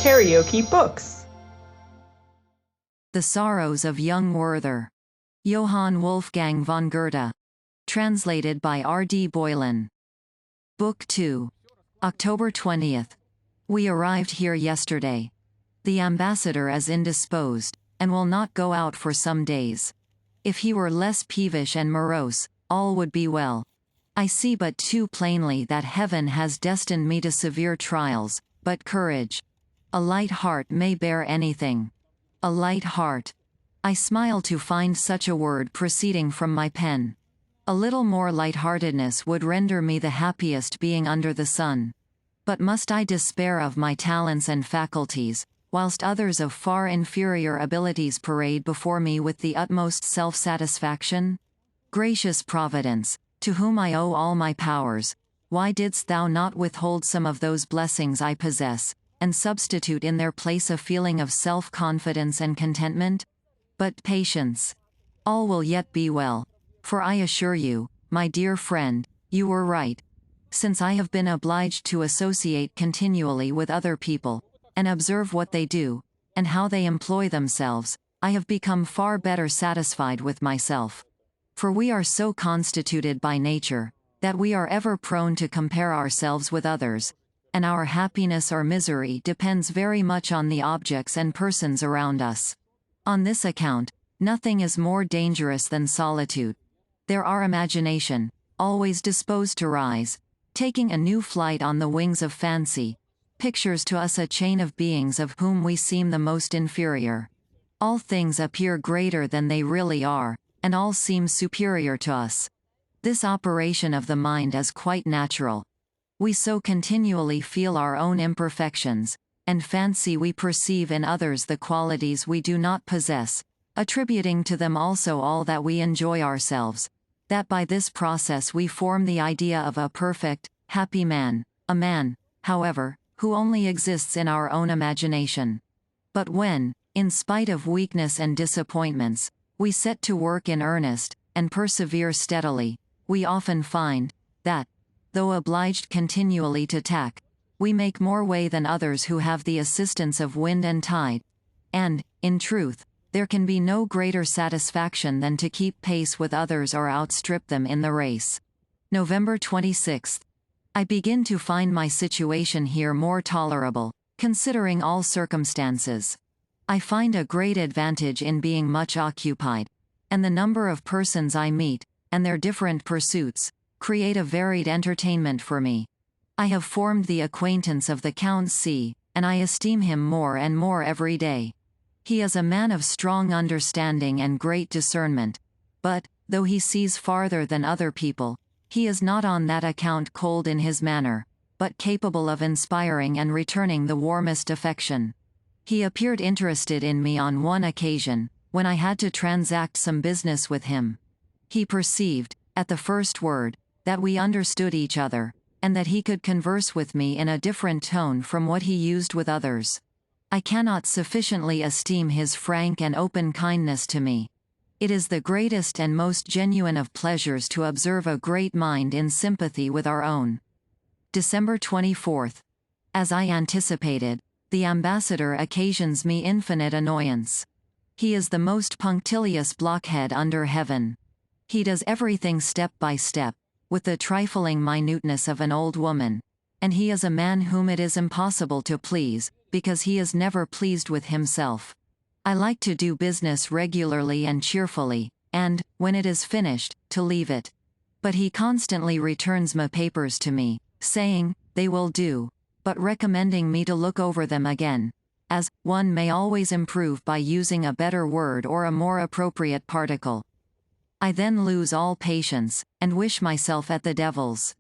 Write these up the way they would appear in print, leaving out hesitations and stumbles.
KaraokeBooks. The Sorrows of Young Werther. Johann Wolfgang von Goethe. Translated by R.D. Boylan. Book 2. October 20th. We arrived here yesterday. The ambassador is indisposed, and will not go out for some days. If he were less peevish and morose, all would be well. I see but too plainly that heaven has destined me to severe trials, but courage. A light heart may bear anything. A light heart. I smile to find such a word proceeding from my pen. A little more lightheartedness would render me the happiest being under the sun. But must I despair of my talents and faculties, whilst others of far inferior abilities parade before me with the utmost self-satisfaction? Gracious Providence, to whom I owe all my powers, why didst thou not withhold some of those blessings I possess, and substitute in their place a feeling of self-confidence and contentment? But patience. All will yet be well. For I assure you, my dear friend, you were right. Since I have been obliged to associate continually with other people, and observe what they do, and how they employ themselves, I have become far better satisfied with myself. For we are so constituted by nature, that we are ever prone to compare ourselves with others, and our happiness or misery depends very much on the objects and persons around us. On this account, nothing is more dangerous than solitude. There our imagination, always disposed to rise, taking a new flight on the wings of fancy, pictures to us a chain of beings of whom we seem the most inferior. All things appear greater than they really are, and all seem superior to us. This operation of the mind is quite natural. We so continually feel our own imperfections, and fancy we perceive in others the qualities we do not possess, attributing to them also all that we enjoy ourselves, that by this process we form the idea of a perfect, happy man, a man, however, who only exists in our own imagination. But when, in spite of weakness and disappointments, we set to work in earnest, and persevere steadily, we often find, that, though obliged continually to tack, we make more way than others who have the assistance of wind and tide. And, in truth, there can be no greater satisfaction than to keep pace with others or outstrip them in the race. November 26th. I begin to find my situation here more tolerable, considering all circumstances. I find a great advantage in being much occupied, and the number of persons I meet, and their different pursuits, create a varied entertainment for me. I have formed the acquaintance of the Count C, and I esteem him more and more every day. He is a man of strong understanding and great discernment, but, though he sees farther than other people, he is not on that account cold in his manner, but capable of inspiring and returning the warmest affection. He appeared interested in me on one occasion, when I had to transact some business with him. He perceived, at the first word, that we understood each other, and that he could converse with me in a different tone from what he used with others. I cannot sufficiently esteem his frank and open kindness to me. It is the greatest and most genuine of pleasures to observe a great mind in sympathy with our own. December 24th. As I anticipated, the ambassador occasions me infinite annoyance. He is the most punctilious blockhead under heaven. He does everything step by step, with the trifling minuteness of an old woman, and he is a man whom it is impossible to please, because he is never pleased with himself. I like to do business regularly and cheerfully, and, when it is finished, to leave it. But he constantly returns my papers to me, saying, they will do, but recommending me to look over them again, as, one may always improve by using a better word or a more appropriate particle. I then lose all patience, and wish myself at the devil's.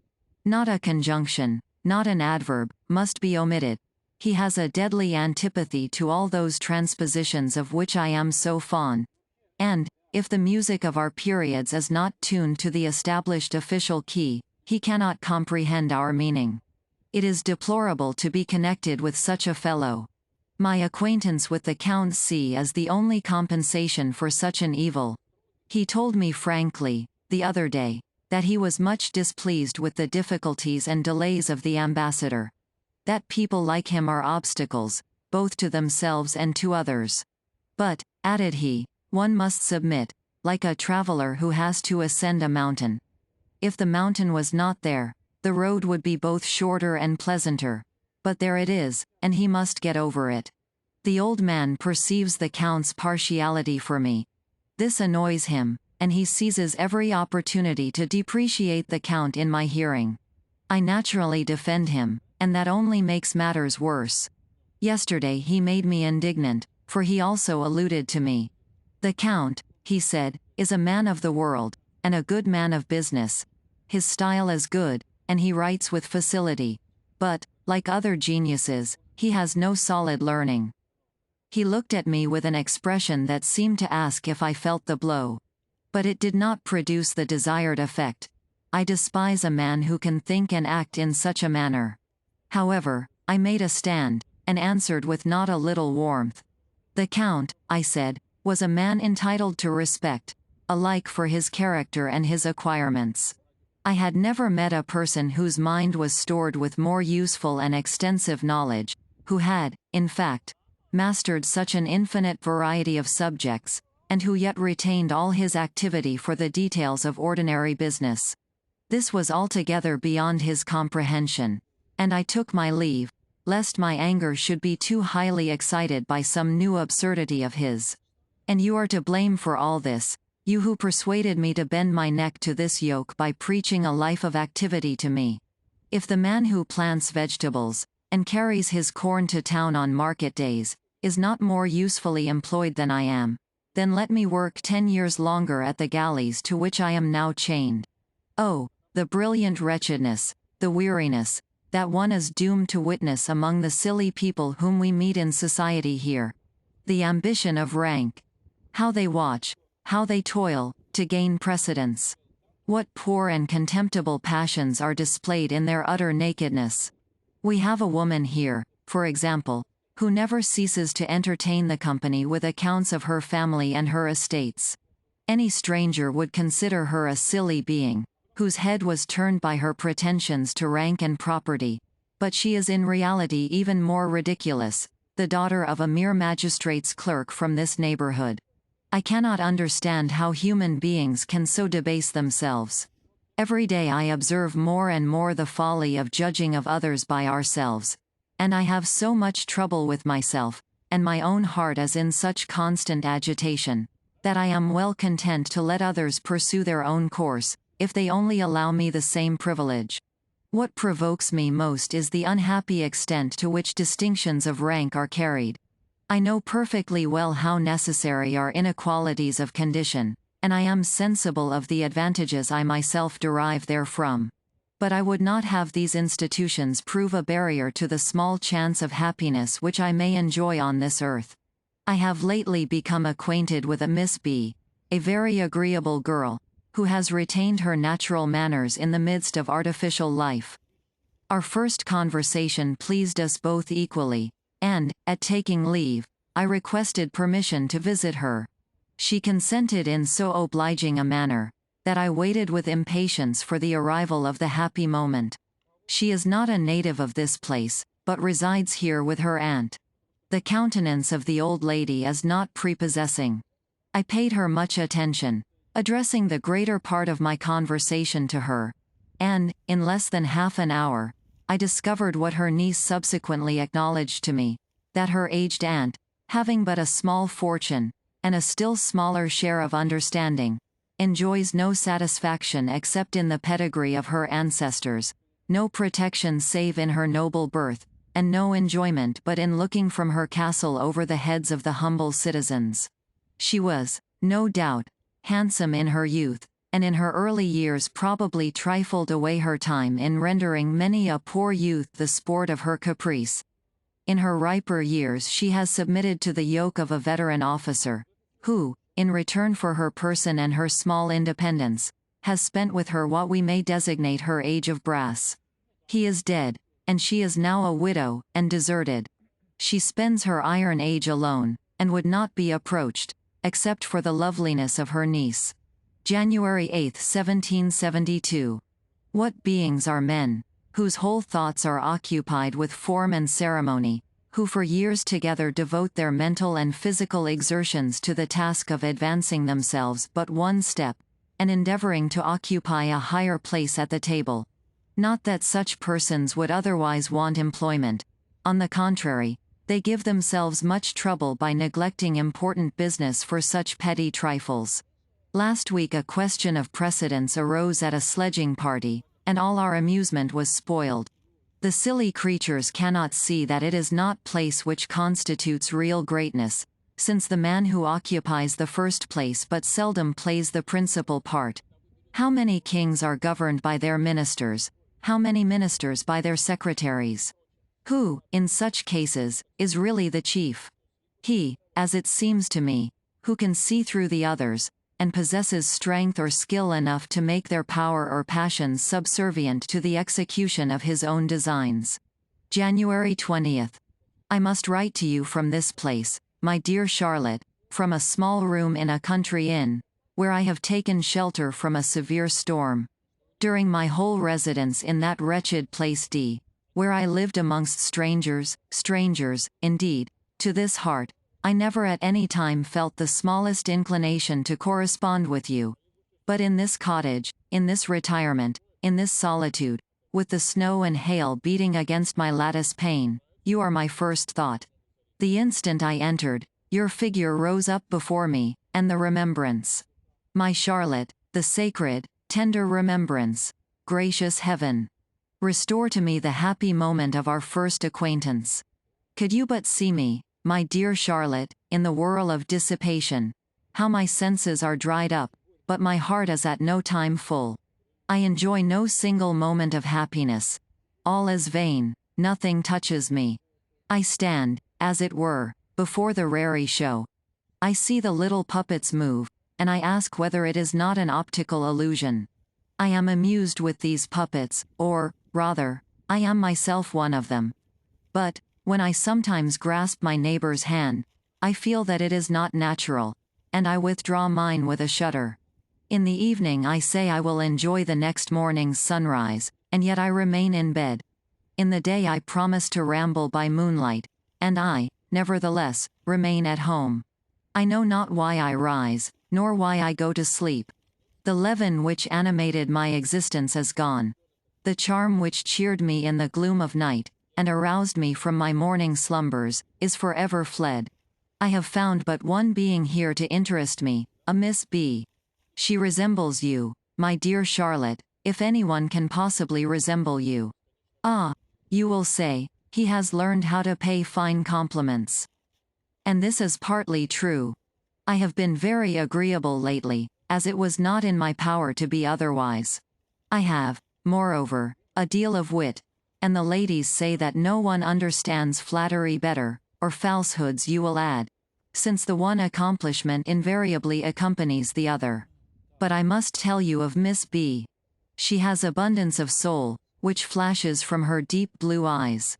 Not a conjunction, not an adverb, must be omitted. He has a deadly antipathy to all those transpositions of which I am so fond. And, if the music of our periods is not tuned to the established official key, he cannot comprehend our meaning. It is deplorable to be connected with such a fellow. My acquaintance with the Count C is the only compensation for such an evil. He told me frankly, the other day, that he was much displeased with the difficulties and delays of the ambassador. That people like him are obstacles, both to themselves and to others. But, added he, one must submit, like a traveler who has to ascend a mountain. If the mountain was not there, the road would be both shorter and pleasanter. But there it is, and he must get over it. The old man perceives the Count's partiality for me. This annoys him, and he seizes every opportunity to depreciate the Count in my hearing. I naturally defend him, and that only makes matters worse. Yesterday he made me indignant, for he also alluded to me. The Count, he said, is a man of the world, and a good man of business. His style is good, and he writes with facility. But, like other geniuses, he has no solid learning. He looked at me with an expression that seemed to ask if I felt the blow. But it did not produce the desired effect. I despise a man who can think and act in such a manner. However, I made a stand, and answered with not a little warmth. The Count, I said, was a man entitled to respect, alike for his character and his acquirements. I had never met a person whose mind was stored with more useful and extensive knowledge, who had, in fact, mastered such an infinite variety of subjects, and who yet retained all his activity for the details of ordinary business. This was altogether beyond his comprehension, and I took my leave, lest my anger should be too highly excited by some new absurdity of his. And you are to blame for all this, you who persuaded me to bend my neck to this yoke by preaching a life of activity to me. If the man who plants vegetables, and carries his corn to town on market days, is not more usefully employed than I am, then let me work 10 years longer at the galleys to which I am now chained. Oh, the brilliant wretchedness, the weariness, that one is doomed to witness among the silly people whom we meet in society here. The ambition of rank. How they watch, how they toil, to gain precedence. What poor and contemptible passions are displayed in their utter nakedness. We have a woman here, for example, who never ceases to entertain the company with accounts of her family and her estates. Any stranger would consider her a silly being, whose head was turned by her pretensions to rank and property, but she is in reality even more ridiculous, the daughter of a mere magistrate's clerk from this neighborhood. I cannot understand how human beings can so debase themselves. Every day I observe more and more the folly of judging of others by ourselves, and I have so much trouble with myself, and my own heart is in such constant agitation, that I am well content to let others pursue their own course, if they only allow me the same privilege. What provokes me most is the unhappy extent to which distinctions of rank are carried. I know perfectly well how necessary are inequalities of condition, and I am sensible of the advantages I myself derive therefrom. But I would not have these institutions prove a barrier to the small chance of happiness which I may enjoy on this earth. I have lately become acquainted with a Miss B, a very agreeable girl, who has retained her natural manners in the midst of artificial life. Our first conversation pleased us both equally, and, at taking leave, I requested permission to visit her. She consented in so obliging a manner, that I waited with impatience for the arrival of the happy moment. She is not a native of this place, but resides here with her aunt. The countenance of the old lady is not prepossessing. I paid her much attention, addressing the greater part of my conversation to her, and, in less than half an hour, I discovered what her niece subsequently acknowledged to me, that her aged aunt, having but a small fortune, and a still smaller share of understanding, enjoys no satisfaction except in the pedigree of her ancestors, no protection save in her noble birth, and no enjoyment but in looking from her castle over the heads of the humble citizens. She was, no doubt, handsome in her youth, and in her early years probably trifled away her time in rendering many a poor youth the sport of her caprice. In her riper years she has submitted to the yoke of a veteran officer, who, in return for her person and her small independence, has spent with her what we may designate her age of brass. He is dead, and she is now a widow, and deserted. She spends her iron age alone, and would not be approached, except for the loveliness of her niece. January 8, 1772. What beings are men, whose whole thoughts are occupied with form and ceremony, who for years together devote their mental and physical exertions to the task of advancing themselves but one step, and endeavoring to occupy a higher place at the table. Not that such persons would otherwise want employment. On the contrary, they give themselves much trouble by neglecting important business for such petty trifles. Last week a question of precedence arose at a sledging party, and all our amusement was spoiled. The silly creatures cannot see that it is not place which constitutes real greatness, since the man who occupies the first place but seldom plays the principal part. How many kings are governed by their ministers? How many ministers by their secretaries? Who, in such cases, is really the chief? He, as it seems to me, who can see through the others, and possesses strength or skill enough to make their power or passions subservient to the execution of his own designs. January 20th. I must write to you from this place, my dear Charlotte, from a small room in a country inn, where I have taken shelter from a severe storm. During my whole residence in that wretched place where I lived amongst strangers, indeed, to this heart, I never at any time felt the smallest inclination to correspond with you. But in this cottage, in this retirement, in this solitude, with the snow and hail beating against my lattice pane, you are my first thought. The instant I entered, your figure rose up before me, and the remembrance. My Charlotte, the sacred, tender remembrance. Gracious Heaven, restore to me the happy moment of our first acquaintance. Could you but see me, my dear Charlotte, in the whirl of dissipation, how my senses are dried up, but my heart is at no time full. I enjoy no single moment of happiness. All is vain, nothing touches me. I stand, as it were, before the raree show. I see the little puppets move, and I ask whether it is not an optical illusion. I am amused with these puppets, or, rather, I am myself one of them. But, when I sometimes grasp my neighbor's hand, I feel that it is not natural, and I withdraw mine with a shudder. In the evening I say I will enjoy the next morning's sunrise, and yet I remain in bed. In the day I promise to ramble by moonlight, and I, nevertheless, remain at home. I know not why I rise, nor why I go to sleep. The leaven which animated my existence is gone. The charm which cheered me in the gloom of night, and aroused me from my morning slumbers, is forever fled. I have found but one being here to interest me, a Miss B. She resembles you, my dear Charlotte, if anyone can possibly resemble you. Ah, you will say, he has learned how to pay fine compliments. And this is partly true. I have been very agreeable lately, as it was not in my power to be otherwise. I have, moreover, a deal of wit, and the ladies say that no one understands flattery better, or falsehoods you will add, since the one accomplishment invariably accompanies the other. But I must tell you of Miss B. She has abundance of soul, which flashes from her deep blue eyes.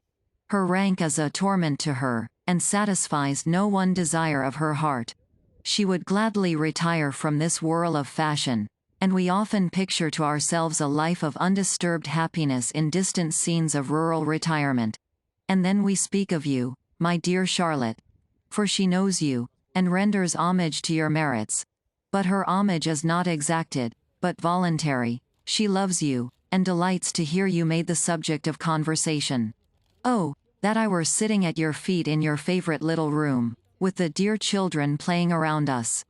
Her rank is a torment to her, and satisfies no one desire of her heart. She would gladly retire from this whirl of fashion, and we often picture to ourselves a life of undisturbed happiness in distant scenes of rural retirement. And then we speak of you, my dear Charlotte. For she knows you, and renders homage to your merits. But her homage is not exacted, but voluntary. She loves you, and delights to hear you made the subject of conversation. Oh, that I were sitting at your feet in your favorite little room, with the dear children playing around us.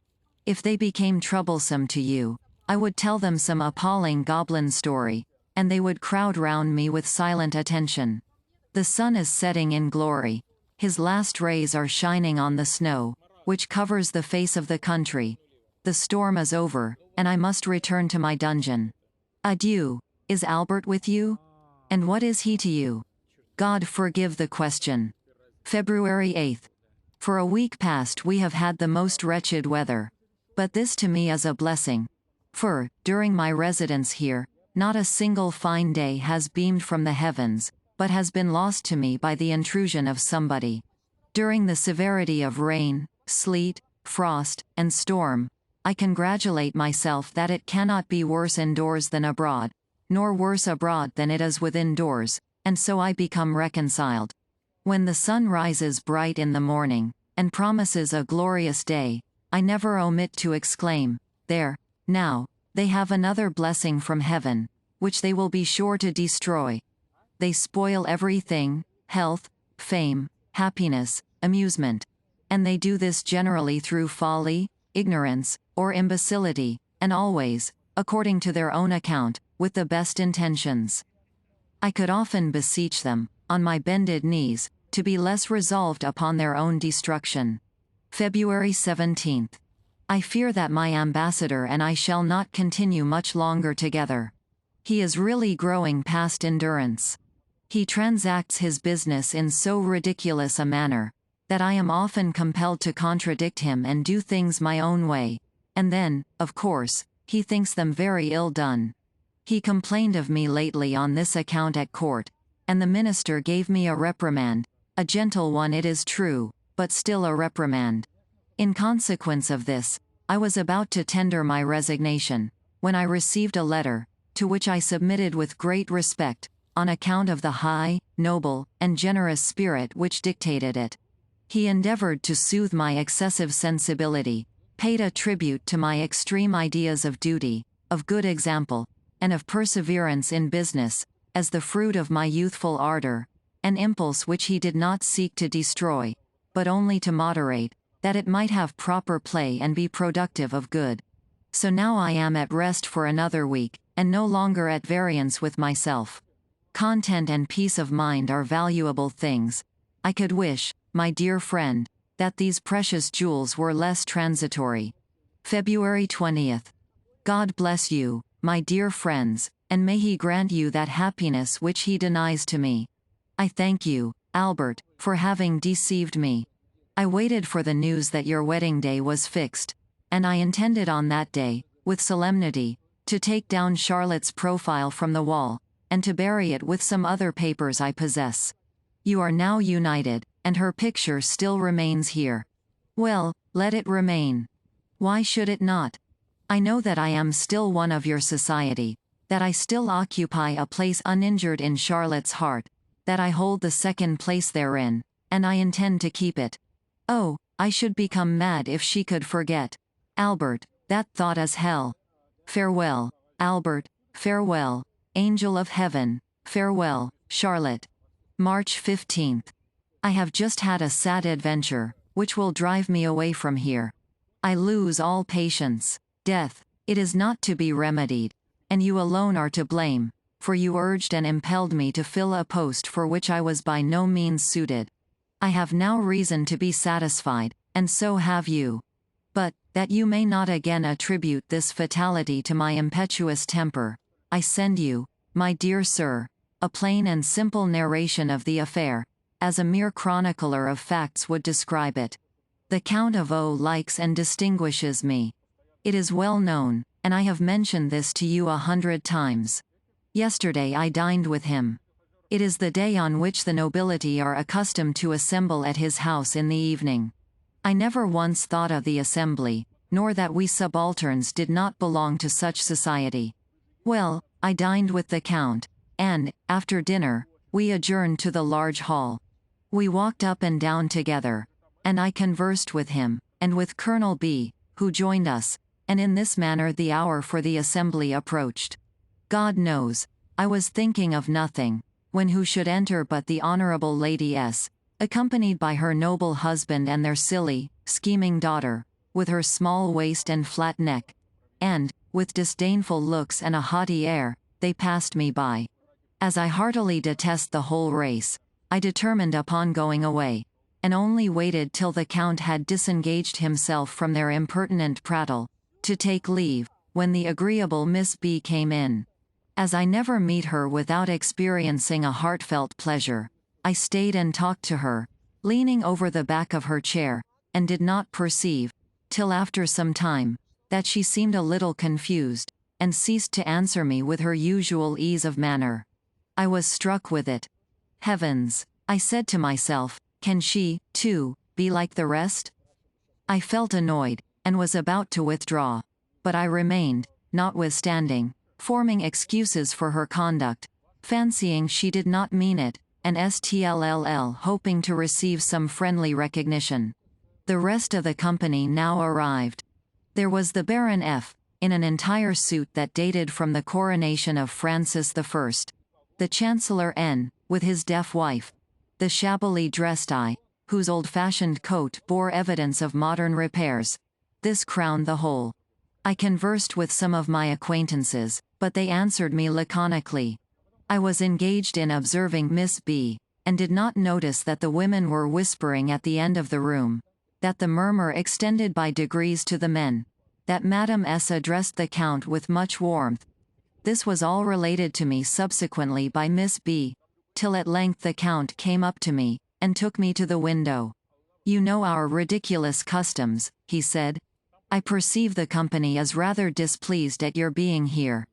If they became troublesome to you, I would tell them some appalling goblin story, and they would crowd round me with silent attention. The sun is setting in glory. His last rays are shining on the snow, which covers the face of the country. The storm is over, and I must return to my dungeon. Adieu. Is Albert with you? And what is he to you? God forgive the question. February 8th. For a week past we have had the most wretched weather. But this to me is a blessing. For, during my residence here, not a single fine day has beamed from the heavens, but has been lost to me by the intrusion of somebody. During the severity of rain, sleet, frost, and storm, I congratulate myself that it cannot be worse indoors than abroad, nor worse abroad than it is within doors, and so I become reconciled. When the sun rises bright in the morning, and promises a glorious day, I never omit to exclaim, "There, now, they have another blessing from heaven, which they will be sure to destroy. They spoil everything, health, fame, happiness, amusement. And they do this generally through folly, ignorance, or imbecility, and always, according to their own account, with the best intentions." I could often beseech them, on my bended knees, to be less resolved upon their own destruction. February 17. I fear that my ambassador and I shall not continue much longer together. He is really growing past endurance. He transacts his business in so ridiculous a manner, that I am often compelled to contradict him and do things my own way, and then, of course, he thinks them very ill done. He complained of me lately on this account at court, and the minister gave me a reprimand, a gentle one it is true, but still a reprimand. In consequence of this, I was about to tender my resignation, when I received a letter, to which I submitted with great respect, on account of the high, noble, and generous spirit which dictated it. He endeavored to soothe my excessive sensibility, paid a tribute to my extreme ideas of duty, of good example, and of perseverance in business, as the fruit of my youthful ardor, an impulse which he did not seek to destroy, but only to moderate, that it might have proper play and be productive of good. So now I am at rest for another week, and no longer at variance with myself. Content and peace of mind are valuable things. I could wish, my dear friend, that these precious jewels were less transitory. February 20th. God bless you, my dear friends, and may He grant you that happiness which He denies to me. I thank you, Albert, for having deceived me. I waited for the news that your wedding day was fixed, and I intended on that day, with solemnity, to take down Charlotte's profile from the wall, and to bury it with some other papers I possess. You are now united, and her picture still remains here. Well, let it remain. Why should it not? I know that I am still one of your society, that I still occupy a place uninjured in Charlotte's heart, that I hold the second place therein, and I intend to keep it. Oh, I should become mad if she could forget. Albert, that thought is hell. Farewell, Albert, farewell, angel of heaven, farewell, Charlotte. March 15th. I have just had a sad adventure, which will drive me away from here. I lose all patience. Death, it is not to be remedied, and you alone are to blame, for you urged and impelled me to fill a post for which I was by no means suited. I have now reason to be satisfied, and so have you. But, that you may not again attribute this fatality to my impetuous temper, I send you, my dear sir, a plain and simple narration of the affair, as a mere chronicler of facts would describe it. The Count of O likes and distinguishes me. It is well known, and I have mentioned this to you 100 times. Yesterday I dined with him. It is the day on which the nobility are accustomed to assemble at his house in the evening. I never once thought of the assembly, nor that we subalterns did not belong to such society. Well, I dined with the Count, and, after dinner, we adjourned to the large hall. We walked up and down together, and I conversed with him, and with Colonel B., who joined us, and in this manner the hour for the assembly approached. God knows, I was thinking of nothing, when who should enter but the Honorable Lady S., accompanied by her noble husband and their silly, scheming daughter, with her small waist and flat neck. And, with disdainful looks and a haughty air, they passed me by. As I heartily detest the whole race, I determined upon going away, and only waited till the Count had disengaged himself from their impertinent prattle, to take leave, when the agreeable Miss B. came in. As I never meet her without experiencing a heartfelt pleasure, I stayed and talked to her, leaning over the back of her chair, and did not perceive, till after some time, that she seemed a little confused, and ceased to answer me with her usual ease of manner. I was struck with it. Heavens, I said to myself, can she, too, be like the rest? I felt annoyed, and was about to withdraw, but I remained, notwithstanding, forming excuses for her conduct, fancying she did not mean it, and STLLL, hoping to receive some friendly recognition. The rest of the company now arrived. There was the Baron F., in an entire suit that dated from the coronation of Francis I. The Chancellor N., with his deaf wife. The shabbily dressed I, whose old-fashioned coat bore evidence of modern repairs. This crowned the whole. I conversed with some of my acquaintances, but they answered me laconically. I was engaged in observing Miss B., and did not notice that the women were whispering at the end of the room, that the murmur extended by degrees to the men, that Madame S. addressed the Count with much warmth. This was all related to me subsequently by Miss B., till at length the Count came up to me, and took me to the window. "You know our ridiculous customs," he said. "I perceive the company is rather displeased at your being here.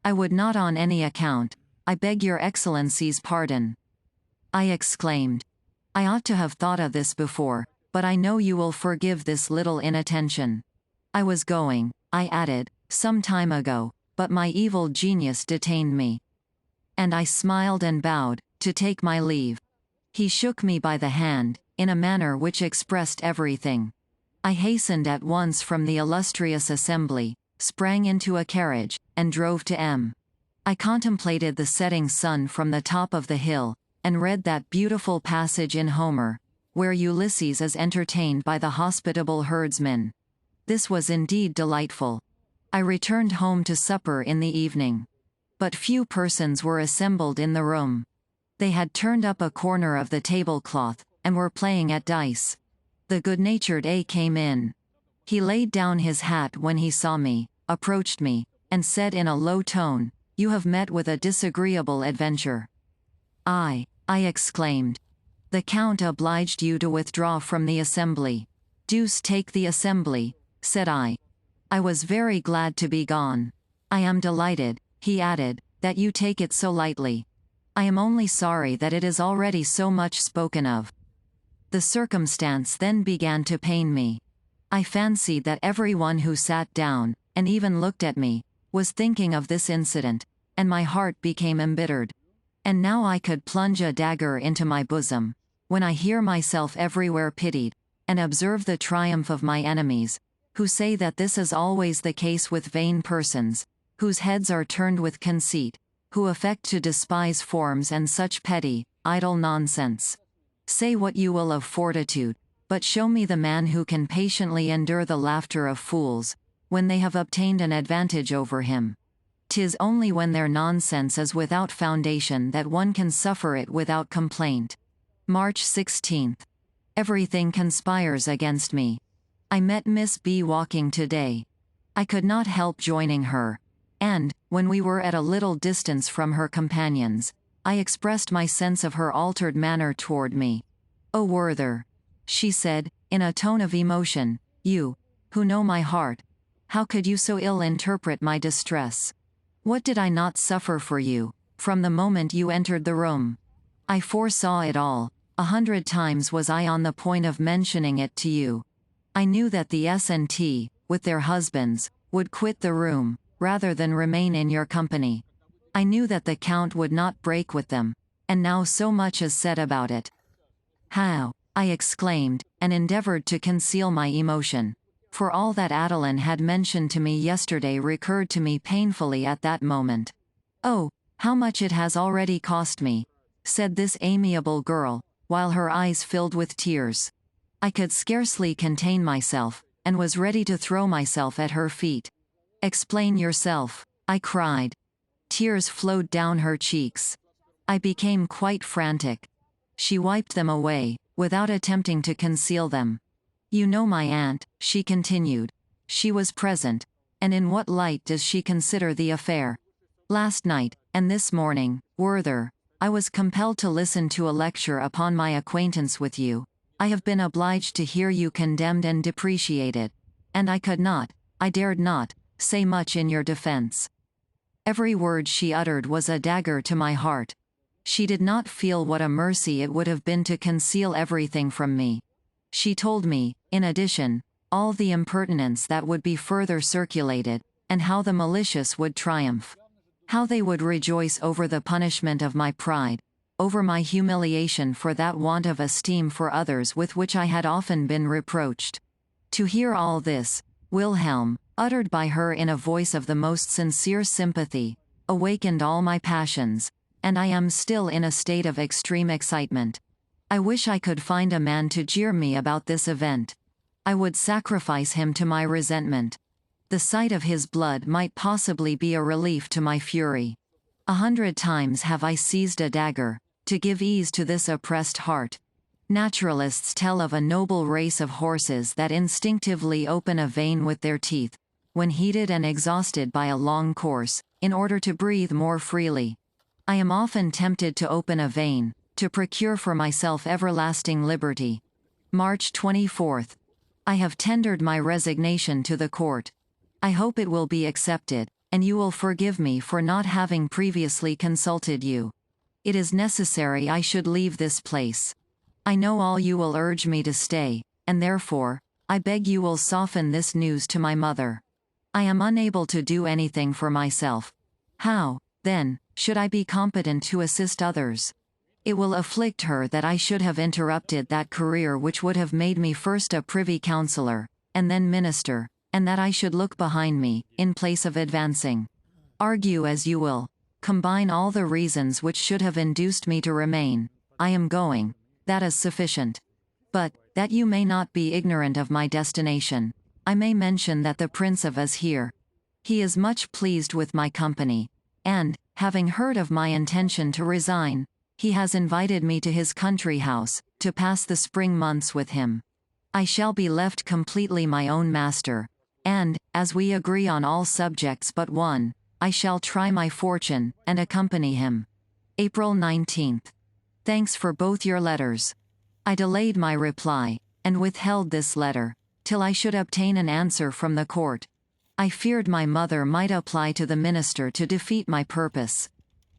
I would not on any account. I beg your Excellency's pardon." I exclaimed. "I ought to have thought of this before, but I know you will forgive this little inattention. I was going," I added, "some time ago, but my evil genius detained me." And I smiled and bowed, to take my leave. He shook me by the hand, in a manner which expressed everything. I hastened at once from the illustrious assembly, sprang into a carriage, and drove to M. I contemplated the setting sun from the top of the hill, and read that beautiful passage in Homer, where Ulysses is entertained by the hospitable herdsmen. This was indeed delightful. I returned home to supper in the evening. But few persons were assembled in the room. They had turned up a corner of the tablecloth, and were playing at dice. The good-natured A came in. He laid down his hat when he saw me, approached me, and said in a low tone, "You have met with a disagreeable adventure." I exclaimed. "The Count obliged you to withdraw from the assembly." "Deuce take the assembly," said I. "I was very glad to be gone. I am delighted," he added, "that you take it so lightly. I am only sorry that it is already so much spoken of." The circumstance then began to pain me. I fancied that every one who sat down, and even looked at me, was thinking of this incident, and my heart became embittered. And now I could plunge a dagger into my bosom, when I hear myself everywhere pitied, and observe the triumph of my enemies, who say that this is always the case with vain persons, whose heads are turned with conceit, who affect to despise forms and such petty, idle nonsense. Say what you will of fortitude, but show me the man who can patiently endure the laughter of fools, when they have obtained an advantage over him. 'Tis only when their nonsense is without foundation that one can suffer it without complaint. March 16. Everything conspires against me. I met Miss B walking today. I could not help joining her, and, when we were at a little distance from her companions, I expressed my sense of her altered manner toward me. "Oh, Werther," she said, in a tone of emotion, "you, who know my heart, how could you so ill interpret my distress? What did I not suffer for you, from the moment you entered the room? I foresaw it all. 100 times was I on the point of mentioning it to you. I knew that the S&T, with their husbands, would quit the room, rather than remain in your company. I knew that the Count would not break with them, and now so much is said about it." "How?" I exclaimed, and endeavored to conceal my emotion, for all that Adeline had mentioned to me yesterday recurred to me painfully at that moment. "Oh, how much it has already cost me," said this amiable girl, while her eyes filled with tears. I could scarcely contain myself, and was ready to throw myself at her feet. "Explain yourself," I cried. Tears flowed down her cheeks. I became quite frantic. She wiped them away, without attempting to conceal them. "You know my aunt," she continued. "She was present, and in what light does she consider the affair? Last night, and this morning, Werther, I was compelled to listen to a lecture upon my acquaintance with you. I have been obliged to hear you condemned and depreciated, and I could not, I dared not, say much in your defense." Every word she uttered was a dagger to my heart. She did not feel what a mercy it would have been to conceal everything from me. She told me, in addition, all the impertinence that would be further circulated, and how the malicious would triumph. How they would rejoice over the punishment of my pride, over my humiliation for that want of esteem for others with which I had often been reproached. To hear all this, Wilhelm, uttered by her in a voice of the most sincere sympathy, awakened all my passions, and I am still in a state of extreme excitement. I wish I could find a man to jeer me about this event. I would sacrifice him to my resentment. The sight of his blood might possibly be a relief to my fury. 100 times have I seized a dagger, to give ease to this oppressed heart. Naturalists tell of a noble race of horses that instinctively open a vein with their teeth, when heated and exhausted by a long course, in order to breathe more freely. I am often tempted to open a vein, to procure for myself everlasting liberty. March 24. I have tendered my resignation to the court. I hope it will be accepted, and you will forgive me for not having previously consulted you. It is necessary I should leave this place. I know all you will urge me to stay, and therefore, I beg you will soften this news to my mother. I am unable to do anything for myself. How, then, should I be competent to assist others? It will afflict her that I should have interrupted that career which would have made me first a privy councillor, and then minister, and that I should look behind me, in place of advancing. Argue as you will. Combine all the reasons which should have induced me to remain. I am going. That is sufficient. But, that you may not be ignorant of my destination, I may mention that the Prince of is here. He is much pleased with my company, and, having heard of my intention to resign, he has invited me to his country house, to pass the spring months with him. I shall be left completely my own master, and, as we agree on all subjects but one, I shall try my fortune, and accompany him. April 19. Thanks for both your letters. I delayed my reply, and withheld this letter, till I should obtain an answer from the court. I feared my mother might apply to the minister to defeat my purpose.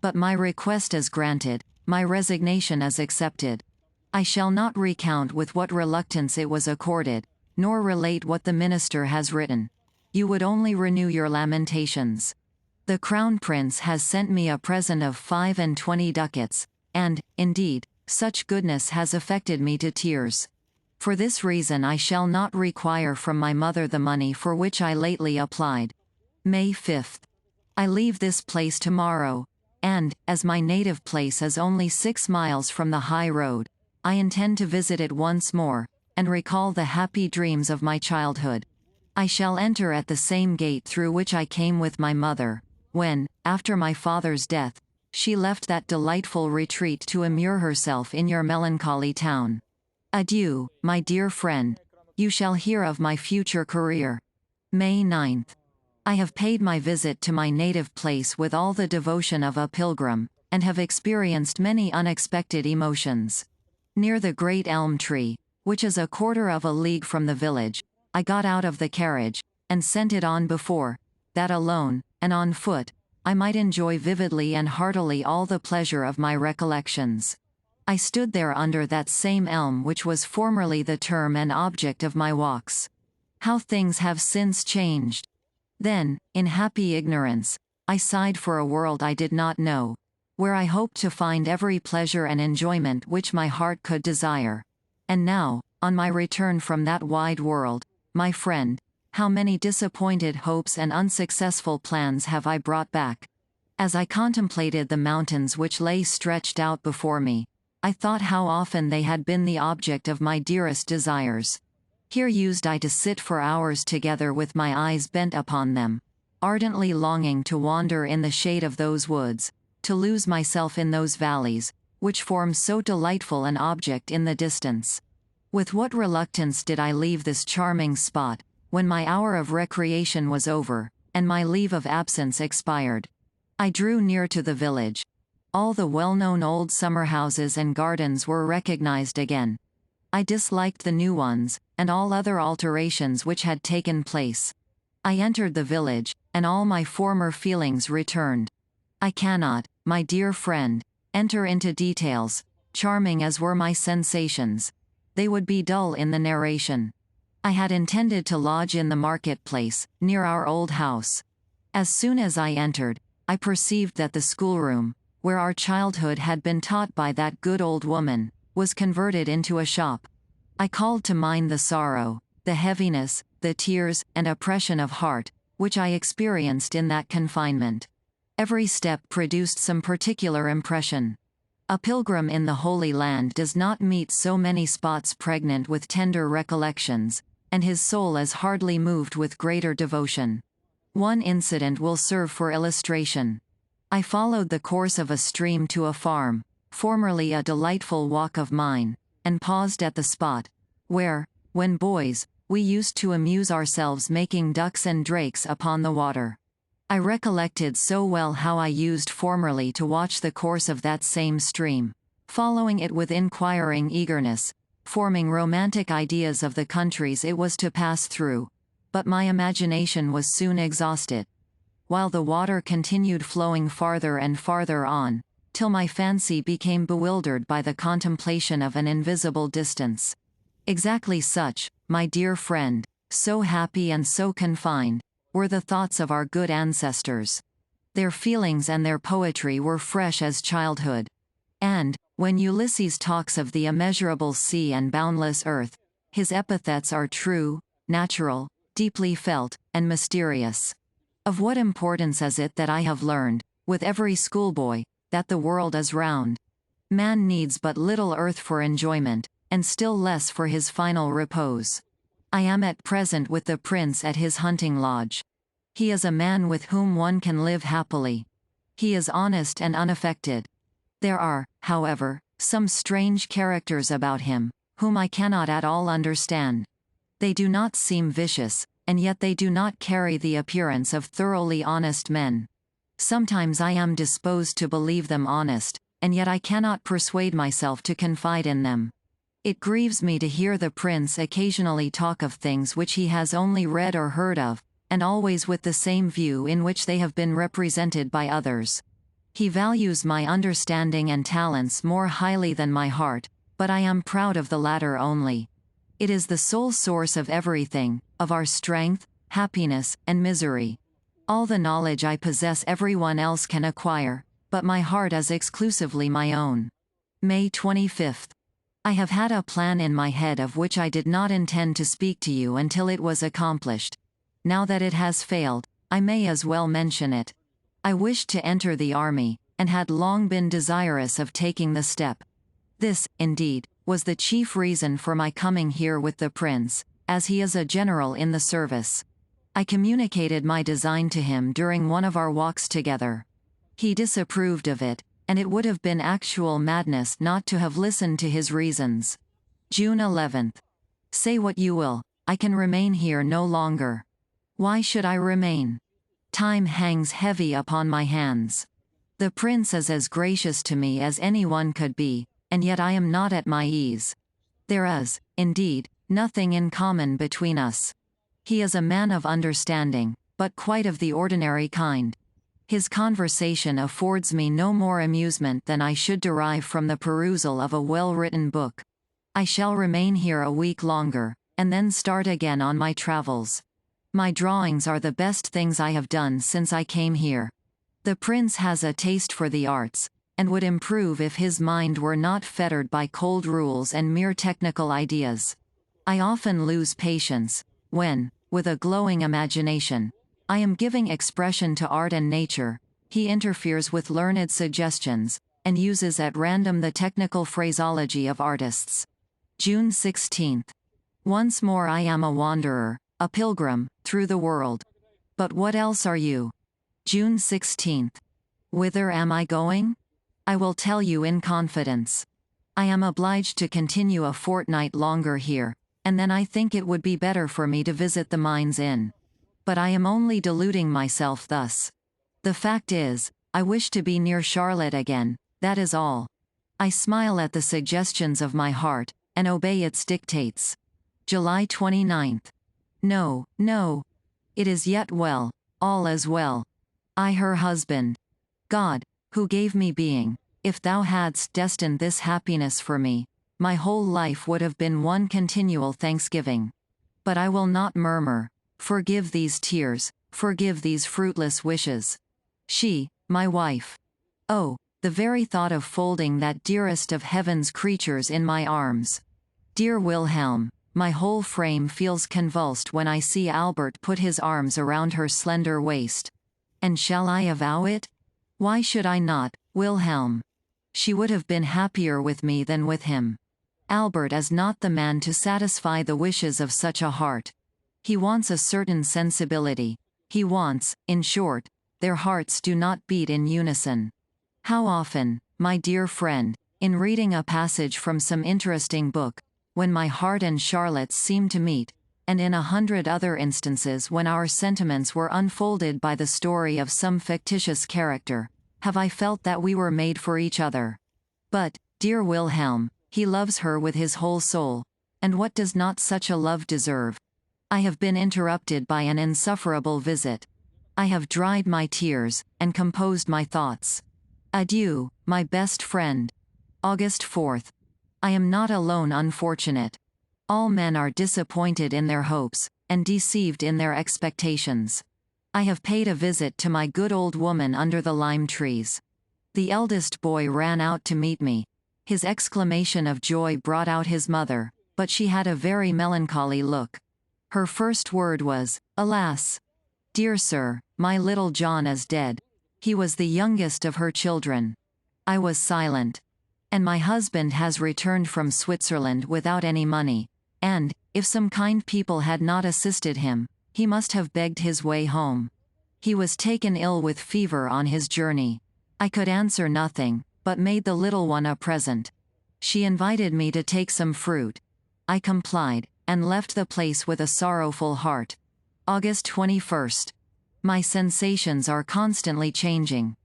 But my request is granted, my resignation is accepted. I shall not recount with what reluctance it was accorded, nor relate what the minister has written. You would only renew your lamentations. The Crown Prince has sent me a present of 25 ducats, and, indeed, such goodness has affected me to tears. For this reason I shall not require from my mother the money for which I lately applied. May 5. I leave this place tomorrow, and, as my native place is only 6 miles from the high road, I intend to visit it once more, and recall the happy dreams of my childhood. I shall enter at the same gate through which I came with my mother, when, after my father's death, she left that delightful retreat to immure herself in your melancholy town. Adieu, my dear friend. You shall hear of my future career. May 9. I have paid my visit to my native place with all the devotion of a pilgrim, and have experienced many unexpected emotions. Near the great elm tree, which is a quarter of a league from the village, I got out of the carriage, and sent it on before, that alone, and on foot, I might enjoy vividly and heartily all the pleasure of my recollections. I stood there under that same elm which was formerly the term and object of my walks. How things have since changed! Then, in happy ignorance, I sighed for a world I did not know, where I hoped to find every pleasure and enjoyment which my heart could desire. And now, on my return from that wide world, my friend, how many disappointed hopes and unsuccessful plans have I brought back! As I contemplated the mountains which lay stretched out before me, I thought how often they had been the object of my dearest desires. Here used I to sit for hours together with my eyes bent upon them, ardently longing to wander in the shade of those woods, to lose myself in those valleys, which form so delightful an object in the distance. With what reluctance did I leave this charming spot, when my hour of recreation was over, and my leave of absence expired. I drew near to the village. All the well-known old summer houses and gardens were recognized again. I disliked the new ones, and all other alterations which had taken place. I entered the village, and all my former feelings returned. I cannot, my dear friend, enter into details, charming as were my sensations. They would be dull in the narration. I had intended to lodge in the market-place, near our old house. As soon as I entered, I perceived that the schoolroom, where our childhood had been taught by that good old woman, was converted into a shop. I called to mind the sorrow, the heaviness, the tears, and oppression of heart, which I experienced in that confinement. Every step produced some particular impression. A pilgrim in the Holy Land does not meet so many spots pregnant with tender recollections, and his soul is hardly moved with greater devotion. One incident will serve for illustration. I followed the course of a stream to a farm, formerly a delightful walk of mine, and paused at the spot, where, when boys, we used to amuse ourselves making ducks and drakes upon the water. I recollected so well how I used formerly to watch the course of that same stream, following it with inquiring eagerness, forming romantic ideas of the countries it was to pass through, but my imagination was soon exhausted, while the water continued flowing farther and farther on, till my fancy became bewildered by the contemplation of an invisible distance. Exactly such, my dear friend, so happy and so confined, were the thoughts of our good ancestors. Their feelings and their poetry were fresh as childhood. And, when Ulysses talks of the immeasurable sea and boundless earth, his epithets are true, natural, deeply felt, and mysterious. Of what importance is it that I have learned, with every schoolboy, that the world is round? Man needs but little earth for enjoyment, and still less for his final repose. I am at present with the prince at his hunting lodge. He is a man with whom one can live happily. He is honest and unaffected. There are, however, some strange characters about him, whom I cannot at all understand. They do not seem vicious, and yet they do not carry the appearance of thoroughly honest men. Sometimes I am disposed to believe them honest, and yet I cannot persuade myself to confide in them. It grieves me to hear the prince occasionally talk of things which he has only read or heard of, and always with the same view in which they have been represented by others. He values my understanding and talents more highly than my heart, but I am proud of the latter only. It is the sole source of everything, of our strength, happiness, and misery. All the knowledge I possess everyone else can acquire, but my heart is exclusively my own. May 25th. I have had a plan in my head of which I did not intend to speak to you until it was accomplished. Now that it has failed, I may as well mention it. I wished to enter the army, and had long been desirous of taking the step. This, indeed, was the chief reason for my coming here with the prince, as he is a general in the service. I communicated my design to him during one of our walks together. He disapproved of it, and it would have been actual madness not to have listened to his reasons. June 11th. Say what you will, I can remain here no longer. Why should I remain? Time hangs heavy upon my hands. The prince is as gracious to me as anyone could be, and yet I am not at my ease. There is, indeed, nothing in common between us. He is a man of understanding, but quite of the ordinary kind. His conversation affords me no more amusement than I should derive from the perusal of a well-written book. I shall remain here a week longer, and then start again on my travels. My drawings are the best things I have done since I came here. The prince has a taste for the arts, and would improve if his mind were not fettered by cold rules and mere technical ideas. I often lose patience, when, with a glowing imagination, I am giving expression to art and nature, he interferes with learned suggestions, and uses at random the technical phraseology of artists. June 16th. Once more I am a wanderer, a pilgrim, through the world. But what else are you? June 16th. Whither am I going? I will tell you in confidence. I am obliged to continue a fortnight longer here, and then I think it would be better for me to visit the Mines Inn. But I am only deluding myself thus. The fact is, I wish to be near Charlotte again, that is all. I smile at the suggestions of my heart, and obey its dictates. July 29th. No, no. It is yet well, all is well. I her husband. God, who gave me being, if thou hadst destined this happiness for me, my whole life would have been one continual thanksgiving. But I will not murmur. Forgive these tears, forgive these fruitless wishes. She, my wife. Oh, The very thought of folding that dearest of heaven's creatures in my arms. Dear Wilhelm, my whole frame feels convulsed when I see Albert put his arms around her slender waist. And shall I avow it? Why should I not, Wilhelm? She would have been happier with me than with him. Albert is not the man to satisfy the wishes of such a heart. He wants a certain sensibility. He wants, in short, their hearts do not beat in unison. How often, my dear friend, in reading a passage from some interesting book, when my heart and Charlotte's seemed to meet, and in 100 other instances when our sentiments were unfolded by the story of some fictitious character, have I felt that we were made for each other. But, dear Wilhelm, he loves her with his whole soul, and what does not such a love deserve? I have been interrupted by an insufferable visit. I have dried my tears, and composed my thoughts. Adieu, my best friend. August 4th. I am not alone unfortunate. All men are disappointed in their hopes, and deceived in their expectations. I have paid a visit to my good old woman under the lime trees. The eldest boy ran out to meet me. His exclamation of joy brought out his mother, but she had a very melancholy look. Her first word was, "Alas! Dear sir, my little John is dead." He was the youngest of her children. I was silent. And my husband has returned from Switzerland without any money, and, if some kind people had not assisted him, he must have begged his way home. He was taken ill with fever on his journey. I could answer nothing, but made the little one a present. She invited me to take some fruit. I complied, and left the place with a sorrowful heart. August 21st. My sensations are constantly changing.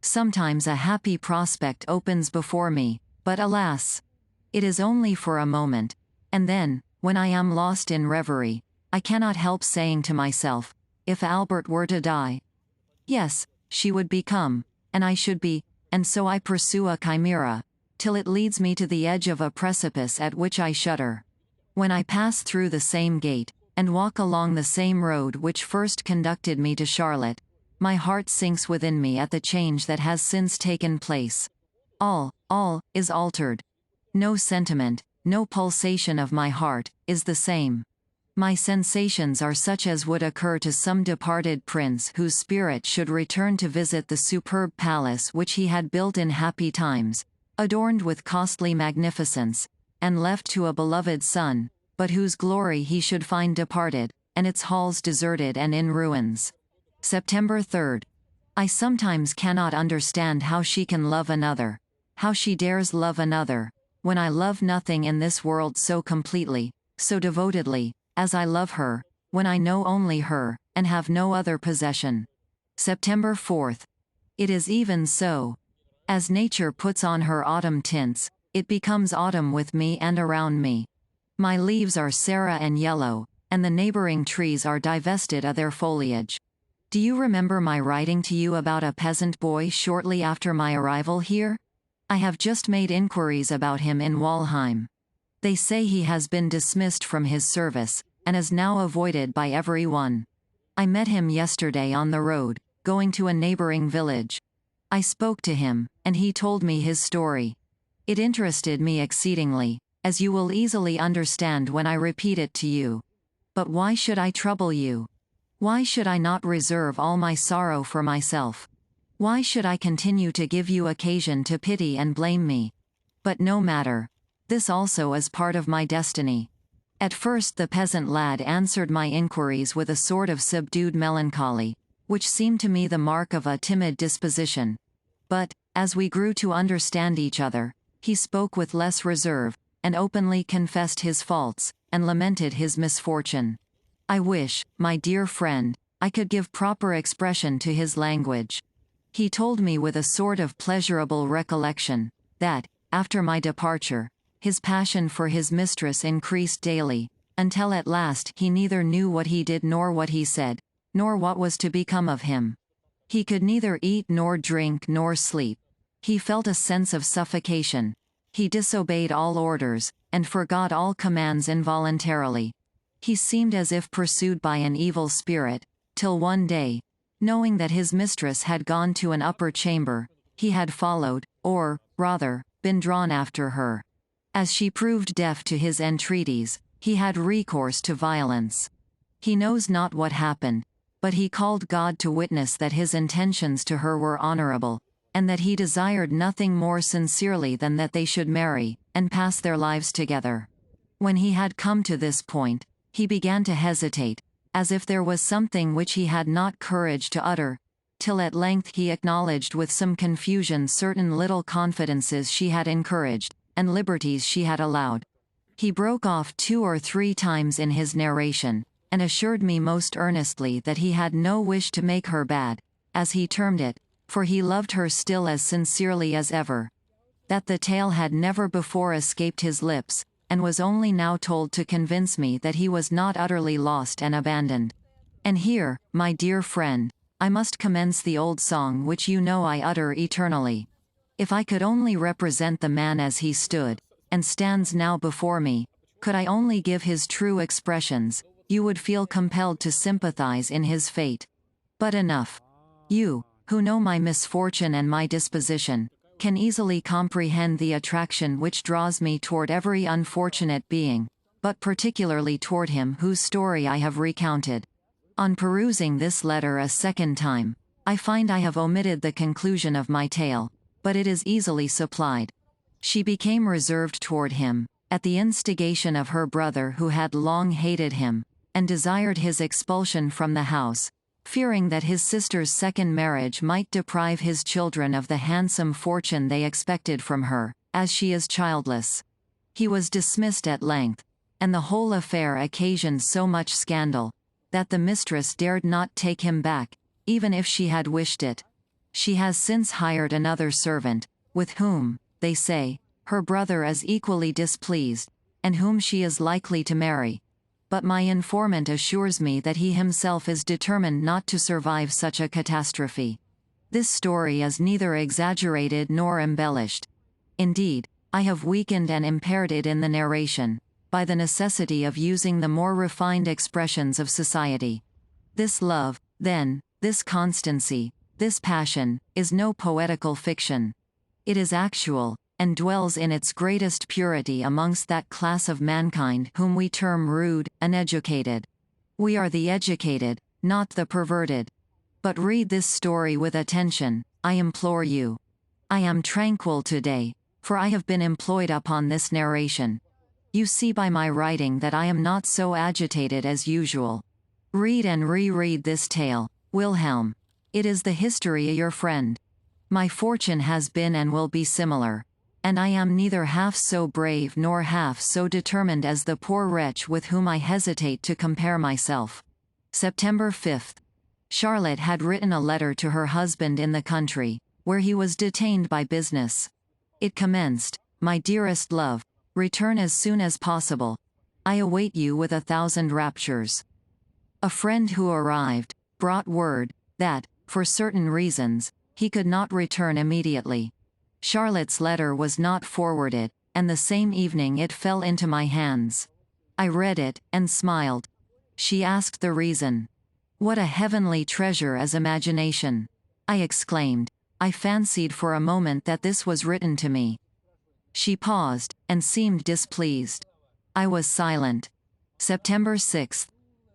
Sometimes a happy prospect opens before me, but alas! It is only for a moment, and then, when I am lost in reverie, I cannot help saying to myself, if Albert were to die, yes, she would become, and I should be, and so I pursue a chimera, till it leads me to the edge of a precipice at which I shudder. When I pass through the same gate, and walk along the same road which first conducted me to Charlotte, my heart sinks within me at the change that has since taken place. All is altered. No sentiment, no pulsation of my heart, is the same. My sensations are such as would occur to some departed prince whose spirit should return to visit the superb palace which he had built in happy times, adorned with costly magnificence, and left to a beloved son, but whose glory he should find departed, and its halls deserted and in ruins. September 3rd. I sometimes cannot understand how she can love another, how she dares love another, when I love nothing in this world so completely, so devotedly, as I love her, when I know only her, and have no other possession. September 4th. It is even so. As nature puts on her autumn tints, it becomes autumn with me and around me. My leaves are sere and yellow, and the neighboring trees are divested of their foliage. Do you remember my writing to you about a peasant boy shortly after my arrival here? I have just made inquiries about him in Walheim. They say he has been dismissed from his service, and is now avoided by every one. I met him yesterday on the road, going to a neighboring village. I spoke to him, and he told me his story. It interested me exceedingly, as you will easily understand when I repeat it to you. But why should I trouble you? Why should I not reserve all my sorrow for myself? Why should I continue to give you occasion to pity and blame me? But no matter. This also is part of my destiny. At first the peasant lad answered my inquiries with a sort of subdued melancholy, which seemed to me the mark of a timid disposition. But, as we grew to understand each other, he spoke with less reserve, and openly confessed his faults, and lamented his misfortune. I wish, my dear friend, I could give proper expression to his language. He told me with a sort of pleasurable recollection, that, after my departure, his passion for his mistress increased daily, until at last he neither knew what he did nor what he said, nor what was to become of him. He could neither eat nor drink nor sleep. He felt a sense of suffocation. He disobeyed all orders, and forgot all commands involuntarily. He seemed as if pursued by an evil spirit, till one day, knowing that his mistress had gone to an upper chamber, he had followed, or, rather, been drawn after her. As she proved deaf to his entreaties, he had recourse to violence. He knows not what happened, but he called God to witness that his intentions to her were honorable, and that he desired nothing more sincerely than that they should marry, and pass their lives together. When he had come to this point, he began to hesitate, as if there was something which he had not courage to utter, till at length he acknowledged with some confusion certain little confidences she had encouraged, and liberties she had allowed. He broke off 2 or 3 times in his narration, and assured me most earnestly that he had no wish to make her bad, as he termed it, for he loved her still as sincerely as ever. That the tale had never before escaped his lips, and was only now told to convince me that he was not utterly lost and abandoned. And here, my dear friend, I must commence the old song which you know I utter eternally. If I could only represent the man as he stood, and stands now before me, could I only give his true expressions, you would feel compelled to sympathize in his fate. But enough. You, who know my misfortune and my disposition, can easily comprehend the attraction which draws me toward every unfortunate being, but particularly toward him whose story I have recounted. On perusing this letter a second time, I find I have omitted the conclusion of my tale, but it is easily supplied. She became reserved toward him, at the instigation of her brother who had long hated him, and desired his expulsion from the house, fearing that his sister's second marriage might deprive his children of the handsome fortune they expected from her, as she is childless. He was dismissed at length, and the whole affair occasioned so much scandal, that the mistress dared not take him back, even if she had wished it. She has since hired another servant, with whom, they say, her brother is equally displeased, and whom she is likely to marry. But my informant assures me that he himself is determined not to survive such a catastrophe. This story is neither exaggerated nor embellished. Indeed, I have weakened and impaired it in the narration, by the necessity of using the more refined expressions of society. This love, then, this constancy, this passion, is no poetical fiction. It is actual, and dwells in its greatest purity amongst that class of mankind whom we term rude, uneducated. We are the educated, not the perverted. But read this story with attention, I implore you. I am tranquil today, for I have been employed upon this narration. You see by my writing that I am not so agitated as usual. Read and reread this tale, Wilhelm. It is the history of your friend. My fortune has been and will be similar, and I am neither half so brave nor half so determined as the poor wretch with whom I hesitate to compare myself. September 5th. Charlotte had written a letter to her husband in the country, where he was detained by business. It commenced, "My dearest love, return as soon as possible. I await you with 1,000 raptures." A friend who arrived, brought word, that, for certain reasons, he could not return immediately. Charlotte's letter was not forwarded, and the same evening it fell into my hands. I read it, and smiled. She asked the reason. "What a heavenly treasure is imagination!" I exclaimed. I fancied for a moment that this was written to me. She paused, and seemed displeased. I was silent. September 6th.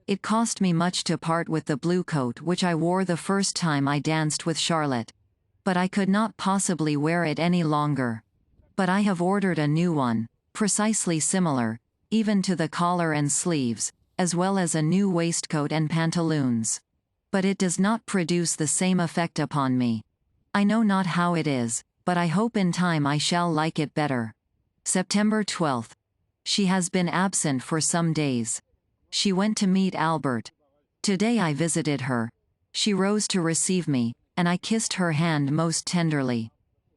It cost me much to part with the blue coat which I wore the first time I danced with Charlotte. But I could not possibly wear it any longer. But I have ordered a new one, precisely similar, even to the collar and sleeves, as well as a new waistcoat and pantaloons. But it does not produce the same effect upon me. I know not how it is, but I hope in time I shall like it better. September 12th. She has been absent for some days. She went to meet Albert. Today I visited her. She rose to receive me, and I kissed her hand most tenderly.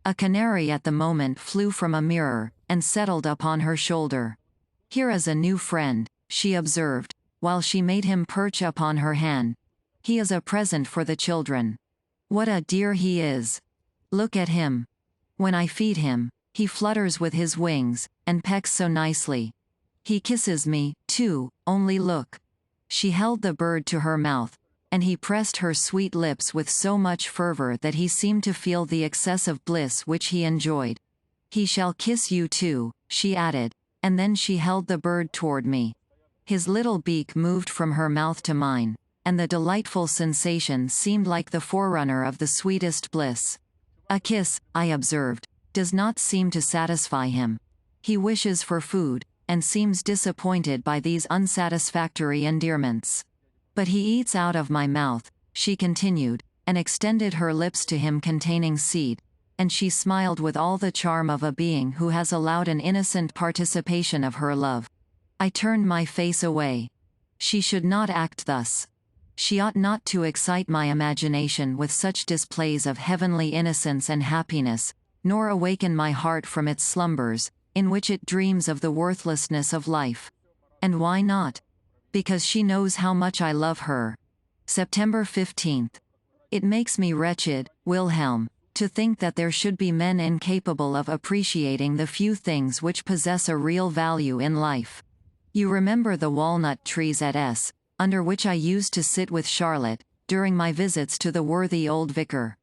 A canary at the moment flew from a mirror, and settled upon her shoulder. "Here is a new friend," she observed, while she made him perch upon her hand. "He is a present for the children. What a dear he is! Look at him. When I feed him, he flutters with his wings, and pecks so nicely. He kisses me, too, only look." She held the bird to her mouth, and he pressed her sweet lips with so much fervor that he seemed to feel the excess of bliss which he enjoyed. "He shall kiss you too," she added, and then she held the bird toward me. His little beak moved from her mouth to mine, and the delightful sensation seemed like the forerunner of the sweetest bliss. "A kiss," I observed, "does not seem to satisfy him. He wishes for food, and seems disappointed by these unsatisfactory endearments. But he eats out of my mouth," she continued, and extended her lips to him containing seed, and she smiled with all the charm of a being who has allowed an innocent participation of her love. I turned my face away. She should not act thus. She ought not to excite my imagination with such displays of heavenly innocence and happiness, nor awaken my heart from its slumbers, in which it dreams of the worthlessness of life. And why not? Because she knows how much I love her. September 15th. It makes me wretched, Wilhelm, to think that there should be men incapable of appreciating the few things which possess a real value in life. You remember the walnut trees at S, under which I used to sit with Charlotte, during my visits to the worthy old vicar.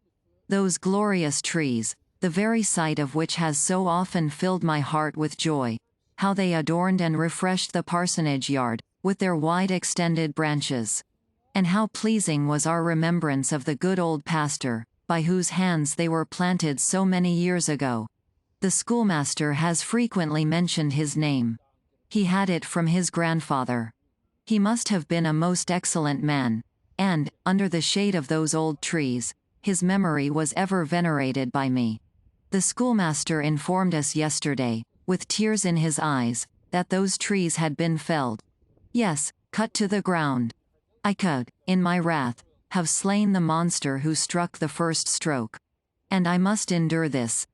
Those glorious trees, the very sight of which has so often filled my heart with joy, how they adorned and refreshed the parsonage yard, with their wide extended branches. And how pleasing was our remembrance of the good old pastor, by whose hands they were planted so many years ago. The schoolmaster has frequently mentioned his name. He had it from his grandfather. He must have been a most excellent man, and, under the shade of those old trees, his memory was ever venerated by me. The schoolmaster informed us yesterday, with tears in his eyes, that those trees had been felled. Yes, cut to the ground. I could, in my wrath, have slain the monster who struck the first stroke. And I must endure this.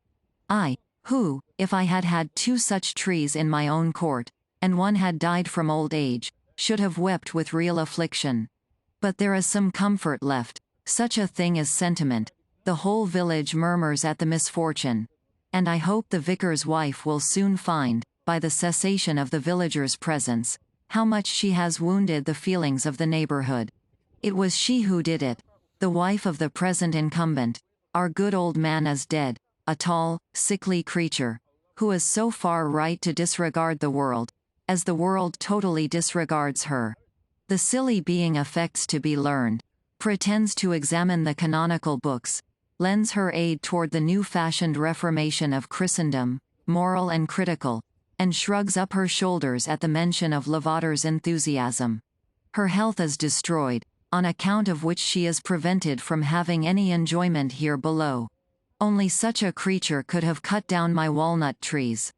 I, who, if I had had 2 such trees in my own court, and one had died from old age, should have wept with real affliction. But there is some comfort left, such a thing as sentiment. The whole village murmurs at the misfortune. And I hope the vicar's wife will soon find, by the cessation of the villagers' presence, how much she has wounded the feelings of the neighborhood. It was she who did it, the wife of the present incumbent. Our good old man is dead, a tall, sickly creature, who is so far right to disregard the world, as the world totally disregards her. The silly being affects to be learned, pretends to examine the canonical books, lends her aid toward the new-fashioned reformation of Christendom, moral and critical, and shrugs up her shoulders at the mention of Lavater's enthusiasm. Her health is destroyed, on account of which she is prevented from having any enjoyment here below. Only such a creature could have cut down my walnut trees.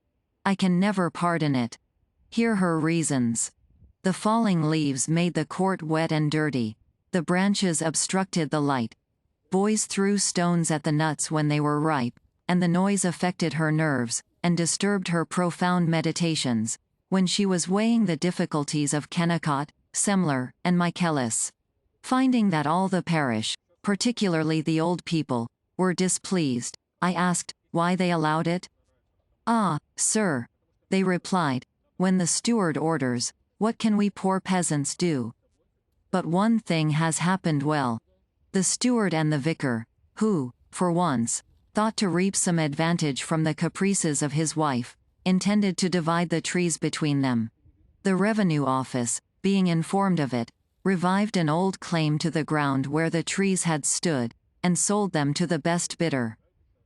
I can never pardon it. Hear her reasons. The falling leaves made the court wet and dirty. The branches obstructed the light. Boys threw stones at the nuts when they were ripe, and the noise affected her nerves, and disturbed her profound meditations, when she was weighing the difficulties of Kennicott, Semler, and Michaelis. Finding that all the parish, particularly the old people, were displeased, I asked why they allowed it. "Ah, sir," they replied, "when the steward orders, what can we poor peasants do?" But one thing has happened well. The steward and the vicar, who, for once, thought to reap some advantage from the caprices of his wife, intended to divide the trees between them. The revenue office, being informed of it, revived an old claim to the ground where the trees had stood, and sold them to the best bidder.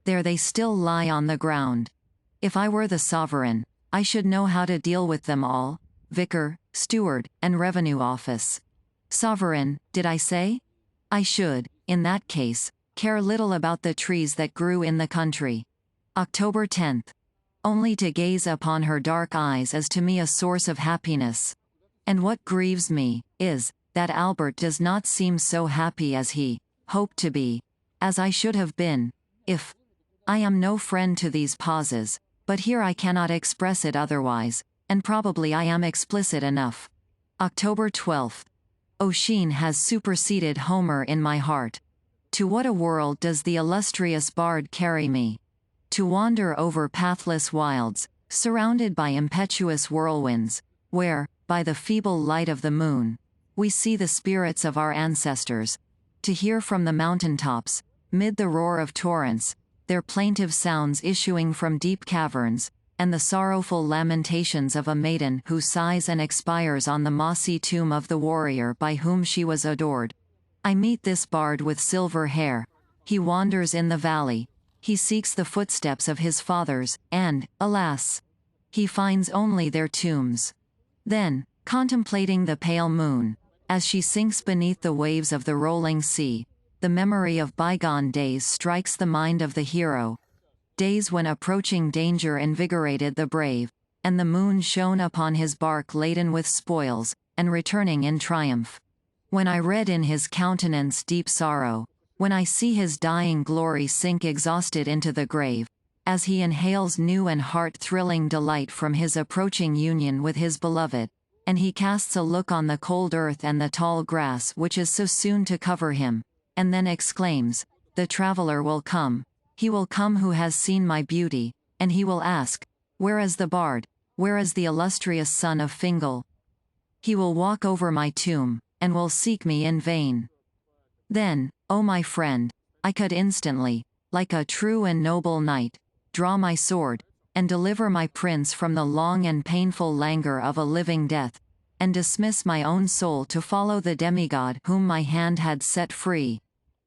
There they still lie on the ground. If I were the sovereign, I should know how to deal with them all, vicar, steward, and revenue office. Sovereign, did I say? I should, in that case, care little about the trees that grew in the country. October 10th. Only to gaze upon her dark eyes is to me a source of happiness. And what grieves me, is, that Albert does not seem so happy as he hoped to be, as I should have been, if I am no friend to these pauses, but here I cannot express it otherwise, and probably I am explicit enough. October 12th. Ossian has superseded Homer in my heart. To what a world does the illustrious bard carry me! To wander over pathless wilds, surrounded by impetuous whirlwinds, where, by the feeble light of the moon, We see the spirits of our ancestors. To hear from the mountaintops, mid the roar of torrents, their plaintive sounds issuing from deep caverns, and the sorrowful lamentations of a maiden who sighs and expires on the mossy tomb of the warrior by whom she was adored. I meet this bard with silver hair. He wanders in the valley. He seeks the footsteps of his fathers, and, alas, he finds only their tombs. Then, contemplating the pale moon, as she sinks beneath the waves of the rolling sea, the memory of bygone days strikes the mind of the hero. Days when approaching danger invigorated the brave, and the moon shone upon his bark laden with spoils, and returning in triumph. When I read in his countenance deep sorrow, when I see his dying glory sink exhausted into the grave, as he inhales new and heart-thrilling delight from his approaching union with his beloved, and he casts a look on the cold earth and the tall grass which is so soon to cover him, and then exclaims, "The traveler will come, he will come who has seen my beauty, and he will ask, where is the bard, where is the illustrious son of Fingal? He will walk over my tomb, and will seek me in vain." Then, O my friend, I could instantly, like a true and noble knight, draw my sword, and deliver my prince from the long and painful languor of a living death, and dismiss my own soul to follow the demigod whom my hand had set free.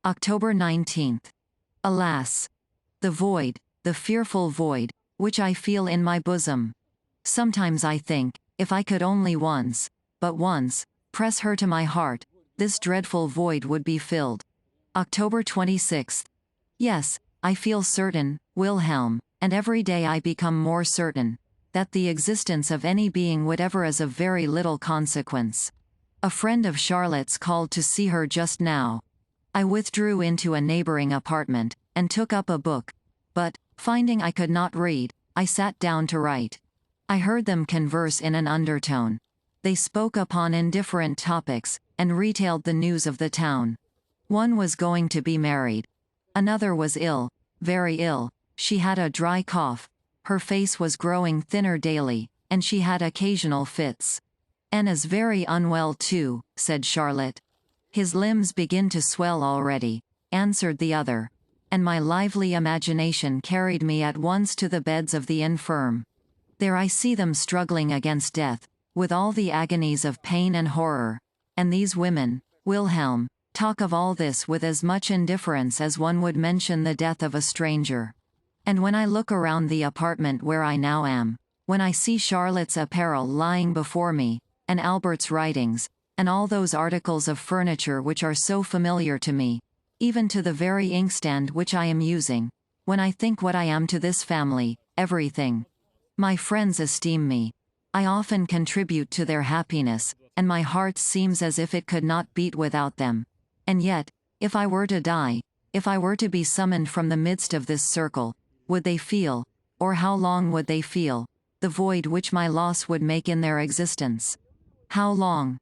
October 19th. Alas! The void, the fearful void, which I feel in my bosom. Sometimes I think, if I could only once, but once, press her to my heart, this dreadful void would be filled. October 26th. Yes, I feel certain, Wilhelm, and every day I become more certain, that the existence of any being whatever is of very little consequence. A friend of Charlotte's called to see her just now. I withdrew into a neighboring apartment, and took up a book, but, finding I could not read, I sat down to write. I heard them converse in an undertone. They spoke upon indifferent topics, and retailed the news of the town. One was going to be married. Another was ill, very ill. She had a dry cough. Her face was growing thinner daily, and she had occasional fits. "Anne is very unwell too," said Charlotte. "His limbs begin to swell already," answered the other. And my lively imagination carried me at once to the beds of the infirm. There I see them struggling against death, with all the agonies of pain and horror. And these women, Wilhelm, talk of all this with as much indifference as one would mention the death of a stranger. And when I look around the apartment where I now am, when I see Charlotte's apparel lying before me, and Albert's writings, and all those articles of furniture which are so familiar to me, even to the very inkstand which I am using, when I think what I am to this family, everything. My friends esteem me. I often contribute to their happiness, and my heart seems as if it could not beat without them. And yet, if I were to die, if I were to be summoned from the midst of this circle, would they feel, or how long would they feel, the void which my loss would make in their existence? How long?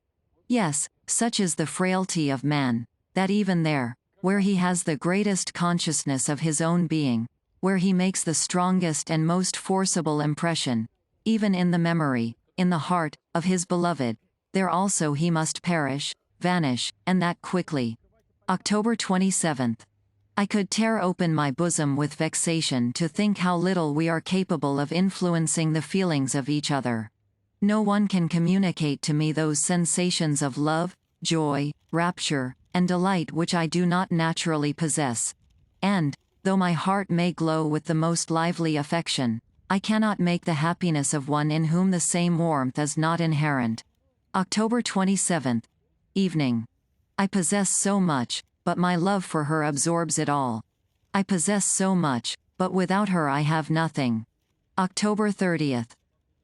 Yes, such is the frailty of man, that even there, where he has the greatest consciousness of his own being, where he makes the strongest and most forcible impression, even in the memory, in the heart, of his beloved, there also he must perish, vanish, and that quickly. October 27th. I could tear open my bosom with vexation to think how little we are capable of influencing the feelings of each other. No one can communicate to me those sensations of love, joy, rapture, and delight which I do not naturally possess. And, though my heart may glow with the most lively affection, I cannot make the happiness of one in whom the same warmth is not inherent. October 27th. Evening. I possess so much, but my love for her absorbs it all. I possess so much, but without her I have nothing. October 30th.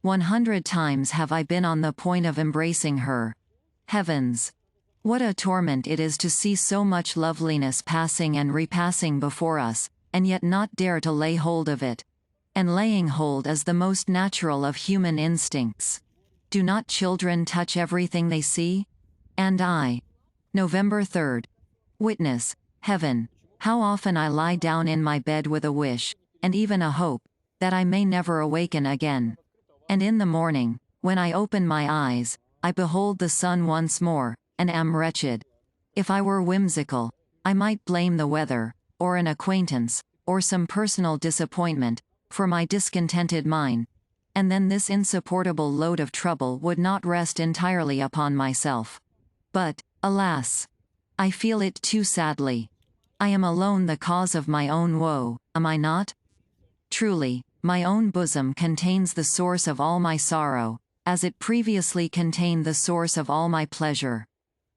100 times have I been on the point of embracing her. Heavens! What a torment it is to see so much loveliness passing and repassing before us, and yet not dare to lay hold of it. And laying hold is the most natural of human instincts. Do not children touch everything they see? And I. November 3rd. Witness, Heaven, how often I lie down in my bed with a wish, and even a hope, that I may never awaken again. And in the morning, when I open my eyes, I behold the sun once more, and am wretched. If I were whimsical, I might blame the weather, or an acquaintance, or some personal disappointment, for my discontented mind, and then this insupportable load of trouble would not rest entirely upon myself. But, alas! I feel it too sadly. I am alone the cause of my own woe, am I not? Truly, my own bosom contains the source of all my sorrow, as it previously contained the source of all my pleasure.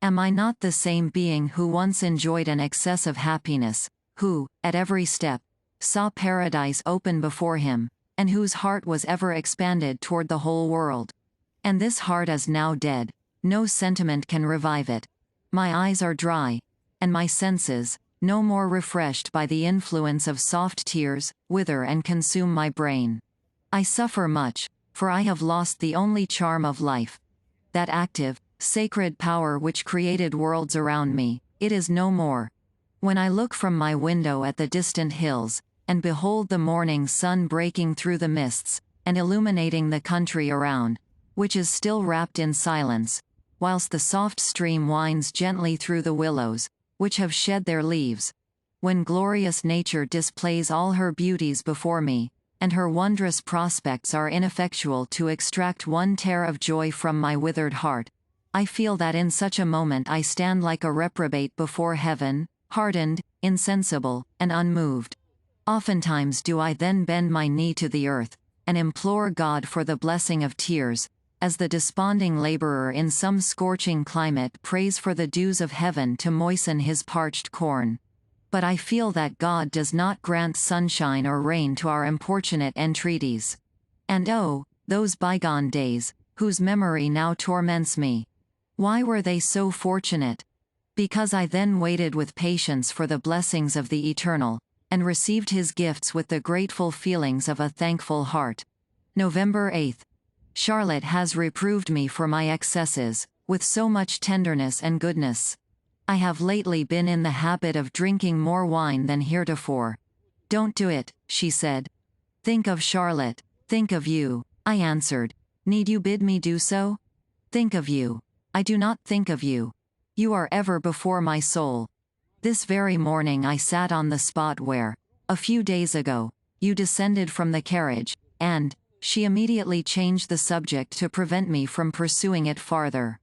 Am I not the same being who once enjoyed an excess of happiness, who, at every step, saw paradise open before him, and whose heart was ever expanded toward the whole world? And this heart is now dead, no sentiment can revive it. My eyes are dry, and my senses, no more refreshed by the influence of soft tears, wither and consume my brain. I suffer much, for I have lost the only charm of life. That active, sacred power which created worlds around me, it is no more. When I look from my window at the distant hills, and behold the morning sun breaking through the mists, and illuminating the country around, which is still wrapped in silence, whilst the soft stream winds gently through the willows, which have shed their leaves, when glorious nature displays all her beauties before me, and her wondrous prospects are ineffectual to extract one tear of joy from my withered heart, I feel that in such a moment I stand like a reprobate before heaven, hardened, insensible, and unmoved. Oftentimes do I then bend my knee to the earth, and implore God for the blessing of tears, as the desponding laborer in some scorching climate prays for the dews of heaven to moisten his parched corn. But I feel that God does not grant sunshine or rain to our importunate entreaties. And oh, those bygone days, whose memory now torments me. Why were they so fortunate? Because I then waited with patience for the blessings of the Eternal, and received his gifts with the grateful feelings of a thankful heart. November 8. Charlotte has reproved me for my excesses, with so much tenderness and goodness. I have lately been in the habit of drinking more wine than heretofore. Don't do it, she said. Think of Charlotte, think of you, I answered. Need you bid me do so? Think of you. I do not think of you. You are ever before my soul. This very morning I sat on the spot where, a few days ago, you descended from the carriage, and, she immediately changed the subject to prevent me from pursuing it farther.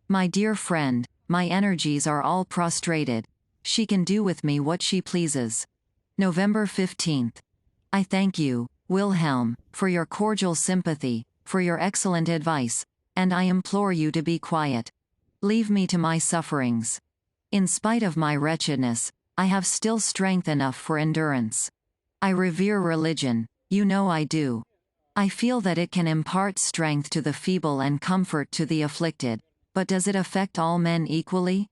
My dear friend, my energies are all prostrated. She can do with me what she pleases. November 15th. I thank you, Wilhelm, for your cordial sympathy, for your excellent advice, and I implore you to be quiet. Leave me to my sufferings. In spite of my wretchedness, I have still strength enough for endurance. I revere religion, you know I do. I feel that it can impart strength to the feeble and comfort to the afflicted, but does it affect all men equally?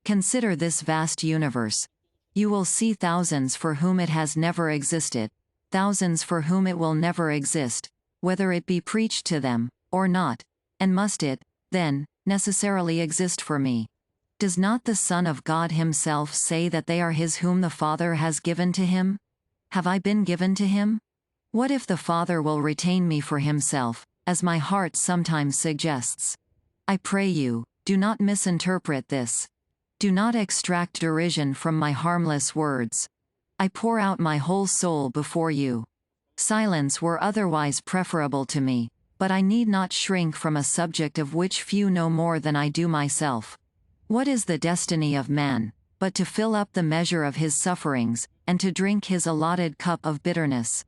Consider this vast universe. You will see thousands for whom it has never existed, thousands for whom it will never exist, whether it be preached to them, or not, and must it, then, necessarily exist for me? Does not the Son of God himself say that they are his whom the Father has given to him? Have I been given to him? What if the Father will retain me for himself, as my heart sometimes suggests? I pray you, do not misinterpret this. Do not extract derision from my harmless words. I pour out my whole soul before you. Silence were otherwise preferable to me, but I need not shrink from a subject of which few know more than I do myself. What is the destiny of man, but to fill up the measure of his sufferings, and to drink his allotted cup of bitterness?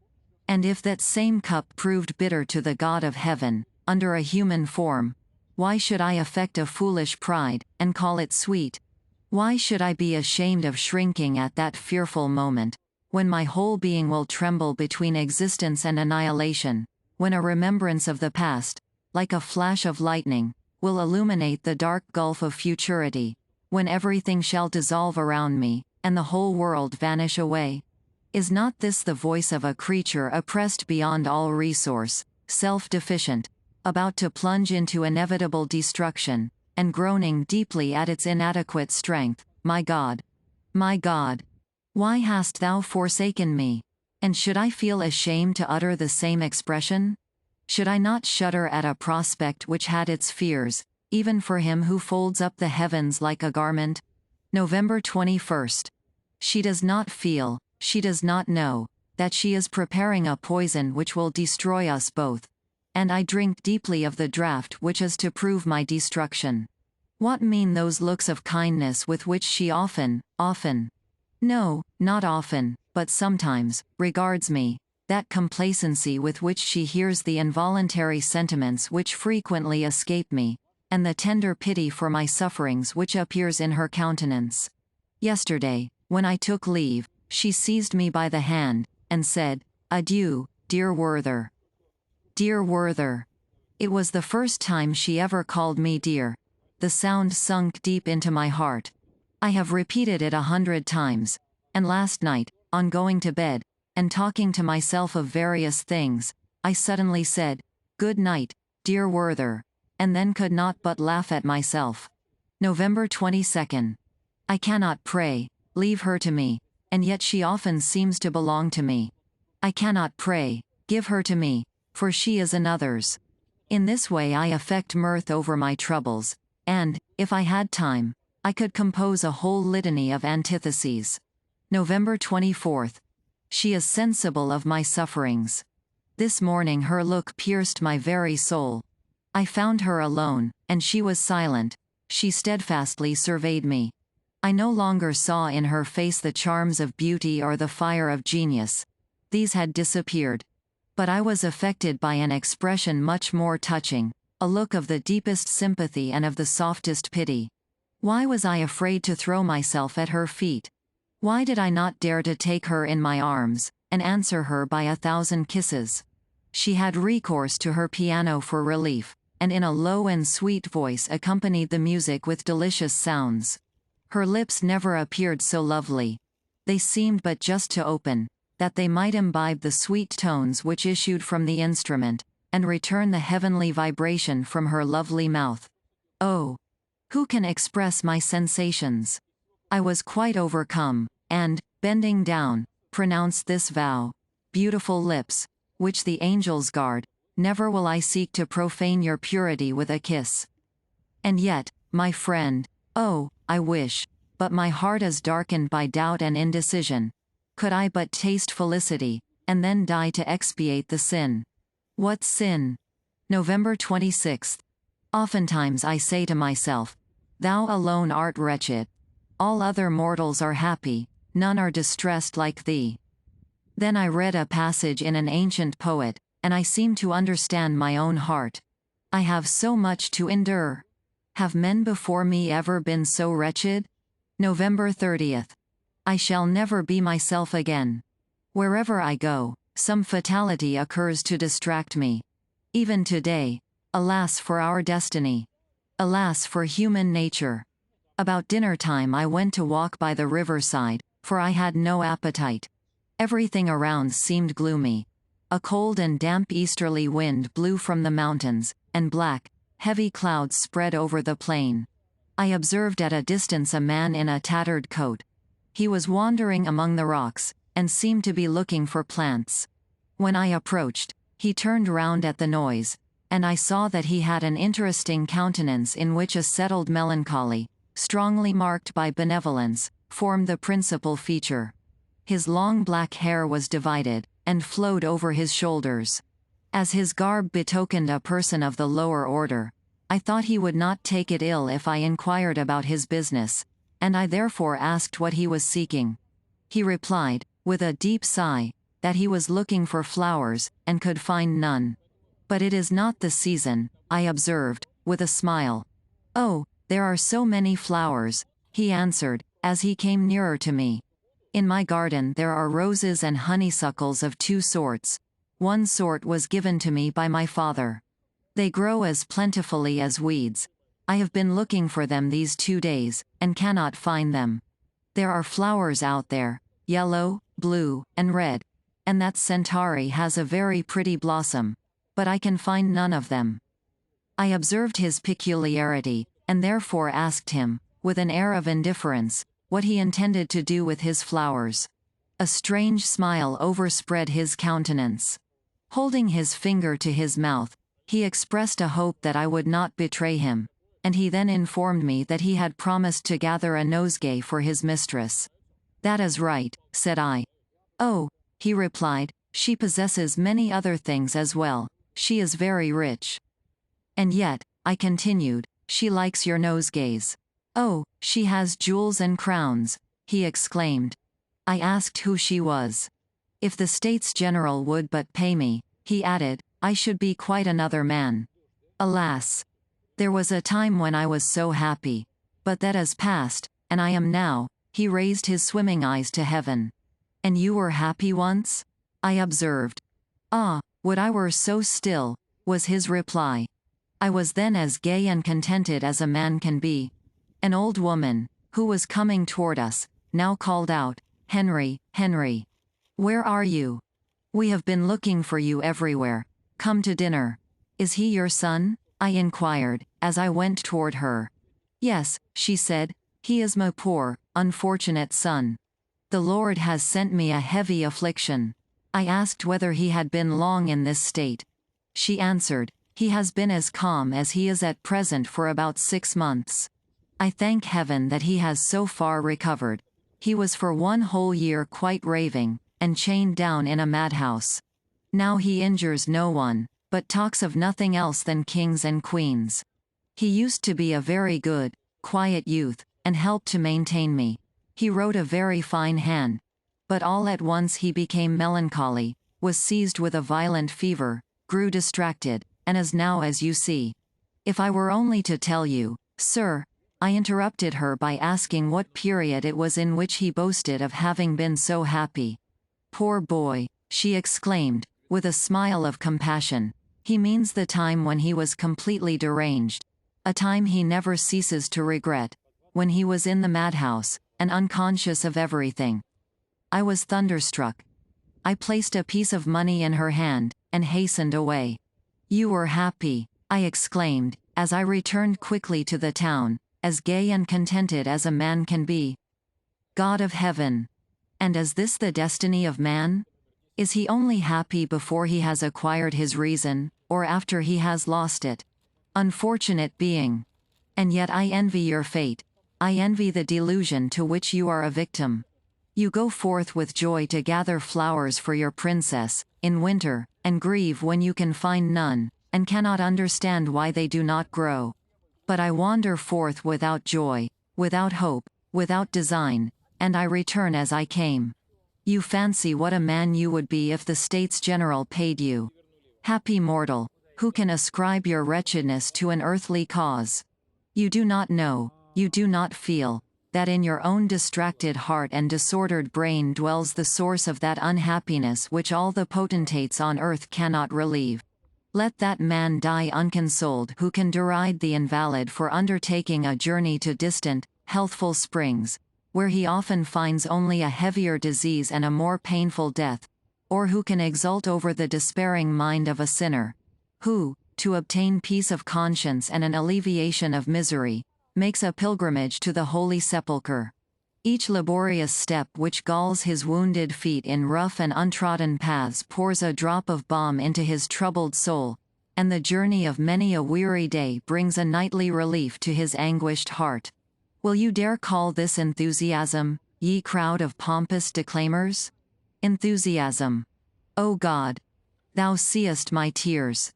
And if that same cup proved bitter to the God of heaven, under a human form, why should I affect a foolish pride, and call it sweet? Why should I be ashamed of shrinking at that fearful moment, when my whole being will tremble between existence and annihilation, when a remembrance of the past, like a flash of lightning, will illuminate the dark gulf of futurity, when everything shall dissolve around me, and the whole world vanish away? Is not this the voice of a creature oppressed beyond all resource, self-deficient, about to plunge into inevitable destruction, and groaning deeply at its inadequate strength? My God! My God! Why hast thou forsaken me? And should I feel ashamed to utter the same expression? Should I not shudder at a prospect which had its fears, even for him who folds up the heavens like a garment? November 21st. She does not feel, she does not know, that she is preparing a poison which will destroy us both. And I drink deeply of the draught which is to prove my destruction. What mean those looks of kindness with which she often, no, not often, but sometimes, regards me, that complacency with which she hears the involuntary sentiments which frequently escape me, and the tender pity for my sufferings which appears in her countenance? Yesterday, when I took leave, she seized me by the hand, and said, "Adieu, dear Werther." Dear Werther. It was the first time she ever called me dear. The sound sunk deep into my heart. I have repeated it 100 times, and last night, on going to bed, and talking to myself of various things, I suddenly said, "Good night, dear Werther," and then could not but laugh at myself. November 22nd. I cannot pray, leave her to me, and yet she often seems to belong to me. I cannot pray, give her to me, for she is another's. In this way I affect mirth over my troubles, and, if I had time, I could compose a whole litany of antitheses. November 24th. She is sensible of my sufferings. This morning her look pierced my very soul. I found her alone, and she was silent. She steadfastly surveyed me. I no longer saw in her face the charms of beauty or the fire of genius. These had disappeared. But I was affected by an expression much more touching, a look of the deepest sympathy and of the softest pity. Why was I afraid to throw myself at her feet? Why did I not dare to take her in my arms, and answer her by 1,000 kisses? She had recourse to her piano for relief, and in a low and sweet voice accompanied the music with delicious sounds. Her lips never appeared so lovely. They seemed but just to open, that they might imbibe the sweet tones which issued from the instrument, and return the heavenly vibration from her lovely mouth. Oh! Who can express my sensations? I was quite overcome, and, bending down, pronounced this vow: "Beautiful lips, which the angels guard, never will I seek to profane your purity with a kiss." And yet, my friend, oh, I wish, but my heart is darkened by doubt and indecision. Could I but taste felicity, and then die to expiate the sin. What sin? November 26th. Oftentimes I say to myself, "Thou alone art wretched. All other mortals are happy, none are distressed like thee." Then I read a passage in an ancient poet, and I seem to understand my own heart. I have so much to endure. Have men before me ever been so wretched? November 30th. I shall never be myself again. Wherever I go, some fatality occurs to distract me. Even today, alas for our destiny! Alas for human nature! About dinner time I went to walk by the riverside, for I had no appetite. Everything around seemed gloomy. A cold and damp easterly wind blew from the mountains, and black, heavy clouds spread over the plain. I observed at a distance a man in a tattered coat. He was wandering among the rocks, and seemed to be looking for plants. When I approached, he turned round at the noise, and I saw that he had an interesting countenance in which a settled melancholy, strongly marked by benevolence, formed the principal feature. His long black hair was divided, and flowed over his shoulders. As his garb betokened a person of the lower order, I thought he would not take it ill if I inquired about his business, and I therefore asked what he was seeking. He replied, with a deep sigh, that he was looking for flowers, and could find none. "But it is not the season," I observed, with a smile. "Oh, there are so many flowers," he answered, as he came nearer to me. "In my garden there are roses and honeysuckles of 2 sorts. One sort was given to me by my father. They grow as plentifully as weeds. I have been looking for them these 2 days, and cannot find them. There are flowers out there, yellow, blue, and red, and that centauri has a very pretty blossom, but I can find none of them." I observed his peculiarity, and therefore asked him, with an air of indifference, what he intended to do with his flowers. A strange smile overspread his countenance. Holding his finger to his mouth, he expressed a hope that I would not betray him. and he then informed me that he had promised to gather a nosegay for his mistress. "That is right," said I. "Oh," he replied, "she possesses many other things as well. She is very rich." "And yet," I continued, "she likes your nosegays." "Oh, she has jewels and crowns," he exclaimed. I asked who she was. "If the States General would but pay me," he added, "I should be quite another man. Alas! There was a time when I was so happy. But that is past, and I am now." He raised his swimming eyes to heaven. "And you were happy once?" I observed. "Ah, would I were so still," was his reply. "I was then as gay and contented as a man can be." An old woman, who was coming toward us, now called out, "Henry, Henry! Where are you? We have been looking for you everywhere. Come to dinner." "Is he your son?" I inquired, as I went toward her. "Yes," she said, "he is my poor, unfortunate son. The Lord has sent me a heavy affliction." I asked whether he had been long in this state. She answered, "He has been as calm as he is at present for about 6 months. I thank heaven that he has so far recovered. He was for 1 whole year quite raving, and chained down in a madhouse. Now he injures no one, but talks of nothing else than kings and queens. He used to be a very good, quiet youth, and helped to maintain me. He wrote a very fine hand. But all at once he became melancholy, was seized with a violent fever, grew distracted, and is now as you see. If I were only to tell you, sir," I interrupted her by asking what period it was in which he boasted of having been so happy. "Poor boy," she exclaimed, with a smile of compassion. "He means the time when he was completely deranged. A time he never ceases to regret. When he was in the madhouse, and unconscious of everything." I was thunderstruck. I placed a piece of money in her hand, and hastened away. "You were happy," I exclaimed, as I returned quickly to the town, "as gay and contented as a man can be. God of heaven! And is this the destiny of man? Is he only happy before he has acquired his reason, or after he has lost it? Unfortunate being! And yet I envy your fate. I envy the delusion to which you are a victim. You go forth with joy to gather flowers for your princess, in winter, and grieve when you can find none, and cannot understand why they do not grow. But I wander forth without joy, without hope, without design, and I return as I came. You fancy what a man you would be if the States General paid you. Happy mortal, who can ascribe your wretchedness to an earthly cause? You do not know, you do not feel, that in your own distracted heart and disordered brain dwells the source of that unhappiness which all the potentates on earth cannot relieve. Let that man die unconsoled who can deride the invalid for undertaking a journey to distant, healthful springs, where he often finds only a heavier disease and a more painful death, or who can exult over the despairing mind of a sinner, who, to obtain peace of conscience and an alleviation of misery, makes a pilgrimage to the Holy Sepulchre. Each laborious step which galls his wounded feet in rough and untrodden paths pours a drop of balm into his troubled soul, and the journey of many a weary day brings a nightly relief to his anguished heart. Will you dare call this enthusiasm, ye crowd of pompous declaimers? Enthusiasm! O God! Thou seest my tears.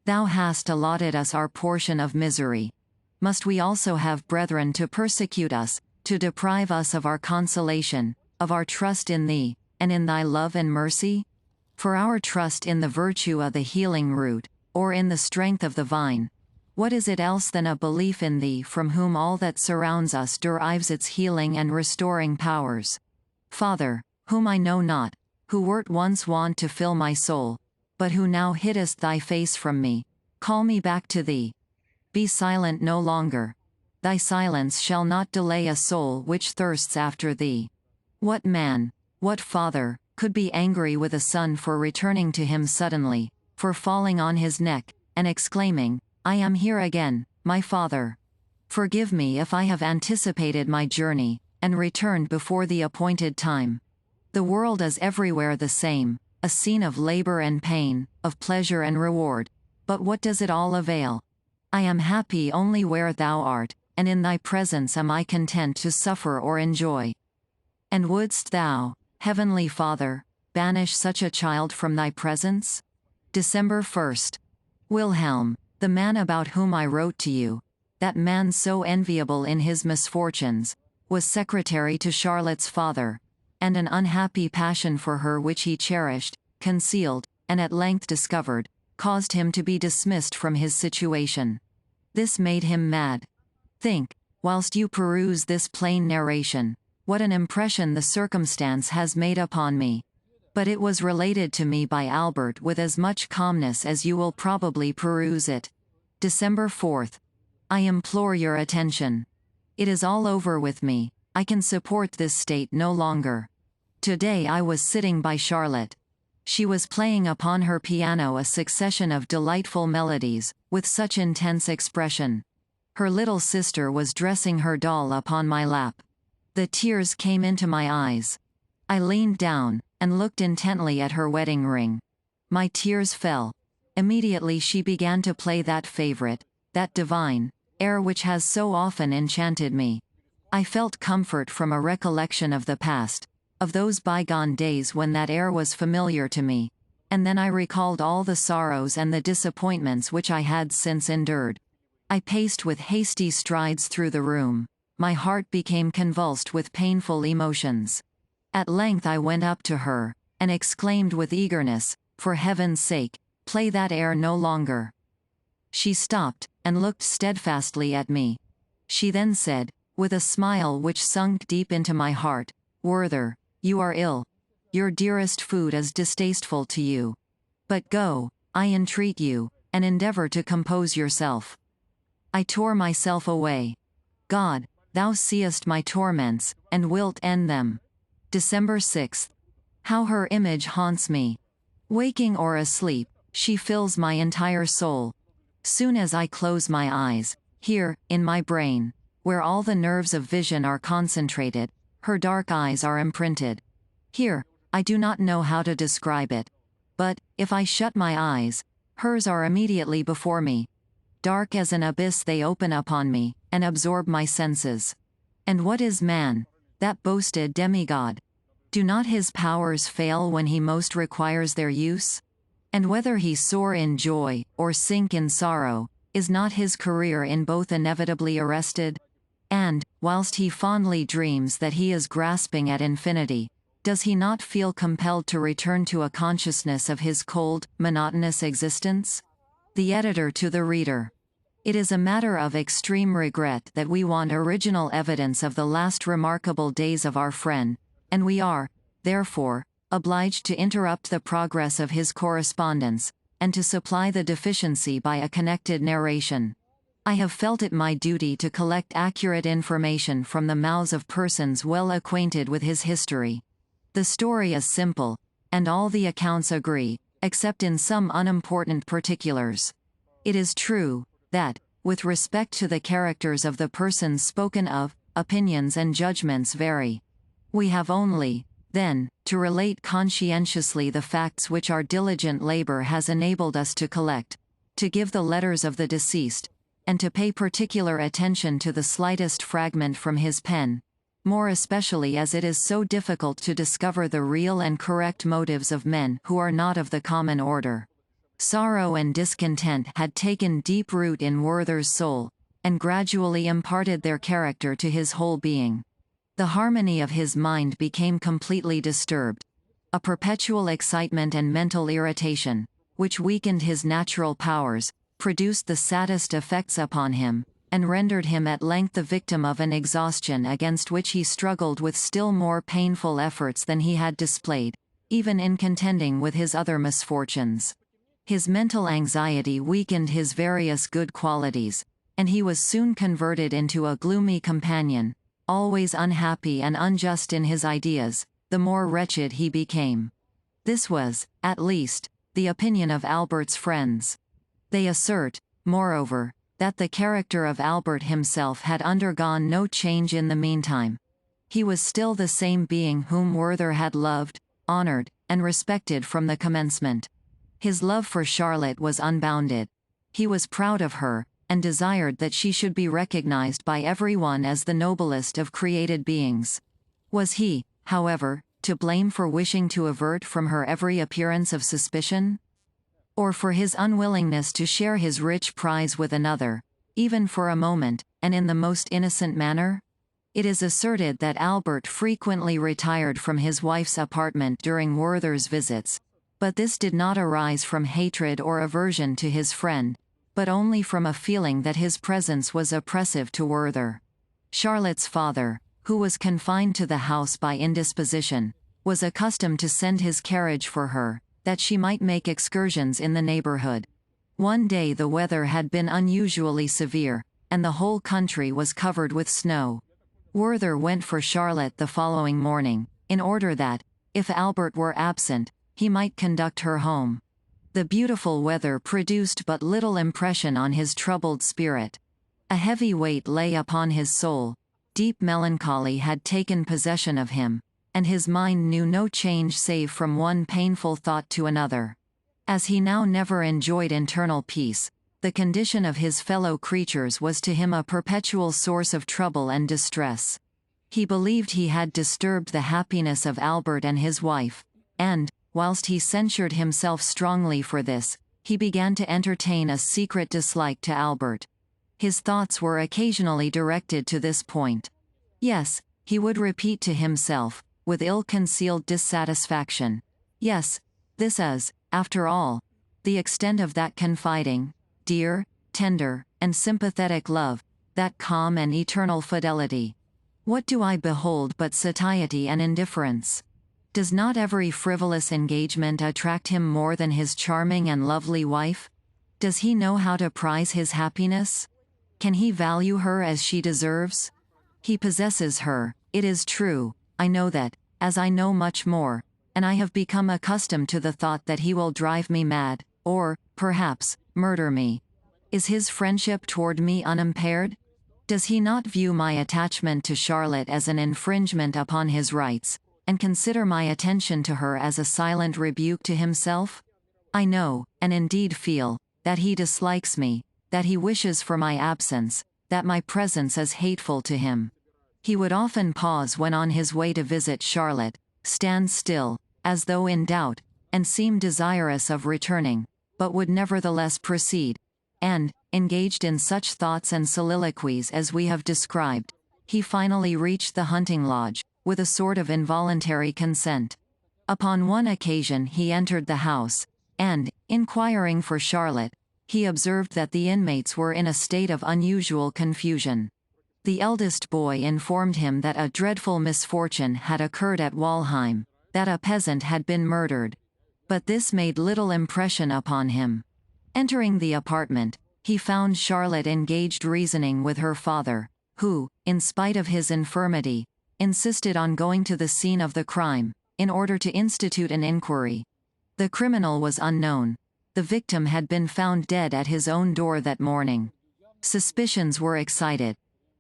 Thou hast allotted us our portion of misery. Must we also have brethren to persecute us, to deprive us of our consolation, of our trust in Thee, and in Thy love and mercy? For our trust in the virtue of the healing root, or in the strength of the vine, what is it else than a belief in Thee from whom all that surrounds us derives its healing and restoring powers? Father, whom I know not, who wert once wont to fill my soul, but who now hiddest Thy face from me, call me back to Thee. Be silent no longer. Thy silence shall not delay a soul which thirsts after Thee. What man, what father, could be angry with a son for returning to him suddenly, for falling on his neck, and exclaiming, "I am here again, my Father. Forgive me if I have anticipated my journey, and returned before the appointed time." The world is everywhere the same, a scene of labor and pain, of pleasure and reward. But what does it all avail? I am happy only where thou art, and in thy presence am I content to suffer or enjoy. And wouldst thou, Heavenly Father, banish such a child from thy presence? December 1st. Wilhelm, the man about whom I wrote to you, that man so enviable in his misfortunes, was secretary to Charlotte's father, and an unhappy passion for her which he cherished, concealed, and at length discovered, caused him to be dismissed from his situation. This made him mad. Think, whilst you peruse this plain narration, what an impression the circumstance has made upon me. But it was related to me by Albert with as much calmness as you will probably peruse it. December 4th. I implore your attention. It is all over with me, I can support this state no longer. Today I was sitting by Charlotte. She was playing upon her piano a succession of delightful melodies, with such intense expression. Her little sister was dressing her doll upon my lap. The tears came into my eyes. I leaned down, and looked intently at her wedding ring. My tears fell. Immediately she began to play that favorite, that divine, air which has so often enchanted me. I felt comfort from a recollection of the past, of those bygone days when that air was familiar to me, and then I recalled all the sorrows and the disappointments which I had since endured. I paced with hasty strides through the room. My heart became convulsed with painful emotions. At length I went up to her, and exclaimed with eagerness, "For heaven's sake, play that air no longer." She stopped, and looked steadfastly at me. She then said, with a smile which sunk deep into my heart, "Werther, you are ill. Your dearest food is distasteful to you. But go, I entreat you, and endeavor to compose yourself." I tore myself away. God, thou seest my torments, and wilt end them. December 6th. How her image haunts me. Waking or asleep, she fills my entire soul. Soon as I close my eyes, here, in my brain, where all the nerves of vision are concentrated, her dark eyes are imprinted. Here, I do not know how to describe it. But, if I shut my eyes, hers are immediately before me. Dark as an abyss they open upon me, and absorb my senses. And what is man? That boasted demigod. Do not his powers fail when he most requires their use? And whether he soar in joy, or sink in sorrow, is not his career in both inevitably arrested? And, whilst he fondly dreams that he is grasping at infinity, does he not feel compelled to return to a consciousness of his cold, monotonous existence? The editor to the reader. It is a matter of extreme regret that we want original evidence of the last remarkable days of our friend, and we are, therefore, obliged to interrupt the progress of his correspondence, and to supply the deficiency by a connected narration. I have felt it my duty to collect accurate information from the mouths of persons well acquainted with his history. The story is simple, and all the accounts agree, except in some unimportant particulars. It is true that, with respect to the characters of the persons spoken of, opinions and judgments vary. We have only, then, to relate conscientiously the facts which our diligent labor has enabled us to collect, to give the letters of the deceased, and to pay particular attention to the slightest fragment from his pen, more especially as it is so difficult to discover the real and correct motives of men who are not of the common order. Sorrow and discontent had taken deep root in Werther's soul, and gradually imparted their character to his whole being. The harmony of his mind became completely disturbed. A perpetual excitement and mental irritation, which weakened his natural powers, produced the saddest effects upon him, and rendered him at length the victim of an exhaustion against which he struggled with still more painful efforts than he had displayed, even in contending with his other misfortunes. His mental anxiety weakened his various good qualities, and he was soon converted into a gloomy companion, always unhappy and unjust in his ideas, the more wretched he became. This was, at least, the opinion of Albert's friends. They assert, moreover, that the character of Albert himself had undergone no change in the meantime. He was still the same being whom Werther had loved, honored, and respected from the commencement. His love for Charlotte was unbounded. He was proud of her, and desired that she should be recognized by everyone as the noblest of created beings. Was he, however, to blame for wishing to avert from her every appearance of suspicion? Or for his unwillingness to share his rich prize with another, even for a moment, and in the most innocent manner? It is asserted that Albert frequently retired from his wife's apartment during Werther's visits, but this did not arise from hatred or aversion to his friend, but only from a feeling that his presence was oppressive to Werther. Charlotte's father, who was confined to the house by indisposition, was accustomed to send his carriage for her, that she might make excursions in the neighborhood. One day the weather had been unusually severe, and the whole country was covered with snow. Werther went for Charlotte the following morning, in order that, if Albert were absent, he might conduct her home. The beautiful weather produced but little impression on his troubled spirit. A heavy weight lay upon his soul, deep melancholy had taken possession of him, and his mind knew no change save from one painful thought to another. As he now never enjoyed internal peace, the condition of his fellow creatures was to him a perpetual source of trouble and distress. He believed he had disturbed the happiness of Albert and his wife, and, whilst he censured himself strongly for this, he began to entertain a secret dislike to Albert. His thoughts were occasionally directed to this point. Yes, he would repeat to himself, with ill-concealed dissatisfaction. Yes, this is, after all, the extent of that confiding, dear, tender, and sympathetic love, that calm and eternal fidelity. What do I behold but satiety and indifference? Does not every frivolous engagement attract him more than his charming and lovely wife? Does he know how to prize his happiness? Can he value her as she deserves? He possesses her, it is true, I know that, as I know much more, and I have become accustomed to the thought that he will drive me mad, or, perhaps, murder me. Is his friendship toward me unimpaired? Does he not view my attachment to Charlotte as an infringement upon his rights, and consider my attention to her as a silent rebuke to himself? I know, and indeed feel, that he dislikes me, that he wishes for my absence, that my presence is hateful to him. He would often pause when on his way to visit Charlotte, stand still, as though in doubt, and seem desirous of returning, but would nevertheless proceed. And, engaged in such thoughts and soliloquies as we have described, he finally reached the hunting lodge, with a sort of involuntary consent. Upon one occasion he entered the house, and, inquiring for Charlotte, he observed that the inmates were in a state of unusual confusion. The eldest boy informed him that a dreadful misfortune had occurred at Walheim, that a peasant had been murdered. But this made little impression upon him. Entering the apartment, he found Charlotte engaged reasoning with her father, who, in spite of his infirmity, insisted on going to the scene of the crime, in order to institute an inquiry. The criminal was unknown. The victim had been found dead at his own door that morning. Suspicions were excited.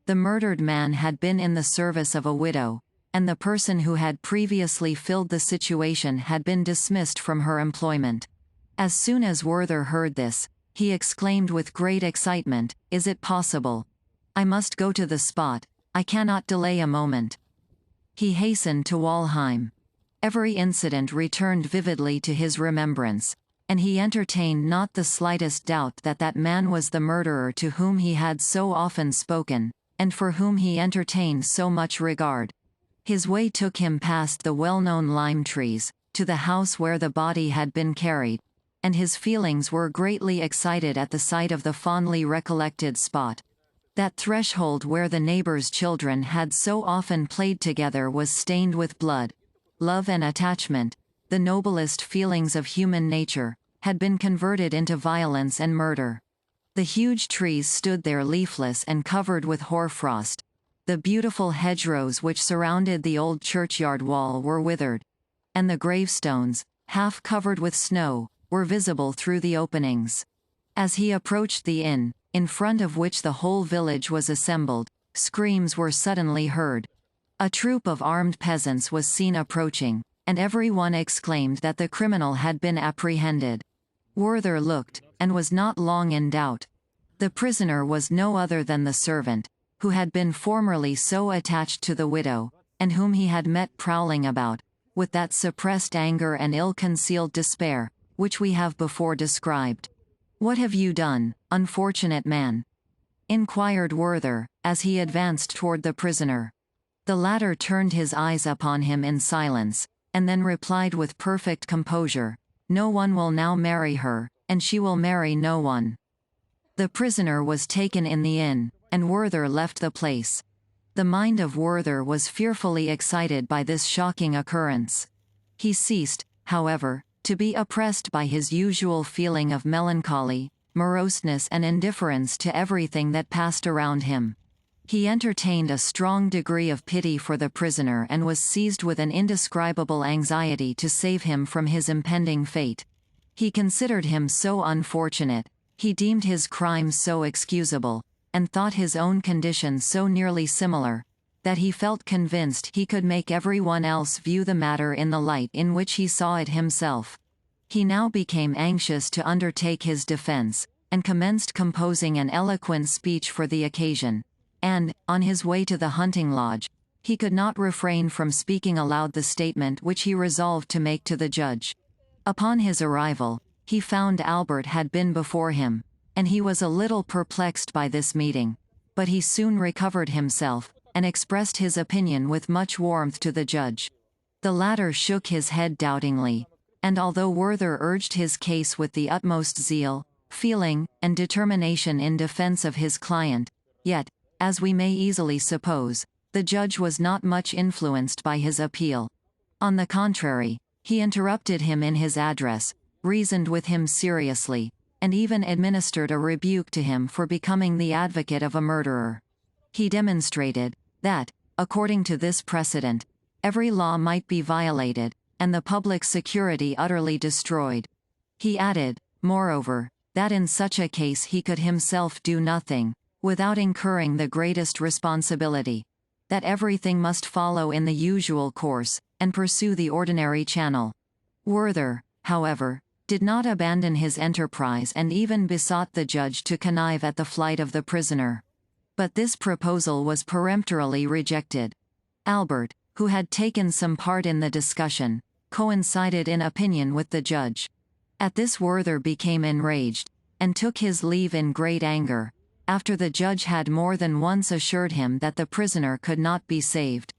The murdered man had been in the service of a widow, and the person who had previously filled the situation had been dismissed from her employment. As soon as Werther heard this, he exclaimed with great excitement, "Is it possible? I must go to the spot, I cannot delay a moment." He hastened to Walheim. Every incident returned vividly to his remembrance, and he entertained not the slightest doubt that that man was the murderer to whom he had so often spoken, and for whom he entertained so much regard. His way took him past the well-known lime trees, to the house where the body had been carried, and his feelings were greatly excited at the sight of the fondly recollected spot. That threshold where the neighbors' children had so often played together was stained with blood. Love and attachment, the noblest feelings of human nature, had been converted into violence and murder. The huge trees stood there leafless and covered with hoarfrost. The beautiful hedgerows which surrounded the old churchyard wall were withered, and the gravestones, half covered with snow, were visible through the openings. As he approached the inn, in front of which the whole village was assembled, screams were suddenly heard. A troop of armed peasants was seen approaching, and every one exclaimed that the criminal had been apprehended. Werther looked, and was not long in doubt. The prisoner was no other than the servant, who had been formerly so attached to the widow, and whom he had met prowling about, with that suppressed anger and ill-concealed despair, which we have before described. "What have you done, unfortunate man?" inquired Werther, as he advanced toward the prisoner. The latter turned his eyes upon him in silence, and then replied with perfect composure, "No one will now marry her, and she will marry no one." The prisoner was taken in the inn, and Werther left the place. The mind of Werther was fearfully excited by this shocking occurrence. He ceased, however, to be oppressed by his usual feeling of melancholy, moroseness and indifference to everything that passed around him. He entertained a strong degree of pity for the prisoner and was seized with an indescribable anxiety to save him from his impending fate. He considered him so unfortunate, he deemed his crime so excusable, and thought his own condition so nearly similar, that he felt convinced he could make everyone else view the matter in the light in which he saw it himself. He now became anxious to undertake his defense, and commenced composing an eloquent speech for the occasion, and, on his way to the hunting lodge, he could not refrain from speaking aloud the statement which he resolved to make to the judge. Upon his arrival, he found Albert had been before him, and he was a little perplexed by this meeting, but he soon recovered himself, and expressed his opinion with much warmth to the judge. The latter shook his head doubtingly, and although Werther urged his case with the utmost zeal, feeling, and determination in defense of his client, yet, as we may easily suppose, the judge was not much influenced by his appeal. On the contrary, he interrupted him in his address, reasoned with him seriously, and even administered a rebuke to him for becoming the advocate of a murderer. He demonstrated that, according to this precedent, every law might be violated, and the public security utterly destroyed. He added, moreover, that in such a case he could himself do nothing, without incurring the greatest responsibility, that everything must follow in the usual course, and pursue the ordinary channel. Werther, however, did not abandon his enterprise and even besought the judge to connive at the flight of the prisoner. But this proposal was peremptorily rejected. Albert, who had taken some part in the discussion, coincided in opinion with the judge. At this Werther became enraged, and took his leave in great anger, after the judge had more than once assured him that the prisoner could not be saved.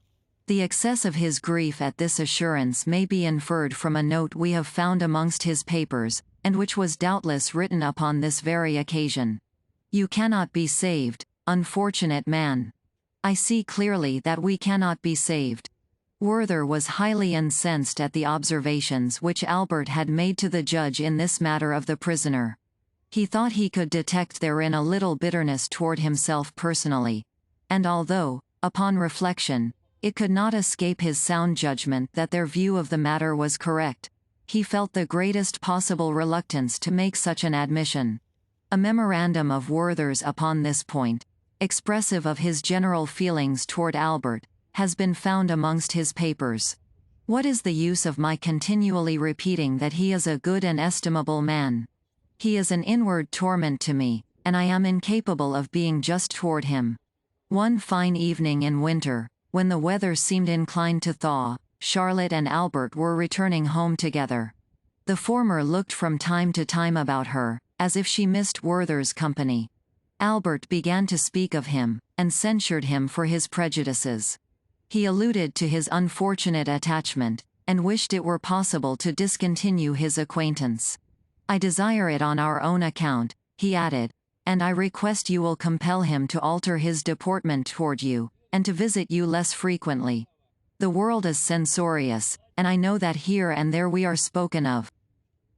The excess of his grief at this assurance may be inferred from a note we have found amongst his papers, and which was doubtless written upon this very occasion. "You cannot be saved, unfortunate man. I see clearly that we cannot be saved." Werther was highly incensed at the observations which Albert had made to the judge in this matter of the prisoner. He thought he could detect therein a little bitterness toward himself personally, and although, upon reflection, it could not escape his sound judgment that their view of the matter was correct, he felt the greatest possible reluctance to make such an admission. A memorandum of Werther's upon this point, expressive of his general feelings toward Albert, has been found amongst his papers. What is the use of my continually repeating that he is a good and estimable man? He is an inward torment to me, and I am incapable of being just toward him. One fine evening in winter, when the weather seemed inclined to thaw, Charlotte and Albert were returning home together. The former looked from time to time about her, as if she missed Werther's company. Albert began to speak of him, and censured him for his prejudices. He alluded to his unfortunate attachment, and wished it were possible to discontinue his acquaintance. "I desire it on our own account," he added, "and I request you will compel him to alter his deportment toward you, and to visit you less frequently. The world is censorious, and I know that here and there we are spoken of."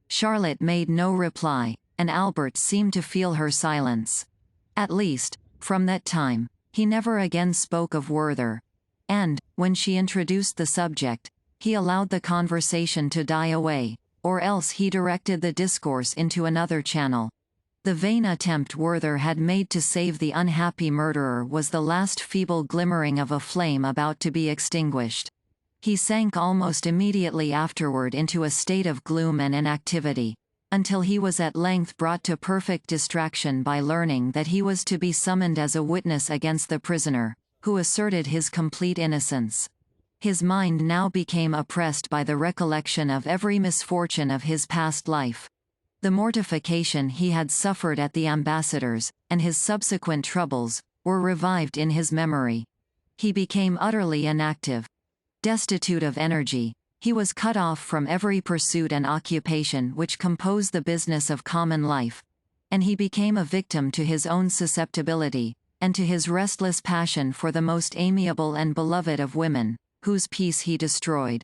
Charlotte made no reply, and Albert seemed to feel her silence. At least, from that time, he never again spoke of Werther, and, when she introduced the subject, he allowed the conversation to die away, or else he directed the discourse into another channel. The vain attempt Werther had made to save the unhappy murderer was the last feeble glimmering of a flame about to be extinguished. He sank almost immediately afterward into a state of gloom and inactivity. until he was at length brought to perfect distraction by learning that he was to be summoned as a witness against the prisoner, who asserted his complete innocence. His mind now became oppressed by the recollection of every misfortune of his past life. The mortification he had suffered at the ambassadors, and his subsequent troubles, were revived in his memory. He became utterly inactive. Destitute of energy, he was cut off from every pursuit and occupation which compose the business of common life, and he became a victim to his own susceptibility, and to his restless passion for the most amiable and beloved of women, whose peace he destroyed.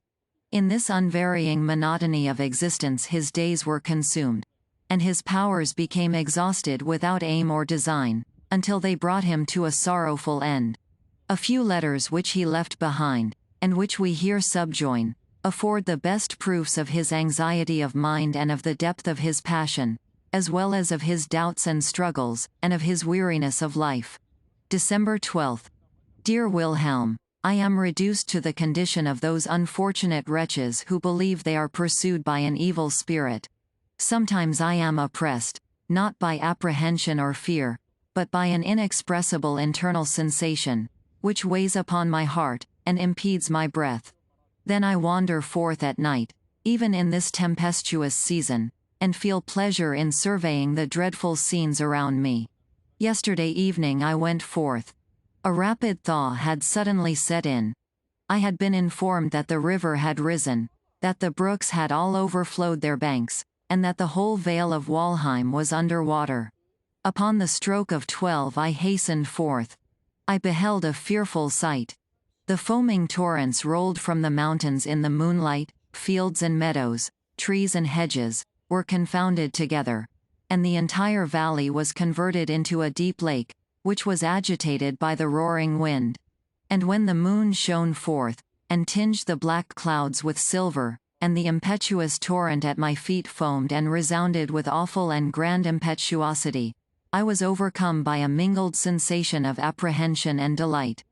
In this unvarying monotony of existence his days were consumed, and his powers became exhausted without aim or design, until they brought him to a sorrowful end. A few letters which he left behind, and which we here subjoin, afford the best proofs of his anxiety of mind and of the depth of his passion, as well as of his doubts and struggles, and of his weariness of life. December 12. Dear Wilhelm, I am reduced to the condition of those unfortunate wretches who believe they are pursued by an evil spirit. Sometimes I am oppressed, not by apprehension or fear, but by an inexpressible internal sensation, which weighs upon my heart, and impedes my breath. Then I wander forth at night, even in this tempestuous season, and feel pleasure in surveying the dreadful scenes around me. Yesterday evening I went forth. A rapid thaw had suddenly set in. I had been informed that the river had risen, that the brooks had all overflowed their banks, and that the whole vale of Walheim was under water. Upon the stroke of 12 I hastened forth. I beheld a fearful sight. The foaming torrents rolled from the mountains in the moonlight, fields and meadows, trees and hedges, were confounded together, and the entire valley was converted into a deep lake, which was agitated by the roaring wind. And when the moon shone forth, and tinged the black clouds with silver, and the impetuous torrent at my feet foamed and resounded with awful and grand impetuosity, I was overcome by a mingled sensation of apprehension and delight.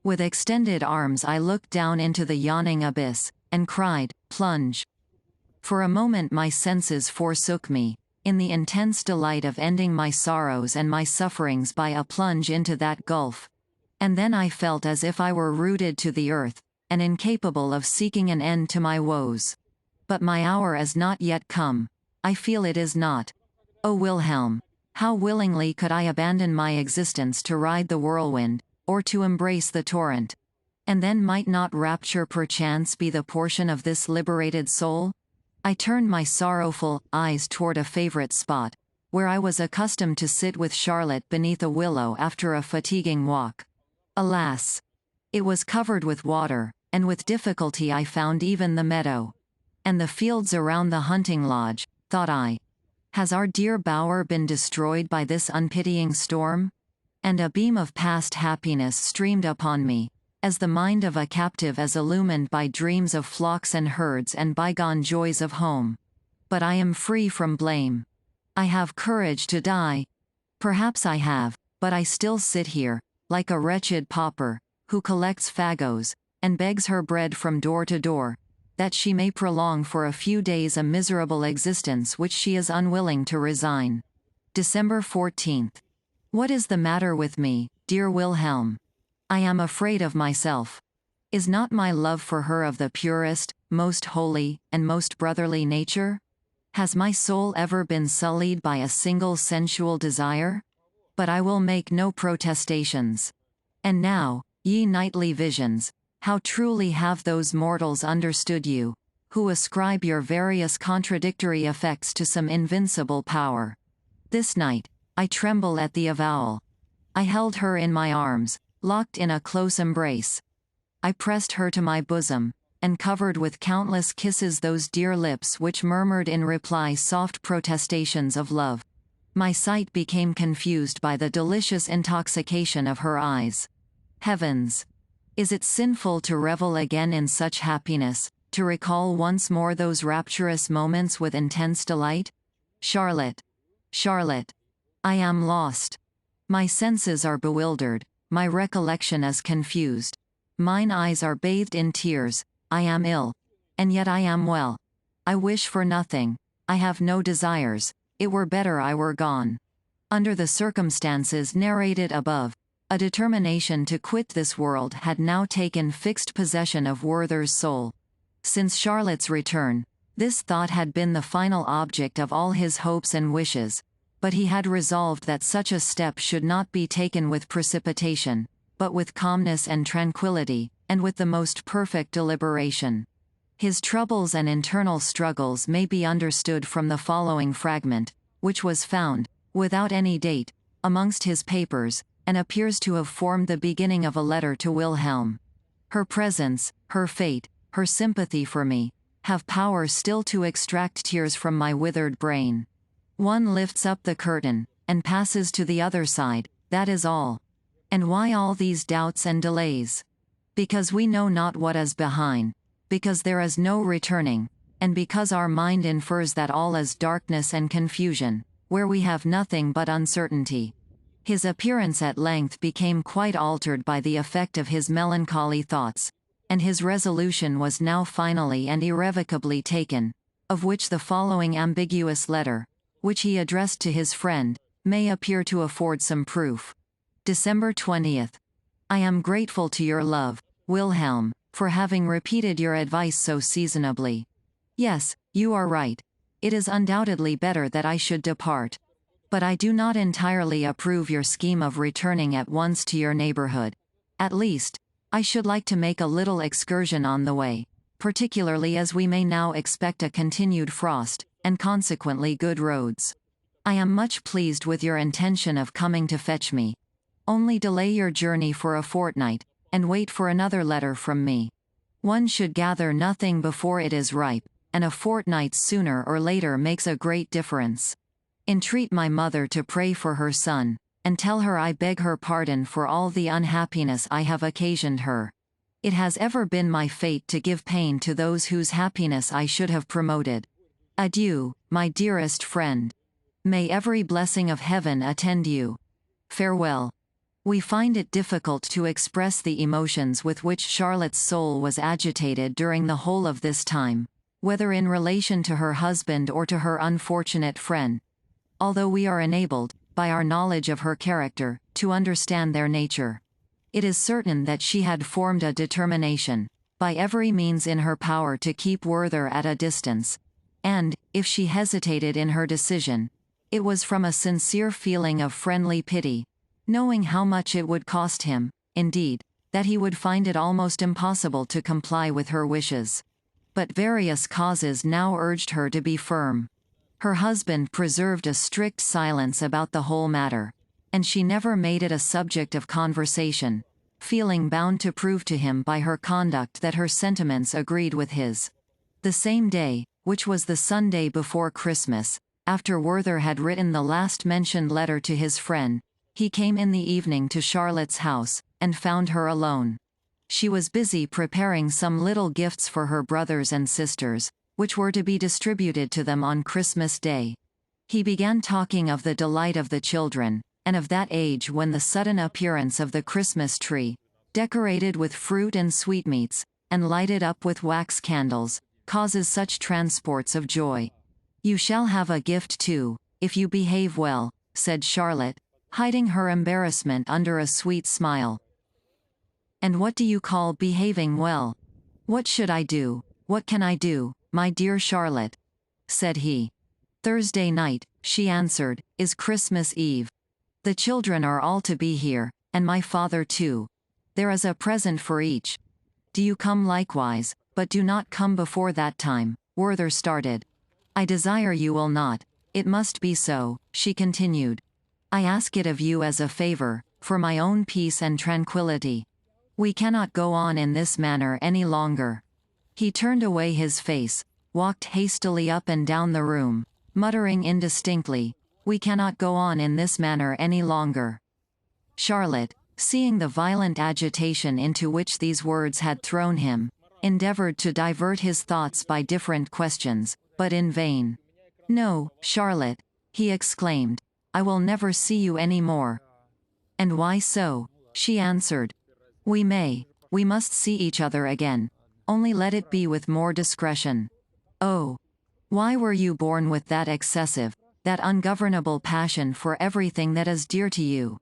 With extended arms I looked down into the yawning abyss, and cried, "Plunge!" For a moment my senses forsook me, in the intense delight of ending my sorrows and my sufferings by a plunge into that gulf. And then I felt as if I were rooted to the earth, and incapable of seeking an end to my woes. But my hour is not yet come. I feel it is not. O Wilhelm! How willingly could I abandon my existence to ride the whirlwind, or to embrace the torrent. And then might not rapture perchance be the portion of this liberated soul? I turned my sorrowful eyes toward a favorite spot, where I was accustomed to sit with Charlotte beneath a willow after a fatiguing walk. Alas! It was covered with water, and with difficulty I found even the meadow. And the fields around the hunting lodge, thought I. Has our dear bower been destroyed by this unpitying storm? And a beam of past happiness streamed upon me, as the mind of a captive is illumined by dreams of flocks and herds and bygone joys of home. But I am free from blame. I have courage to die. Perhaps I have, but I still sit here, like a wretched pauper, who collects fagots, and begs her bread from door to door, that she may prolong for a few days a miserable existence which she is unwilling to resign. December 14. What is the matter with me, dear Wilhelm? I am afraid of myself. Is not my love for her of the purest, most holy, and most brotherly nature? Has my soul ever been sullied by a single sensual desire? But I will make no protestations. And now, ye nightly visions, how truly have those mortals understood you, who ascribe your various contradictory effects to some invincible power. This night, I tremble at the avowal. I held her in my arms, locked in a close embrace. I pressed her to my bosom, and covered with countless kisses those dear lips which murmured in reply soft protestations of love. My sight became confused by the delicious intoxication of her eyes. Heavens! Is it sinful to revel again in such happiness, to recall once more those rapturous moments with intense delight? Charlotte! Charlotte! I am lost. My senses are bewildered, my recollection is confused. Mine eyes are bathed in tears, I am ill. And yet I am well. I wish for nothing. I have no desires. It were better I were gone. Under the circumstances narrated above, a determination to quit this world had now taken fixed possession of Werther's soul. Since Charlotte's return, this thought had been the final object of all his hopes and wishes, but he had resolved that such a step should not be taken with precipitation, but with calmness and tranquillity, and with the most perfect deliberation. His troubles and internal struggles may be understood from the following fragment, which was found, without any date, amongst his papers, and appears to have formed the beginning of a letter to Wilhelm. Her presence, her fate, her sympathy for me, have power still to extract tears from my withered brain. One lifts up the curtain, and passes to the other side, that is all. And why all these doubts and delays? Because we know not what is behind, because there is no returning, and because our mind infers that all is darkness and confusion, where we have nothing but uncertainty. His appearance at length became quite altered by the effect of his melancholy thoughts, and his resolution was now finally and irrevocably taken, of which the following ambiguous letter, which he addressed to his friend, may appear to afford some proof. December 20th. I am grateful to your love, Wilhelm, for having repeated your advice so seasonably. Yes, you are right. It is undoubtedly better that I should depart. But I do not entirely approve your scheme of returning at once to your neighborhood. At least, I should like to make a little excursion on the way, particularly as we may now expect a continued frost, and consequently good roads. I am much pleased with your intention of coming to fetch me. Only delay your journey for a fortnight, and wait for another letter from me. One should gather nothing before it is ripe, and a fortnight sooner or later makes a great difference. Entreat my mother to pray for her son, and tell her I beg her pardon for all the unhappiness I have occasioned her. It has ever been my fate to give pain to those whose happiness I should have promoted. Adieu, my dearest friend. May every blessing of heaven attend you. Farewell. We find it difficult to express the emotions with which Charlotte's soul was agitated during the whole of this time, whether in relation to her husband or to her unfortunate friend. Although we are enabled, by our knowledge of her character, to understand their nature. It is certain that she had formed a determination, by every means in her power to keep Werther at a distance, and, if she hesitated in her decision, it was from a sincere feeling of friendly pity, knowing how much it would cost him, indeed, that he would find it almost impossible to comply with her wishes. But various causes now urged her to be firm. Her husband preserved a strict silence about the whole matter, and she never made it a subject of conversation, feeling bound to prove to him by her conduct that her sentiments agreed with his. The same day, which was the Sunday before Christmas, after Werther had written the last mentioned letter to his friend, he came in the evening to Charlotte's house, and found her alone. She was busy preparing some little gifts for her brothers and sisters, which were to be distributed to them on Christmas Day. He began talking of the delight of the children, and of that age when the sudden appearance of the Christmas tree, decorated with fruit and sweetmeats, and lighted up with wax candles, causes such transports of joy. You shall have a gift too, if you behave well, said Charlotte, hiding her embarrassment under a sweet smile. And what do you call behaving well? What should I do? What can I do, my dear Charlotte? Said he. Thursday night, she answered, is Christmas Eve. The children are all to be here, and my father too. There is a present for each. Do you come likewise, but do not come before that time. Werther started. I desire you will not. It must be so, she continued. I ask it of you as a favor, for my own peace and tranquillity. We cannot go on in this manner any longer. He turned away his face, walked hastily up and down the room, muttering indistinctly, we cannot go on in this manner any longer. Charlotte, seeing the violent agitation into which these words had thrown him, endeavored to divert his thoughts by different questions, but in vain. No, Charlotte, he exclaimed, I will never see you any more. And why so? She answered. We must see each other again. Only let it be with more discretion. Oh, Why were you born with that excessive, that ungovernable passion for everything that is dear to you?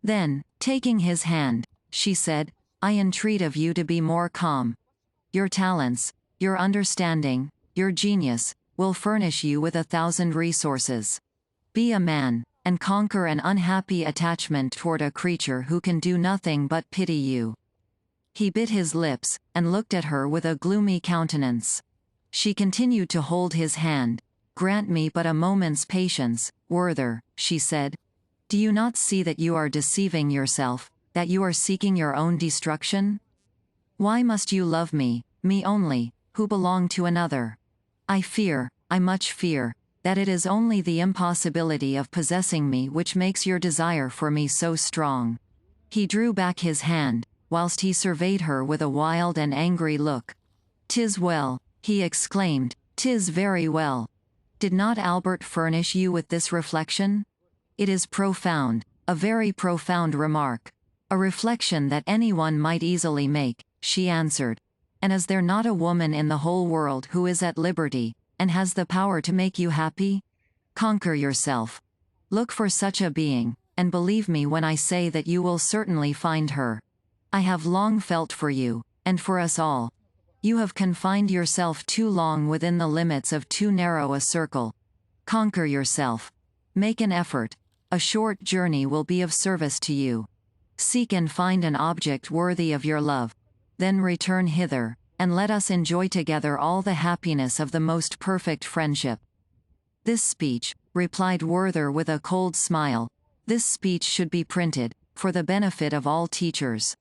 Then, taking his hand, she said, I entreat of you to be more calm. Your talents, your understanding, your genius, will furnish you with 1,000 resources. Be a man, and conquer an unhappy attachment toward a creature who can do nothing but pity you. He bit his lips, and looked at her with a gloomy countenance. She continued to hold his hand. Grant me but a moment's patience, Werther, she said. Do you not see that you are deceiving yourself, that you are seeking your own destruction? Why must you love me only, who belong to another? I much fear, that it is only the impossibility of possessing me which makes your desire for me so strong. He drew back his hand, whilst he surveyed her with a wild and angry look. 'Tis well, he exclaimed, 'tis very well. Did not Albert furnish you with this reflection? It is profound, a very profound remark. A reflection that anyone might easily make, she answered. And is there not a woman in the whole world who is at liberty, and has the power to make you happy? Conquer yourself. Look for such a being, and believe me when I say that you will certainly find her. I have long felt for you, and for us all. You have confined yourself too long within the limits of too narrow a circle. Conquer yourself. Make an effort. A short journey will be of service to you. Seek and find an object worthy of your love. Then return hither, and let us enjoy together all the happiness of the most perfect friendship. This speech, replied Werther with a cold smile, this speech should be printed, for the benefit of all teachers.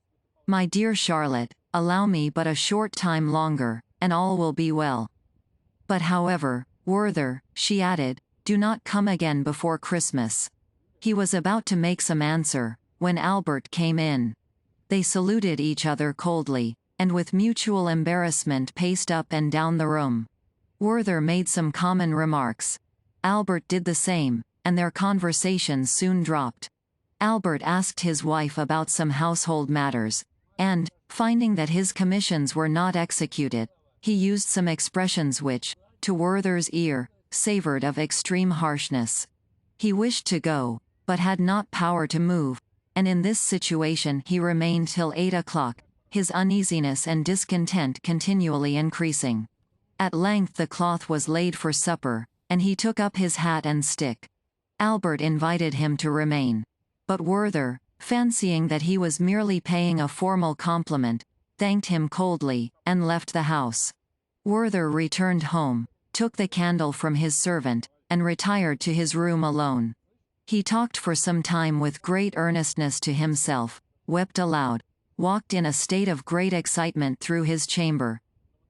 My dear Charlotte, allow me but a short time longer, and all will be well. But however, Werther, she added, do not come again before Christmas. He was about to make some answer, when Albert came in. They saluted each other coldly, and with mutual embarrassment paced up and down the room. Werther made some common remarks. Albert did the same, and their conversation soon dropped. Albert asked his wife about some household matters, and, finding that his commissions were not executed, he used some expressions which, to Werther's ear, savored of extreme harshness. He wished to go, but had not power to move, and in this situation he remained till 8 o'clock, his uneasiness and discontent continually increasing. At length the cloth was laid for supper, and he took up his hat and stick. Albert invited him to remain. But Werther, fancying that he was merely paying a formal compliment, thanked him coldly, and left the house. Werther returned home, took the candle from his servant, and retired to his room alone. He talked for some time with great earnestness to himself, wept aloud, walked in a state of great excitement through his chamber,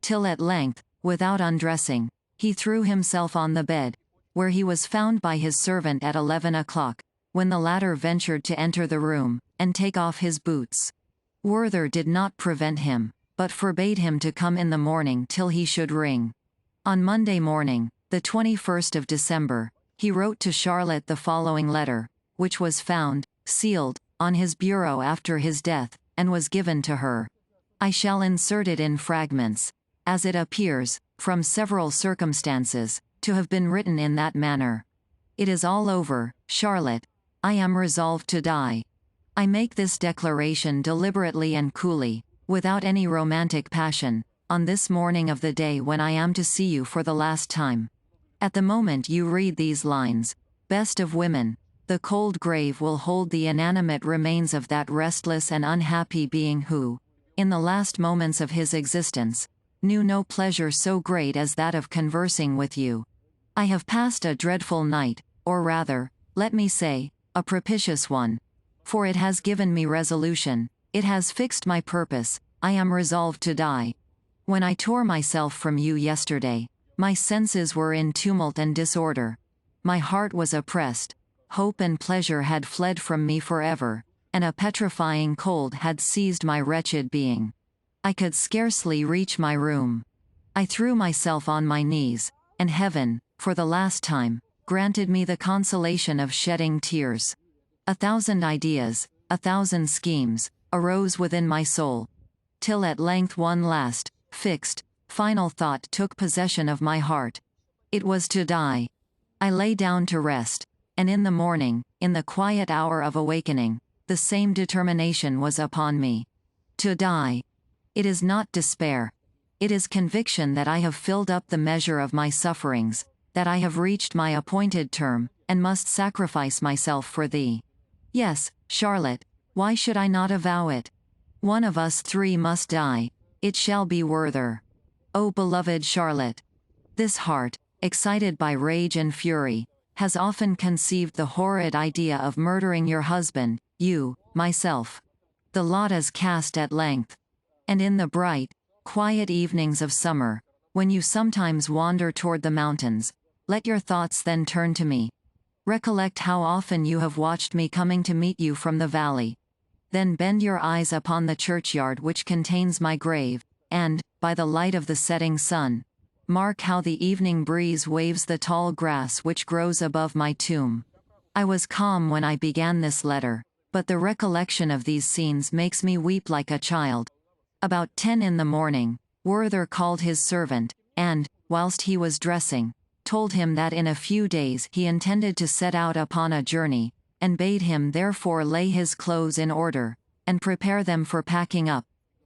till at length, without undressing, he threw himself on the bed, where he was found by his servant at 11 o'clock, when the latter ventured to enter the room, and take off his boots. Werther did not prevent him, but forbade him to come in the morning till he should ring. On Monday morning, the 21st of December, he wrote to Charlotte the following letter, which was found, sealed, on his bureau after his death, and was given to her. I shall insert it in fragments, as it appears, from several circumstances, to have been written in that manner. It is all over, Charlotte. I am resolved to die. I make this declaration deliberately and coolly, without any romantic passion, on this morning of the day when I am to see you for the last time. At the moment you read these lines, best of women, the cold grave will hold the inanimate remains of that restless and unhappy being who, in the last moments of his existence, knew no pleasure so great as that of conversing with you. I have passed a dreadful night, or rather, let me say, a propitious one. For it has given me resolution, it has fixed my purpose, I am resolved to die. When I tore myself from you yesterday, my senses were in tumult and disorder. My heart was oppressed, hope and pleasure had fled from me forever, and a petrifying cold had seized my wretched being. I could scarcely reach my room. I threw myself on my knees, and heaven, for the last time, granted me the consolation of shedding tears. 1,000 ideas, 1,000 schemes, arose within my soul, till at length one last, fixed, final thought took possession of my heart. It was to die. I lay down to rest, and in the morning, in the quiet hour of awakening, the same determination was upon me. To die. It is not despair. It is conviction that I have filled up the measure of my sufferings, that I have reached my appointed term, and must sacrifice myself for thee. Yes, Charlotte, why should I not avow it? One of us three must die. It shall be Werther. O beloved Charlotte! This heart, excited by rage and fury, has often conceived the horrid idea of murdering your husband, you, myself. The lot is cast at length. And in the bright, quiet evenings of summer, when you sometimes wander toward the mountains, let your thoughts then turn to me. Recollect how often you have watched me coming to meet you from the valley. Then bend your eyes upon the churchyard which contains my grave, and, by the light of the setting sun, mark how the evening breeze waves the tall grass which grows above my tomb. I was calm when I began this letter, but the recollection of these scenes makes me weep like a child. About 10 in the morning, Werther called his servant, and, whilst he was dressing, told him that in a few days he intended to set out upon a journey, and bade him therefore lay his clothes in order, and prepare them for packing up,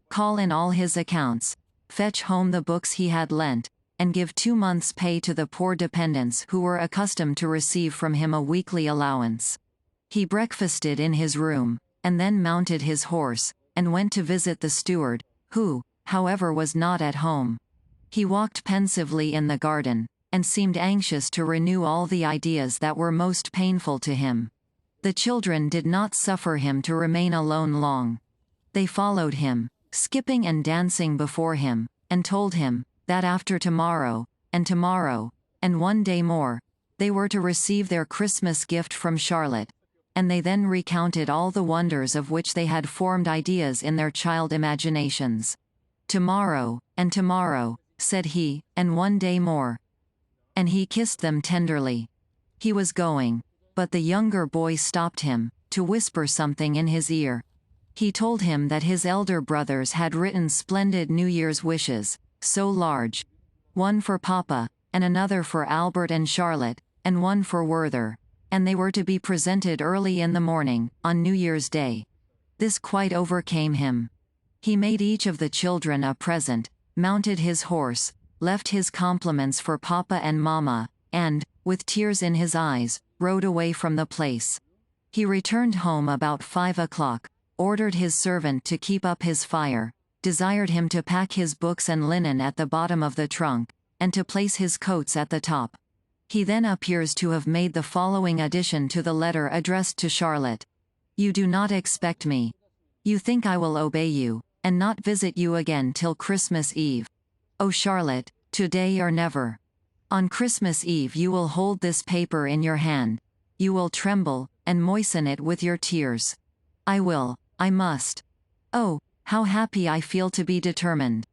call in all his accounts, fetch home the books he had lent, and give 2 months' pay to the poor dependents who were accustomed to receive from him a weekly allowance. He breakfasted in his room, and then mounted his horse, and went to visit the steward, who, however, was not at home. He walked pensively in the garden, and seemed anxious to renew all the ideas that were most painful to him. The children did not suffer him to remain alone long. They followed him, skipping and dancing before him, and told him that after tomorrow, and one day more, they were to receive their Christmas gift from Charlotte, and they then recounted all the wonders of which they had formed ideas in their child imaginations. Tomorrow, said he, and one day more. And he kissed them tenderly. He was going, but the younger boy stopped him, to whisper something in his ear. He told him that his elder brothers had written splendid New Year's wishes, so large. One for Papa, and another for Albert and Charlotte, and one for Werther, and they were to be presented early in the morning, on New Year's Day. This quite overcame him. He made each of the children a present, mounted his horse, left his compliments for Papa and Mama, and, with tears in his eyes, rode away from the place. He returned home about 5 o'clock, ordered his servant to keep up his fire, desired him to pack his books and linen at the bottom of the trunk, and to place his coats at the top. He then appears to have made the following addition to the letter addressed to Charlotte. You do not expect me. You think I will obey you, and not visit you again till Christmas Eve. Oh Charlotte, today or never. On Christmas Eve you will hold this paper in your hand. You will tremble, and moisten it with your tears. I must. Oh, how happy I feel to be determined.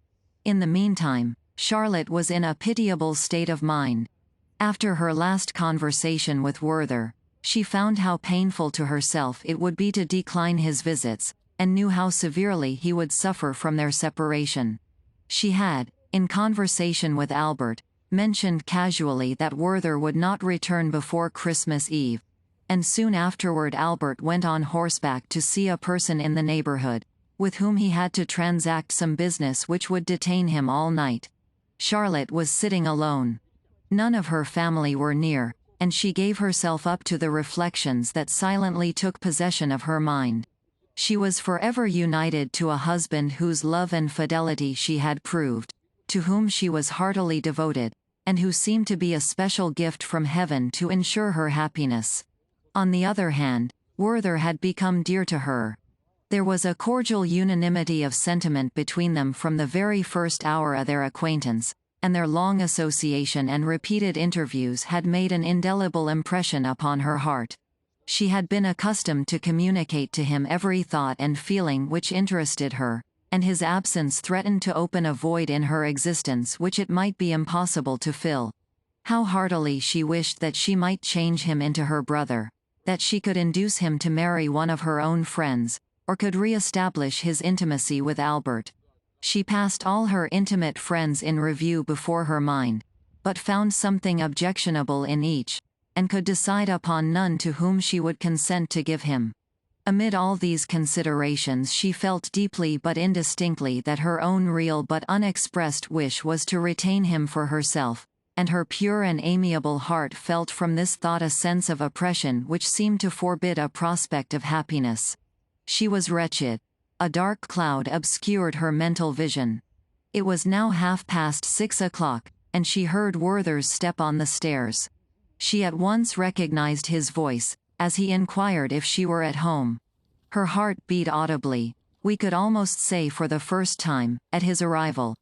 In the meantime, Charlotte was in a pitiable state of mind. After her last conversation with Werther, she found how painful to herself it would be to decline his visits, and knew how severely he would suffer from their separation. She had, in conversation with Albert, mentioned casually that Werther would not return before Christmas Eve, and soon afterward Albert went on horseback to see a person in the neighborhood, with whom he had to transact some business which would detain him all night. Charlotte was sitting alone. None of her family were near, and she gave herself up to the reflections that silently took possession of her mind. She was forever united to a husband whose love and fidelity she had proved, to whom she was heartily devoted, and who seemed to be a special gift from heaven to ensure her happiness. On the other hand, Werther had become dear to her. There was a cordial unanimity of sentiment between them from the very first hour of their acquaintance, and their long association and repeated interviews had made an indelible impression upon her heart. She had been accustomed to communicate to him every thought and feeling which interested her, and his absence threatened to open a void in her existence which it might be impossible to fill. How heartily she wished that she might change him into her brother, that she could induce him to marry one of her own friends, or could re-establish his intimacy with Albert. She passed all her intimate friends in review before her mind. but found something objectionable in each, and could decide upon none to whom she would consent to give him. Amid all these considerations she felt deeply but indistinctly that her own real but unexpressed wish was to retain him for herself, and her pure and amiable heart felt from this thought a sense of oppression which seemed to forbid a prospect of happiness. She was wretched. A dark cloud obscured her mental vision. It was now 6:30, and she heard Werther's step on the stairs. She at once recognized his voice, as he inquired if she were at home. Her heart beat audibly, we could almost say for the first time, at his arrival.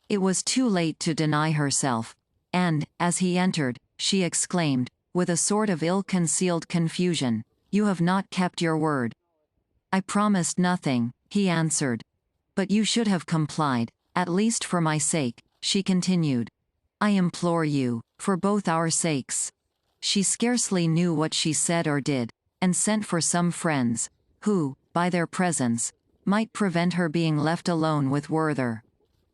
It was too late to deny herself, and, as he entered, she exclaimed, with a sort of ill-concealed confusion, "You have not kept your word." "I promised nothing," he answered. "But you should have complied, at least for my sake," she continued. "I implore you, for both our sakes." She scarcely knew what she said or did, and sent for some friends, who, by their presence, might prevent her being left alone with Werther.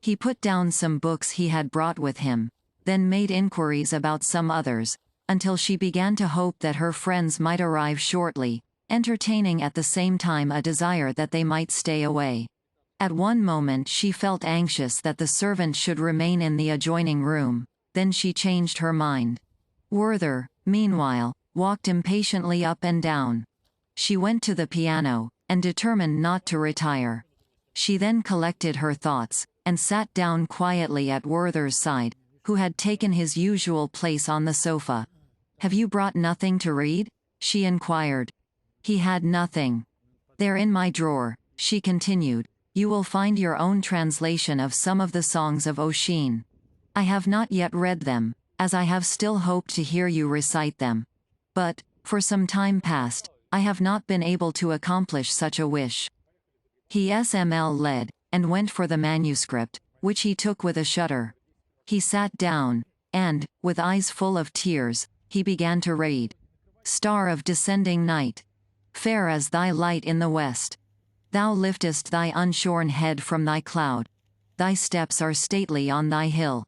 He put down some books he had brought with him, then made inquiries about some others, until she began to hope that her friends might arrive shortly, entertaining at the same time a desire that they might stay away. At one moment she felt anxious that the servant should remain in the adjoining room, then she changed her mind. Werther, meanwhile, walked impatiently up and down. She went to the piano, and determined not to retire. She then collected her thoughts, and sat down quietly at Werther's side, who had taken his usual place on the sofa. "Have you brought nothing to read?" she inquired. He had nothing. "There in my drawer," she continued, "you will find your own translation of some of the songs of Ossian. I have not yet read them, as I have still hoped to hear you recite them. But, for some time past, I have not been able to accomplish such a wish." He led, and went for the manuscript, which he took with a shudder. He sat down, and, with eyes full of tears, he began to read. "Star of descending night, fair as thy light in the west, thou liftest thy unshorn head from thy cloud. Thy steps are stately on thy hill.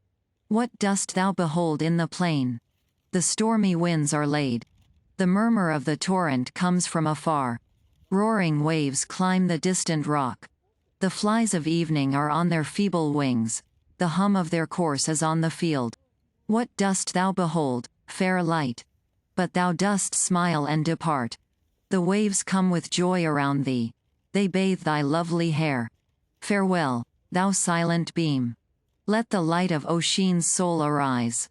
What dost thou behold in the plain? The stormy winds are laid. The murmur of the torrent comes from afar. Roaring waves climb the distant rock. The flies of evening are on their feeble wings. The hum of their course is on the field. What dost thou behold, fair light? But thou dost smile and depart. The waves come with joy around thee. They bathe thy lovely hair. Farewell, thou silent beam. Let the light of Ossian's soul arise.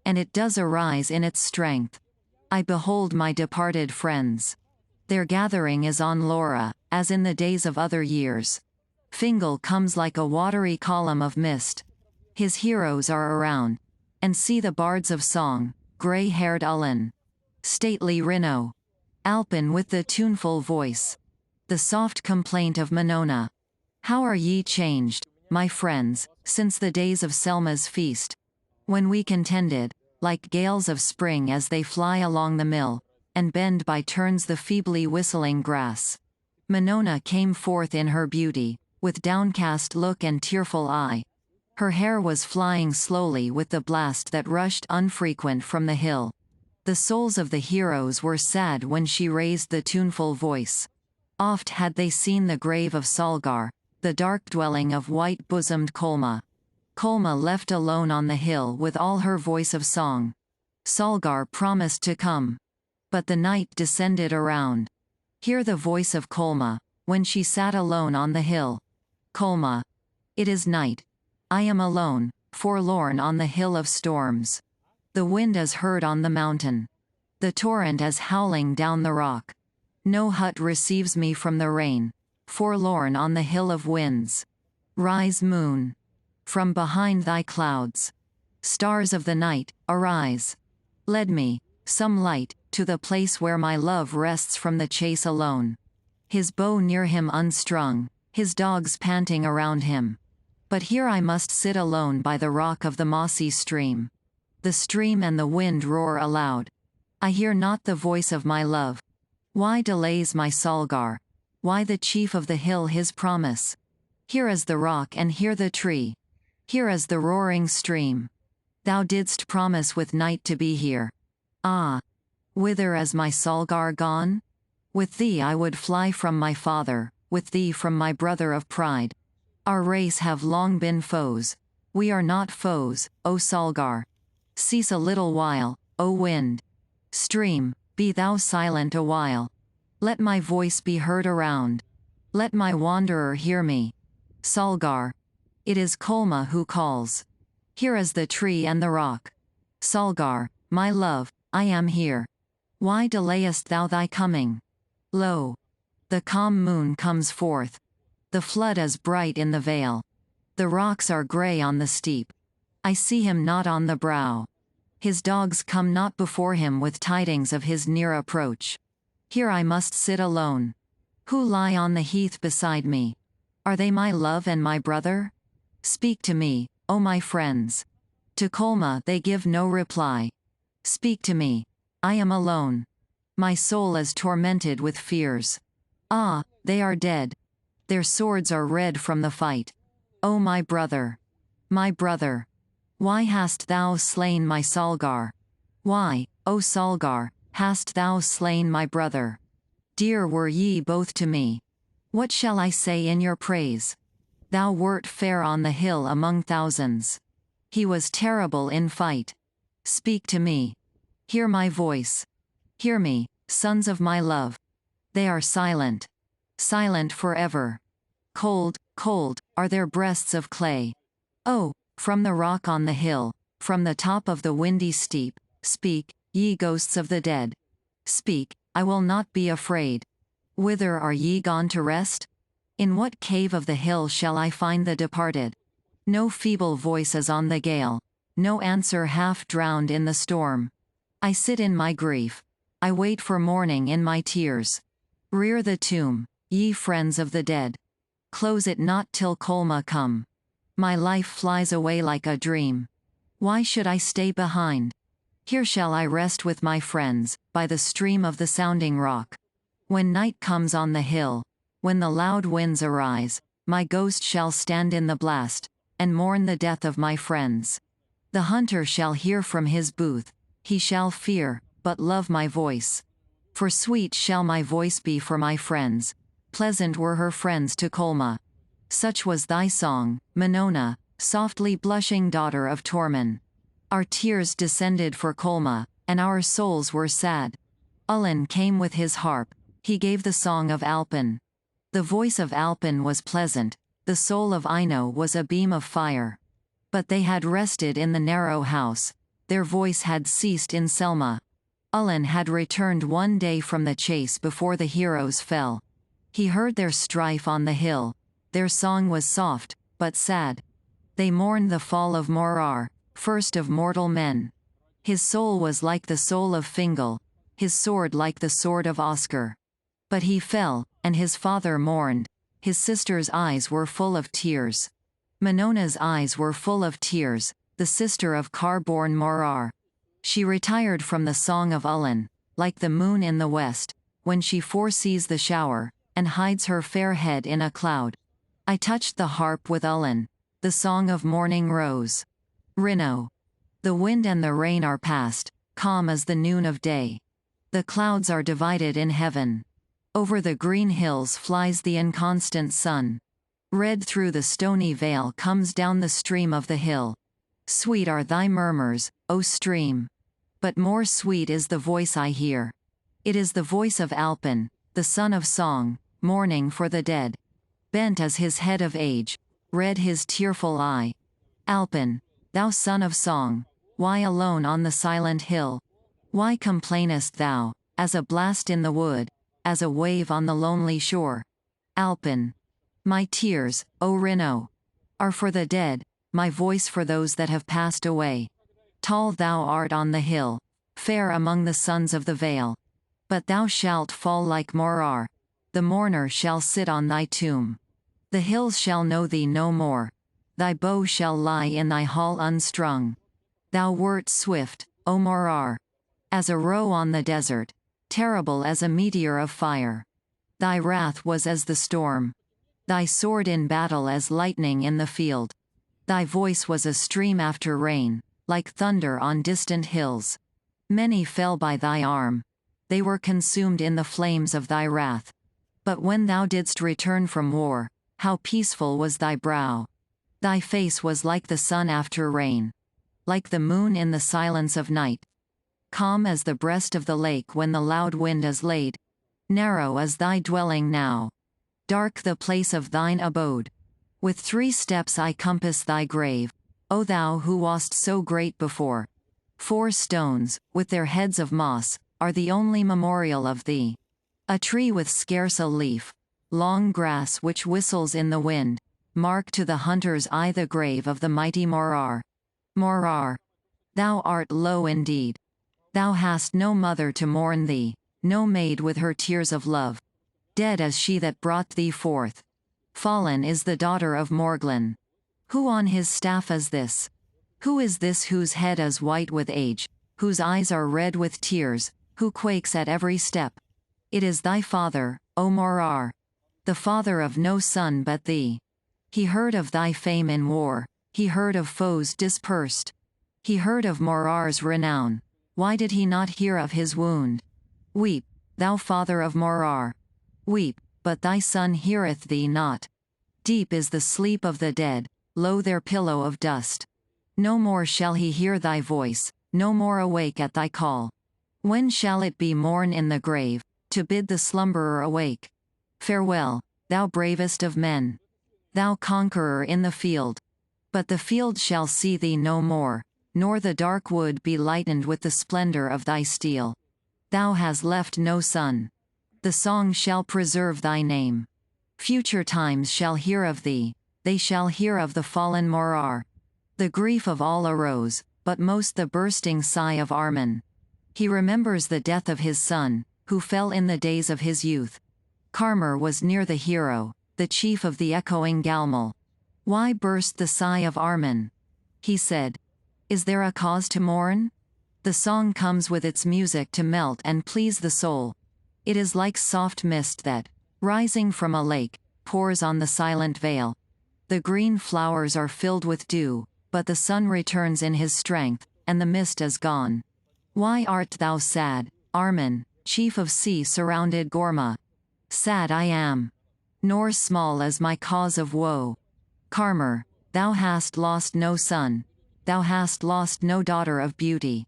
And it does arise in its strength. I behold my departed friends. Their gathering is on Laura, as in the days of other years. Fingal comes like a watery column of mist. His heroes are around. And see the bards of song, grey-haired Ullin. Stately Rinno. Alpin with the tuneful voice. The soft complaint of Minona. How are ye changed, my friends, since the days of Selma's feast, when we contended, like gales of spring as they fly along the mill, and bend by turns the feebly whistling grass. Minona came forth in her beauty, with downcast look and tearful eye. Her hair was flying slowly with the blast that rushed unfrequent from the hill. The souls of the heroes were sad when she raised the tuneful voice. Oft had they seen the grave of Salgar, the dark dwelling of white-bosomed Colma. Colma left alone on the hill with all her voice of song. Salgar promised to come. But the night descended around. Hear the voice of Colma, when she sat alone on the hill. Colma. It is night. I am alone, forlorn on the hill of storms. The wind is heard on the mountain. The torrent is howling down the rock. No hut receives me from the rain, forlorn on the hill of winds. Rise, moon. From behind thy clouds. Stars of the night, arise. Lead me, some light, to the place where my love rests from the chase alone. His bow near him unstrung, his dogs panting around him. But here I must sit alone by the rock of the mossy stream. The stream and the wind roar aloud. I hear not the voice of my love. Why delays my Salgar? Why the chief of the hill his promise? Here is the rock and here the tree. Here is the roaring stream. Thou didst promise with night to be here. Ah! Whither is my Salgar gone? With thee I would fly from my father, with thee from my brother of pride. Our race have long been foes. We are not foes, O Salgar. Cease a little while, O wind. Stream, be thou silent a while. Let my voice be heard around. Let my wanderer hear me. Salgar. It is Kolma who calls. Here is the tree and the rock. Salgar, my love, I am here. Why delayest thou thy coming? Lo! The calm moon comes forth. The flood is bright in the vale. The rocks are grey on the steep. I see him not on the brow. His dogs come not before him with tidings of his near approach. Here I must sit alone. Who lie on the heath beside me? Are they my love and my brother? Speak to me, O my friends. To Kolma they give no reply. Speak to me. I am alone. My soul is tormented with fears. Ah, they are dead. Their swords are red from the fight. O my brother. My brother. Why hast thou slain my Salgar? Why, O Salgar, hast thou slain my brother? Dear were ye both to me. What shall I say in your praise? Thou wert fair on the hill among thousands. He was terrible in fight. Speak to me. Hear my voice. Hear me, sons of my love. They are silent. Silent forever. Cold, cold, are their breasts of clay. Oh, from the rock on the hill, from the top of the windy steep, speak, ye ghosts of the dead. Speak, I will not be afraid. Whither are ye gone to rest? In what cave of the hill shall I find the departed? No feeble voice is on the gale, no answer half drowned in the storm. I sit in my grief. I wait for morning in my tears. Rear the tomb, ye friends of the dead. Close it not till Kolma come. My life flies away like a dream. Why should I stay behind? Here shall I rest with my friends, by the stream of the sounding rock. When night comes on the hill, when the loud winds arise, my ghost shall stand in the blast, and mourn the death of my friends. The hunter shall hear from his booth, he shall fear, but love my voice. For sweet shall my voice be for my friends, pleasant were her friends to Kolma. Such was thy song, Minona, softly blushing daughter of Torman. Our tears descended for Kolma, and our souls were sad. Ullin came with his harp, he gave the song of Alpin. The voice of Alpin was pleasant, the soul of Ino was a beam of fire. But they had rested in the narrow house, their voice had ceased in Selma. Ullin had returned one day from the chase before the heroes fell. He heard their strife on the hill. Their song was soft, but sad. They mourned the fall of Morar, first of mortal men. His soul was like the soul of Fingal, his sword like the sword of Oscar. But he fell, and his father mourned. His sister's eyes were full of tears. Minona's eyes were full of tears, the sister of Car-born Morar. She retired from the song of Ullin, like the moon in the west, when she foresees the shower, and hides her fair head in a cloud. I touched the harp with Ullin, the song of morning rose. Rino. The wind and the rain are past, calm as the noon of day. The clouds are divided in heaven. Over the green hills flies the inconstant sun. Red through the stony vale comes down the stream of the hill. Sweet are thy murmurs, O stream. But more sweet is the voice I hear. It is the voice of Alpin, the son of song, mourning for the dead. Bent as his head of age, red his tearful eye. Alpin, thou son of song, why alone on the silent hill? Why complainest thou, as a blast in the wood, as a wave on the lonely shore? Alpin. My tears, O Rino, are for the dead, my voice for those that have passed away. Tall thou art on the hill, fair among the sons of the vale. But thou shalt fall like Morar. The mourner shall sit on thy tomb. The hills shall know thee no more. Thy bow shall lie in thy hall unstrung. Thou wert swift, O Morar, as a roe on the desert, terrible as a meteor of fire. Thy wrath was as the storm. Thy sword in battle as lightning in the field. Thy voice was a stream after rain, like thunder on distant hills. Many fell by thy arm. They were consumed in the flames of thy wrath. But when thou didst return from war, how peaceful was thy brow! Thy face was like the sun after rain, like the moon in the silence of night. Calm as the breast of the lake when the loud wind is laid. Narrow is thy dwelling now. Dark the place of thine abode. With 3 steps I compass thy grave, O thou who wast so great before. 4 stones, with their heads of moss, are the only memorial of thee. A tree with scarce a leaf, long grass which whistles in the wind, mark to the hunter's eye the grave of the mighty Morar. Morar! Thou art low indeed. Thou hast no mother to mourn thee, no maid with her tears of love. Dead is she that brought thee forth. Fallen is the daughter of Morglan. Who on his staff is this? Who is this whose head is white with age, whose eyes are red with tears, who quakes at every step? It is thy father, O Morar, the father of no son but thee. He heard of thy fame in war, he heard of foes dispersed. He heard of Morar's renown. Why did he not hear of his wound? Weep, thou father of Morar. Weep, but thy son heareth thee not. Deep is the sleep of the dead, low their pillow of dust. No more shall he hear thy voice, no more awake at thy call. When shall it be morn in the grave, to bid the slumberer awake? Farewell, thou bravest of men. Thou conqueror in the field. But the field shall see thee no more, nor the dark wood be lightened with the splendor of thy steel. Thou hast left no son. The song shall preserve thy name. Future times shall hear of thee, they shall hear of the fallen Morar. The grief of all arose, but most the bursting sigh of Armin. He remembers the death of his son, who fell in the days of his youth. Karmar was near the hero, the chief of the echoing Galmal. Why burst the sigh of Armin? He said, is there a cause to mourn? The song comes with its music to melt and please the soul. It is like soft mist that, rising from a lake, pours on the silent vale. The green flowers are filled with dew, but the sun returns in his strength, and the mist is gone. Why art thou sad, Armin, chief of sea-surrounded Gorma? Sad I am. Nor small is my cause of woe. Karmar, thou hast lost no son. Thou hast lost no daughter of beauty.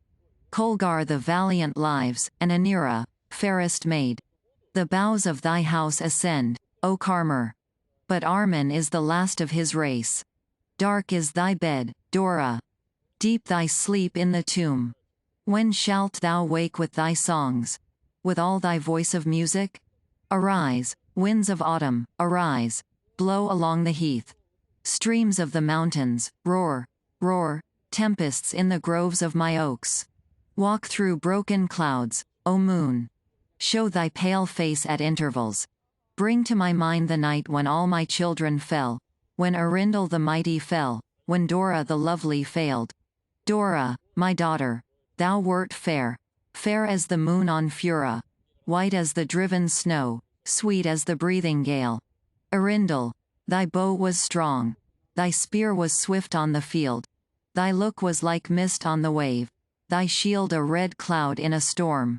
Kolgar the valiant lives, and Anira, fairest maid. The boughs of thy house ascend, O Karmar. But Armin is the last of his race. Dark is thy bed, Dora. Deep thy sleep in the tomb. When shalt thou wake with thy songs? With all thy voice of music? Arise, winds of autumn, arise, blow along the heath. Streams of the mountains, roar, roar, tempests in the groves of my oaks. Walk through broken clouds, O moon. Show thy pale face at intervals. Bring to my mind the night when all my children fell, when Arindal the mighty fell, when Dora the lovely failed. Dora, my daughter, thou wert fair, fair as the moon on Fura, white as the driven snow, sweet as the breathing gale. Arindal, thy bow was strong, thy spear was swift on the field, thy look was like mist on the wave, thy shield a red cloud in a storm.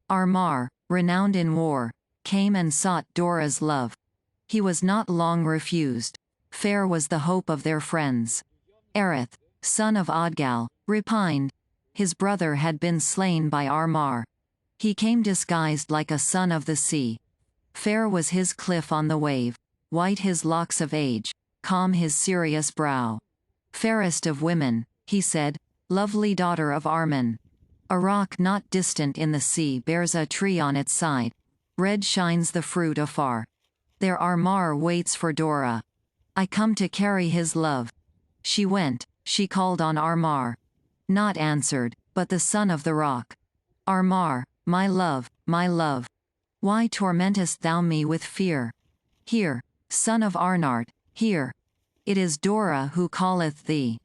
Armar, renowned in war, came and sought Dora's love. He was not long refused. Fair was the hope of their friends. Erith, son of Odgal, repined. His brother had been slain by Armar. He came disguised like a son of the sea. Fair was his cliff on the wave, white his locks of age, calm his serious brow. Fairest of women, he said, lovely daughter of Armin. A rock not distant in the sea bears a tree on its side. Red shines the fruit afar. There Armar waits for Dora. I come to carry his love. She went, she called on Armar. Not answered, but the son of the rock. Armar, my love, why tormentest thou me with fear? Hear, son of Arnart, hear. It is Dora who calleth thee.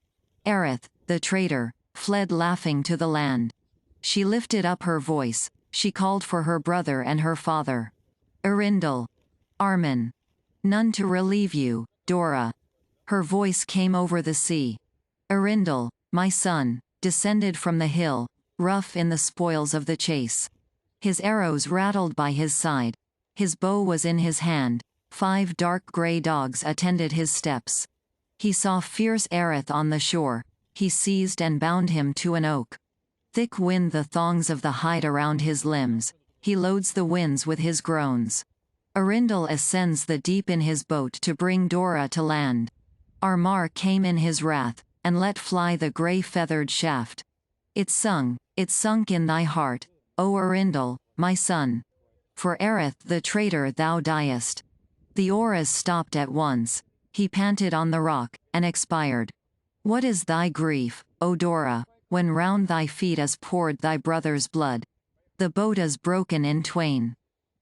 Erith, the traitor, fled laughing to the land. She lifted up her voice, she called for her brother and her father. Arindal. Armin. None to relieve you, Dora. Her voice came over the sea. Arindal, my son, descended from the hill, rough in the spoils of the chase. His arrows rattled by his side. His bow was in his hand. 5 dark grey dogs attended his steps. He saw fierce Erith on the shore. He seized and bound him to an oak. Thick wind the thongs of the hide around his limbs. He loads the winds with his groans. Arindal ascends the deep in his boat to bring Dora to land. Armar came in his wrath, and let fly the grey-feathered shaft. It sunk in thy heart, O Arindal, my son. For Erith the traitor thou diest. The oars stopped at once. He panted on the rock, and expired. What is thy grief, O Dora, when round thy feet is poured thy brother's blood? The boat is broken in twain.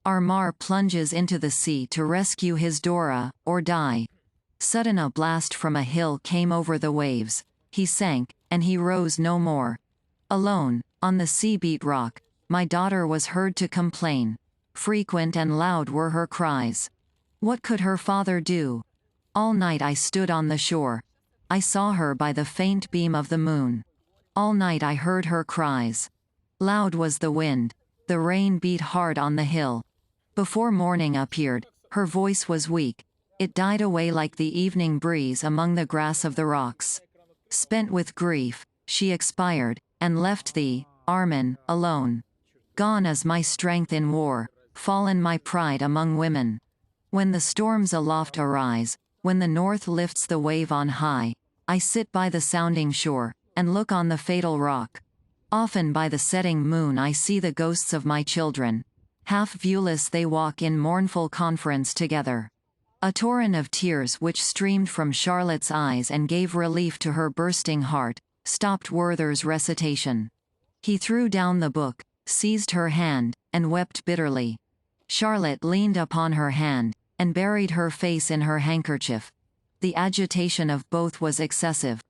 Armar plunges into the sea to rescue his Dora, or die. Sudden a blast from a hill came over the waves. He sank, and he rose no more. Alone, on the sea-beat rock, my daughter was heard to complain. Frequent and loud were her cries. What could her father do? All night I stood on the shore. I saw her by the faint beam of the moon. All night I heard her cries. Loud was the wind. The rain beat hard on the hill. Before morning appeared, her voice was weak. It died away like the evening breeze among the grass of the rocks. Spent with grief, she expired, and left thee, Armin, alone. Gone is my strength in war, fallen my pride among women. When the storms aloft arise, when the north lifts the wave on high, I sit by the sounding shore, and look on the fatal rock. Often by the setting moon I see the ghosts of my children. Half viewless they walk in mournful conference together. A torrent of tears which streamed from Charlotte's eyes and gave relief to her bursting heart, stopped Werther's recitation. He threw down the book, seized her hand, and wept bitterly. Charlotte leaned upon her hand, and buried her face in her handkerchief. The agitation of both was excessive.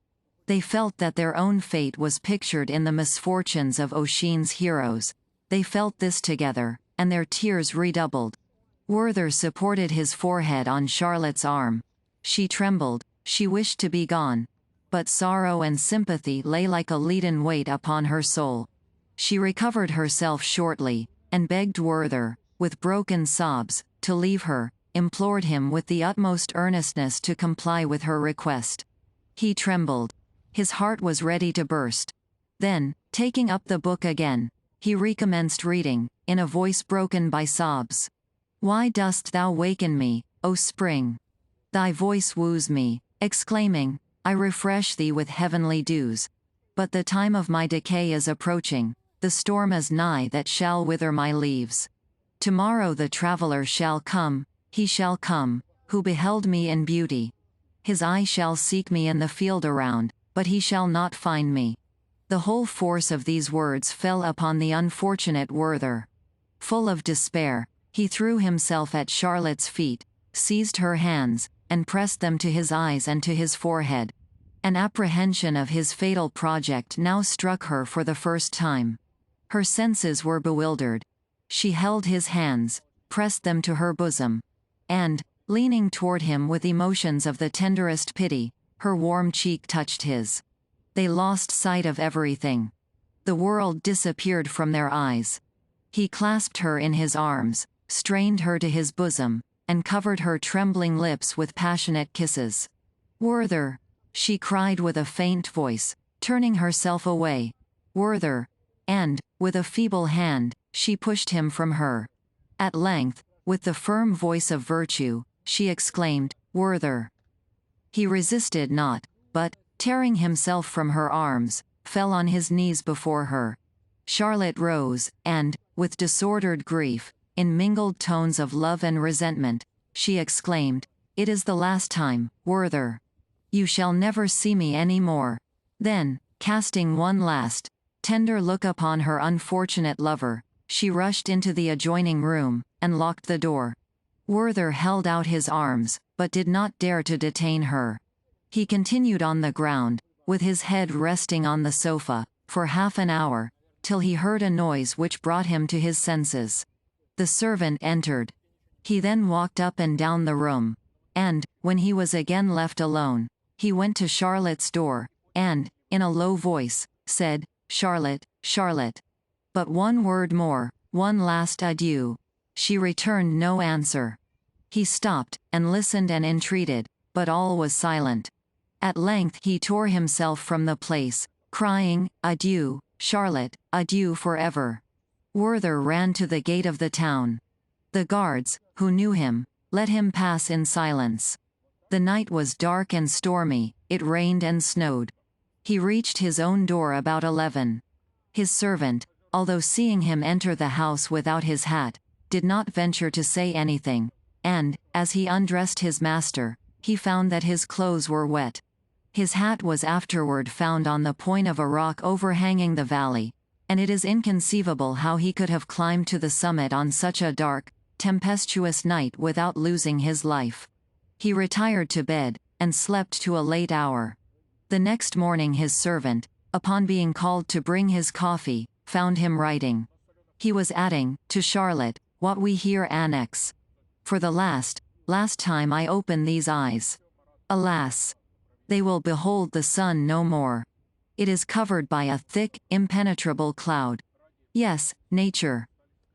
They felt that their own fate was pictured in the misfortunes of Oisin's heroes. They felt this together, and their tears redoubled. Werther supported his forehead on Charlotte's arm. She trembled, she wished to be gone. But sorrow and sympathy lay like a leaden weight upon her soul. She recovered herself shortly, and begged Werther, with broken sobs, to leave her, implored him with the utmost earnestness to comply with her request. He trembled. His heart was ready to burst. Then, taking up the book again, he recommenced reading, in a voice broken by sobs. Why dost thou waken me, O spring? Thy voice woos me, exclaiming, I refresh thee with heavenly dews. But the time of my decay is approaching, the storm is nigh that shall wither my leaves. Tomorrow the traveler shall come, he shall come, who beheld me in beauty. His eye shall seek me in the field around, but he shall not find me. The whole force of these words fell upon the unfortunate Werther. Full of despair, he threw himself at Charlotte's feet, seized her hands, and pressed them to his eyes and to his forehead. An apprehension of his fatal project now struck her for the first time. Her senses were bewildered. She held his hands, pressed them to her bosom, and, leaning toward him with emotions of the tenderest pity, her warm cheek touched his. They lost sight of everything. The world disappeared from their eyes. He clasped her in his arms, strained her to his bosom, and covered her trembling lips with passionate kisses. Werther, she cried with a faint voice, turning herself away. Werther, and, with a feeble hand, she pushed him from her. At length, with the firm voice of virtue, she exclaimed, Werther. He resisted not, but, tearing himself from her arms, fell on his knees before her. Charlotte rose, and, with disordered grief, in mingled tones of love and resentment, she exclaimed, It is the last time, Werther. You shall never see me any more. Then, casting one last, tender look upon her unfortunate lover, she rushed into the adjoining room, and locked the door. Werther held out his arms, but did not dare to detain her. He continued on the ground, with his head resting on the sofa, for half an hour, till he heard a noise which brought him to his senses. The servant entered. He then walked up and down the room, and, when he was again left alone, he went to Charlotte's door, and, in a low voice, said, "Charlotte, Charlotte." But one word more, one last adieu. She returned no answer. He stopped, and listened and entreated, but all was silent. At length he tore himself from the place, crying, "Adieu, Charlotte, adieu forever." Werther ran to the gate of the town. The guards, who knew him, let him pass in silence. The night was dark and stormy, it rained and snowed. He reached his own door about 11. His servant, although seeing him enter the house without his hat, did not venture to say anything, and, as he undressed his master, he found that his clothes were wet. His hat was afterward found on the point of a rock overhanging the valley, and it is inconceivable how he could have climbed to the summit on such a dark, tempestuous night without losing his life. He retired to bed, and slept to a late hour. The next morning his servant, upon being called to bring his coffee, found him writing. He was adding, to Charlotte, what we here annex. For the last time I open these eyes. Alas! They will behold the sun no more. It is covered by a thick, impenetrable cloud. Yes, nature.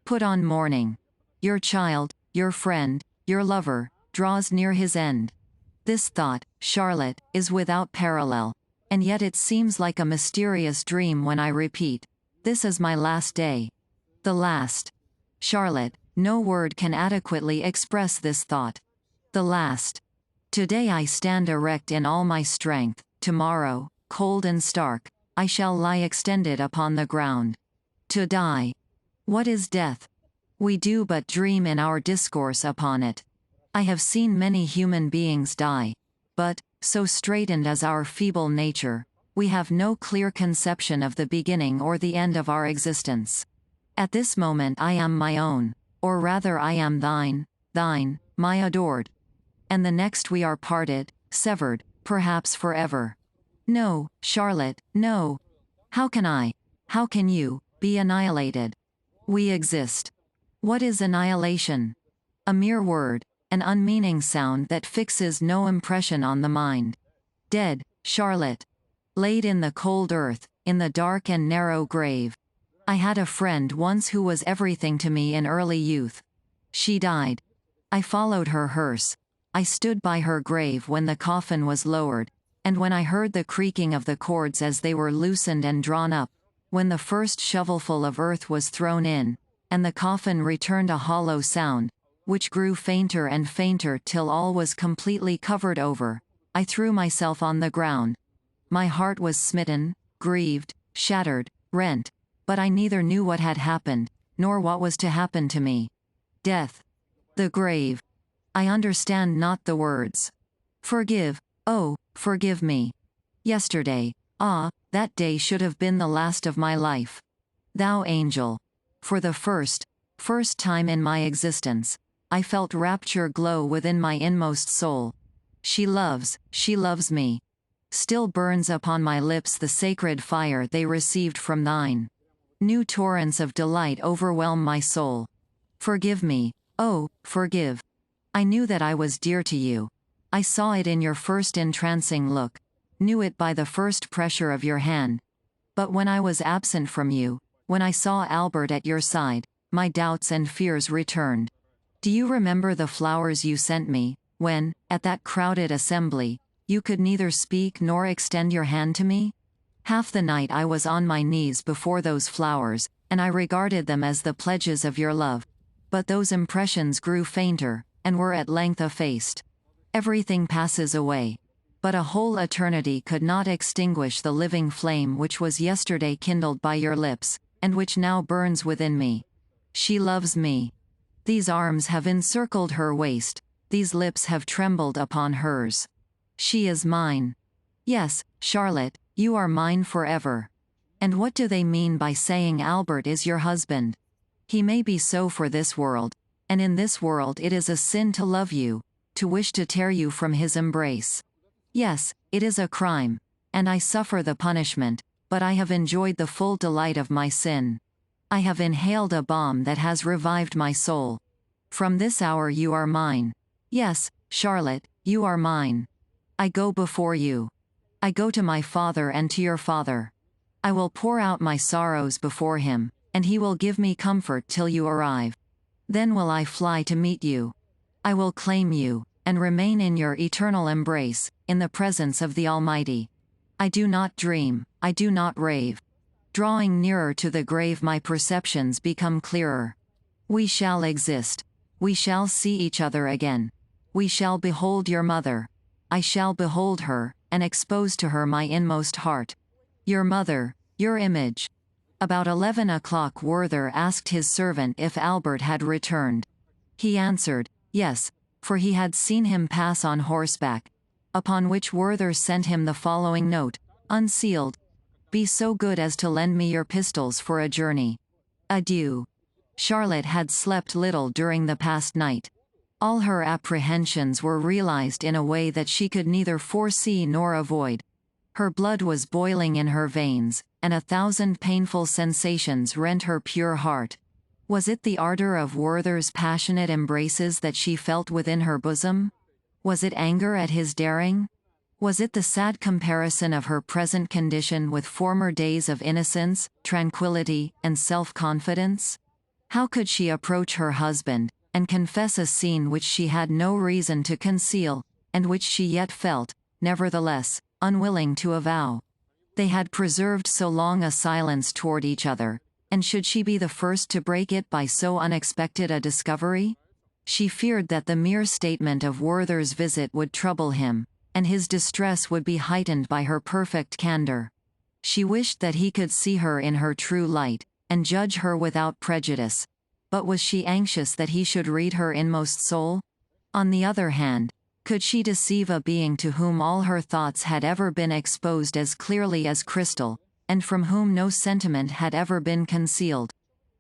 Put on mourning. Your child, your friend, your lover, draws near his end. This thought, Charlotte, is without parallel, and yet it seems like a mysterious dream when I repeat, this is my last day. The last. Charlotte, no word can adequately express this thought. The last. Today I stand erect in all my strength, tomorrow, cold and stark, I shall lie extended upon the ground. To die. What is death? We do but dream in our discourse upon it. I have seen many human beings die, but, so straitened is our feeble nature, we have no clear conception of the beginning or the end of our existence. At this moment I am my own, or rather I am thine, my adored. And the next we are parted, severed, perhaps forever. No, Charlotte, no. How can you, be annihilated? We exist. What is annihilation? A mere word, an unmeaning sound that fixes no impression on the mind. Dead, Charlotte. Laid in the cold earth, in the dark and narrow grave. I had a friend once who was everything to me in early youth. She died. I followed her hearse. I stood by her grave when the coffin was lowered, and when I heard the creaking of the cords as they were loosened and drawn up, when the first shovelful of earth was thrown in, and the coffin returned a hollow sound, which grew fainter and fainter till all was completely covered over, I threw myself on the ground. My heart was smitten, grieved, shattered, rent, but I neither knew what had happened, nor what was to happen to me. Death. The grave. I understand not the words. Forgive, oh, forgive me. Yesterday, that day should have been the last of my life. Thou angel. For the first time in my existence, I felt rapture glow within my inmost soul. She loves me. Still burns upon my lips the sacred fire they received from thine. New torrents of delight overwhelm my soul. Forgive me, oh, forgive. I knew that I was dear to you. I saw it in your first entrancing look, knew it by the first pressure of your hand. But when I was absent from you, when I saw Albert at your side, my doubts and fears returned. Do you remember the flowers you sent me, when, at that crowded assembly, you could neither speak nor extend your hand to me? Half the night I was on my knees before those flowers, and I regarded them as the pledges of your love. But those impressions grew fainter, and were at length effaced. Everything passes away. But a whole eternity could not extinguish the living flame which was yesterday kindled by your lips, and which now burns within me. She loves me. These arms have encircled her waist, these lips have trembled upon hers. She is mine. Yes, Charlotte, you are mine forever. And what do they mean by saying Albert is your husband? He may be so for this world, and in this world it is a sin to love you, to wish to tear you from his embrace. Yes, it is a crime, and I suffer the punishment, but I have enjoyed the full delight of my sin. I have inhaled a balm that has revived my soul. From this hour you are mine. Yes, Charlotte, you are mine. I go before you. I go to my father and to your father. I will pour out my sorrows before him, and he will give me comfort till you arrive. Then will I fly to meet you. I will claim you, and remain in your eternal embrace, in the presence of the Almighty. I do not dream, I do not rave. Drawing nearer to the grave, my perceptions become clearer. We shall exist. We shall see each other again. We shall behold your mother. I shall behold her, and expose to her my inmost heart. Your mother, your image. About 11 o'clock Werther asked his servant if Albert had returned. He answered, yes, for he had seen him pass on horseback. Upon which Werther sent him the following note, unsealed. Be so good as to lend me your pistols for a journey. Adieu. Charlotte had slept little during the past night. All her apprehensions were realized in a way that she could neither foresee nor avoid. Her blood was boiling in her veins, and 1,000 painful sensations rent her pure heart. Was it the ardor of Werther's passionate embraces that she felt within her bosom? Was it anger at his daring? Was it the sad comparison of her present condition with former days of innocence, tranquility, and self-confidence? How could she approach her husband, and confess a scene which she had no reason to conceal, and which she yet felt, nevertheless, unwilling to avow? They had preserved so long a silence toward each other, and should she be the first to break it by so unexpected a discovery? She feared that the mere statement of Werther's visit would trouble him, and his distress would be heightened by her perfect candor. She wished that he could see her in her true light, and judge her without prejudice. But was she anxious that he should read her inmost soul? On the other hand, could she deceive a being to whom all her thoughts had ever been exposed as clearly as crystal, and from whom no sentiment had ever been concealed?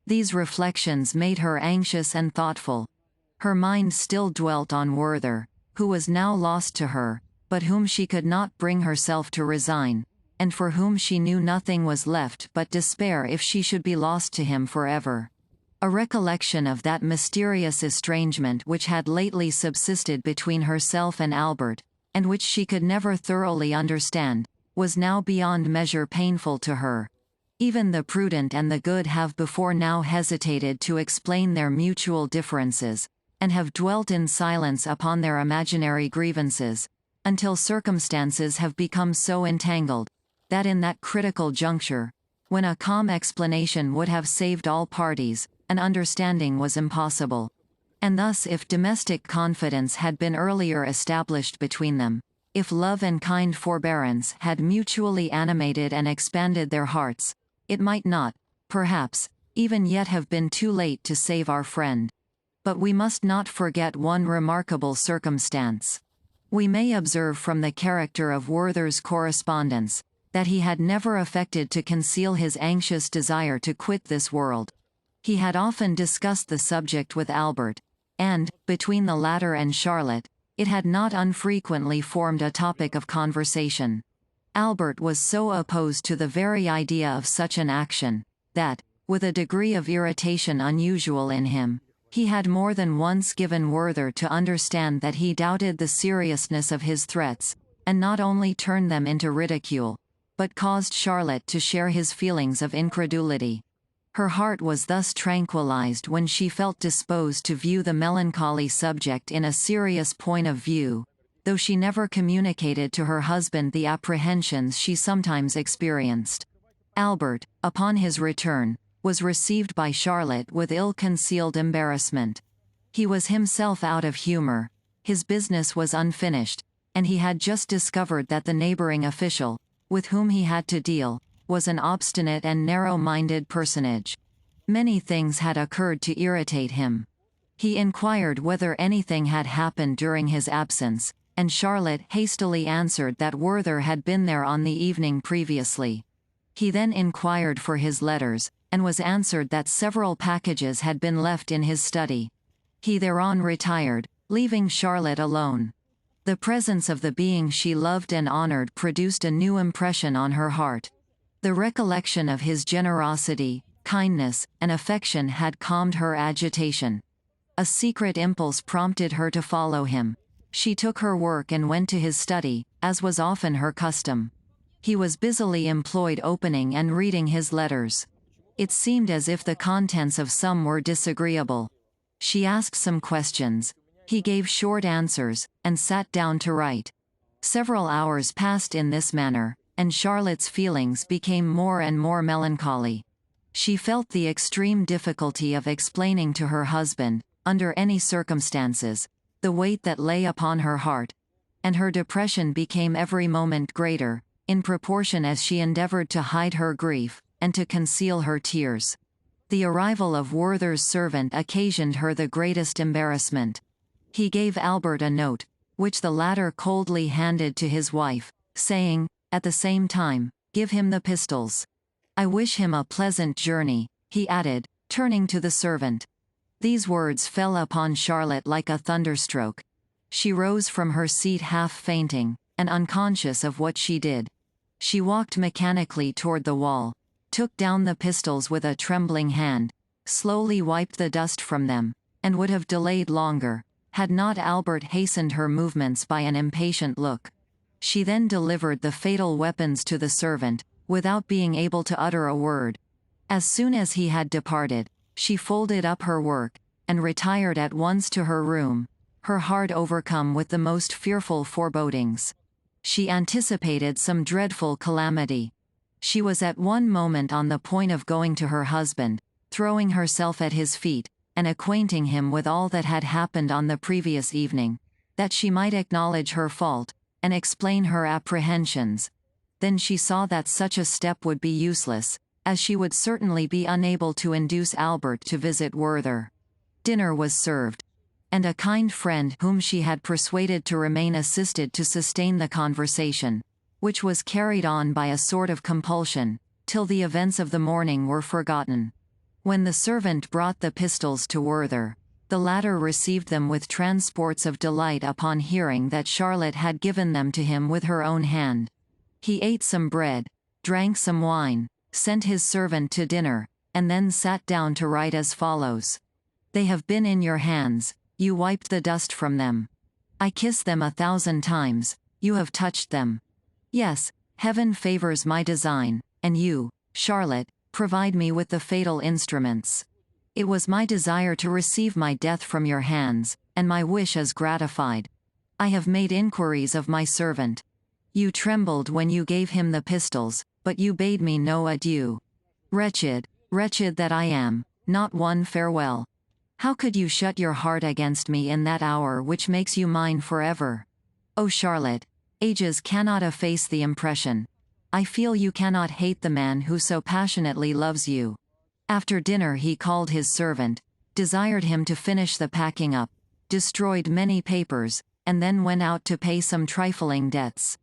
These reflections made her anxious and thoughtful. Her mind still dwelt on Werther, who was now lost to her, but whom she could not bring herself to resign, and for whom she knew nothing was left but despair if she should be lost to him forever. A recollection of that mysterious estrangement which had lately subsisted between herself and Albert, and which she could never thoroughly understand, was now beyond measure painful to her. Even the prudent and the good have before now hesitated to explain their mutual differences, and have dwelt in silence upon their imaginary grievances, until circumstances have become so entangled, that in that critical juncture, when a calm explanation would have saved all parties, an understanding was impossible. And thus if domestic confidence had been earlier established between them, if love and kind forbearance had mutually animated and expanded their hearts, it might not, perhaps, even yet have been too late to save our friend. But we must not forget one remarkable circumstance. We may observe from the character of Werther's correspondence, that he had never affected to conceal his anxious desire to quit this world. He had often discussed the subject with Albert, and, between the latter and Charlotte, it had not unfrequently formed a topic of conversation. Albert was so opposed to the very idea of such an action, that, with a degree of irritation unusual in him, he had more than once given Werther to understand that he doubted the seriousness of his threats, and not only turned them into ridicule, but caused Charlotte to share his feelings of incredulity. Her heart was thus tranquilized when she felt disposed to view the melancholy subject in a serious point of view, though she never communicated to her husband the apprehensions she sometimes experienced. Albert, upon his return, was received by Charlotte with ill-concealed embarrassment. He was himself out of humor, his business was unfinished, and he had just discovered that the neighboring official, with whom he had to deal, was an obstinate and narrow-minded personage. Many things had occurred to irritate him. He inquired whether anything had happened during his absence, and Charlotte hastily answered that Werther had been there on the evening previously. He then inquired for his letters, and was answered that several packages had been left in his study. He thereon retired, leaving Charlotte alone. The presence of the being she loved and honored produced a new impression on her heart. The recollection of his generosity, kindness, and affection had calmed her agitation. A secret impulse prompted her to follow him. She took her work and went to his study, as was often her custom. He was busily employed opening and reading his letters. It seemed as if the contents of some were disagreeable. She asked some questions. He gave short answers, and sat down to write. Several hours passed in this manner, and Charlotte's feelings became more and more melancholy. She felt the extreme difficulty of explaining to her husband, under any circumstances, the weight that lay upon her heart, and her depression became every moment greater, in proportion as she endeavored to hide her grief, and to conceal her tears. The arrival of Werther's servant occasioned her the greatest embarrassment. He gave Albert a note, which the latter coldly handed to his wife, saying, at the same time, "Give him the pistols. I wish him a pleasant journey," he added, turning to the servant. These words fell upon Charlotte like a thunderstroke. She rose from her seat half fainting, and unconscious of what she did. She walked mechanically toward the wall, took down the pistols with a trembling hand, slowly wiped the dust from them, and would have delayed longer, had not Albert hastened her movements by an impatient look. She then delivered the fatal weapons to the servant, without being able to utter a word. As soon as he had departed, she folded up her work, and retired at once to her room, her heart overcome with the most fearful forebodings. She anticipated some dreadful calamity. She was at one moment on the point of going to her husband, throwing herself at his feet, and acquainting him with all that had happened on the previous evening, that she might acknowledge her fault, and explain her apprehensions. Then she saw that such a step would be useless, as she would certainly be unable to induce Albert to visit Werther. Dinner was served, and a kind friend whom she had persuaded to remain assisted to sustain the conversation, which was carried on by a sort of compulsion, till the events of the morning were forgotten. When the servant brought the pistols to Werther, the latter received them with transports of delight upon hearing that Charlotte had given them to him with her own hand. He ate some bread, drank some wine, sent his servant to dinner, and then sat down to write as follows. "They have been in your hands, you wiped the dust from them. I kiss them 1,000 times, you have touched them. Yes, heaven favors my design, and you, Charlotte, provide me with the fatal instruments. It was my desire to receive my death from your hands, and my wish is gratified. I have made inquiries of my servant. You trembled when you gave him the pistols, but you bade me no adieu. Wretched, wretched that I am, not one farewell. How could you shut your heart against me in that hour which makes you mine forever? Oh Charlotte, ages cannot efface the impression. I feel you cannot hate the man who so passionately loves you." After dinner he called his servant, desired him to finish the packing up, destroyed many papers, and then went out to pay some trifling debts.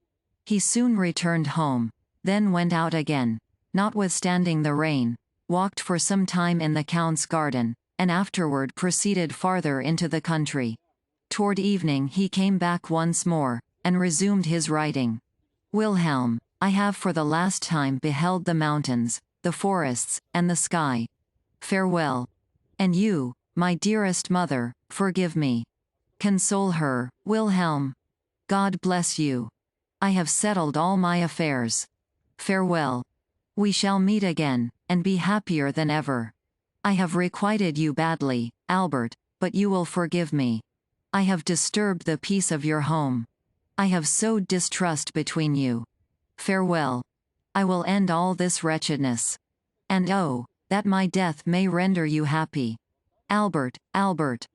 He soon returned home, then went out again, notwithstanding the rain, walked for some time in the Count's garden, and afterward proceeded farther into the country. Toward evening he came back once more, and resumed his writing. "Wilhelm, I have for the last time beheld the mountains, the forests, and the sky. Farewell. And you, my dearest mother, forgive me. Console her, Wilhelm. God bless you. I have settled all my affairs. Farewell. We shall meet again, and be happier than ever. I have requited you badly, Albert, but you will forgive me. I have disturbed the peace of your home. I have sowed distrust between you. Farewell. I will end all this wretchedness. And oh, that my death may render you happy. Albert, Albert.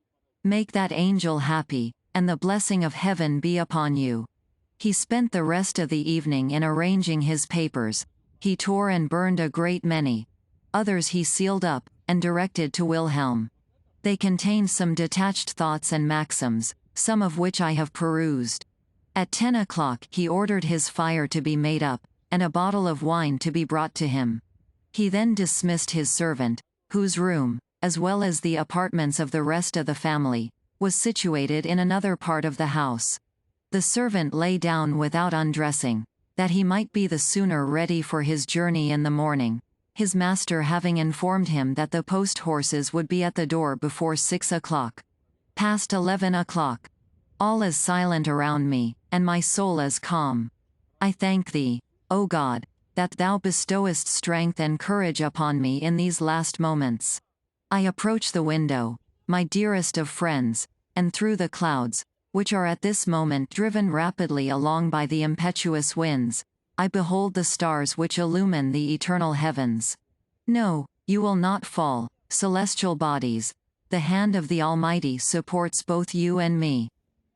Make that angel happy, and the blessing of heaven be upon you." He spent the rest of the evening in arranging his papers. He tore and burned a great many. Others he sealed up, and directed to Wilhelm. They contained some detached thoughts and maxims, some of which I have perused. At 10 o'clock he ordered his fire to be made up, and a bottle of wine to be brought to him. He then dismissed his servant, whose room, as well as the apartments of the rest of the family, was situated in another part of the house. The servant lay down without undressing, that he might be the sooner ready for his journey in the morning, his master having informed him that the post-horses would be at the door before 6 o'clock. Past 11 o'clock. All is silent around me, and my soul is calm. I thank thee, O God, that thou bestowest strength and courage upon me in these last moments. I approach the window, my dearest of friends, and through the clouds, which are at this moment driven rapidly along by the impetuous winds, I behold the stars which illumine the eternal heavens. No, you will not fall, celestial bodies. The hand of the Almighty supports both you and me.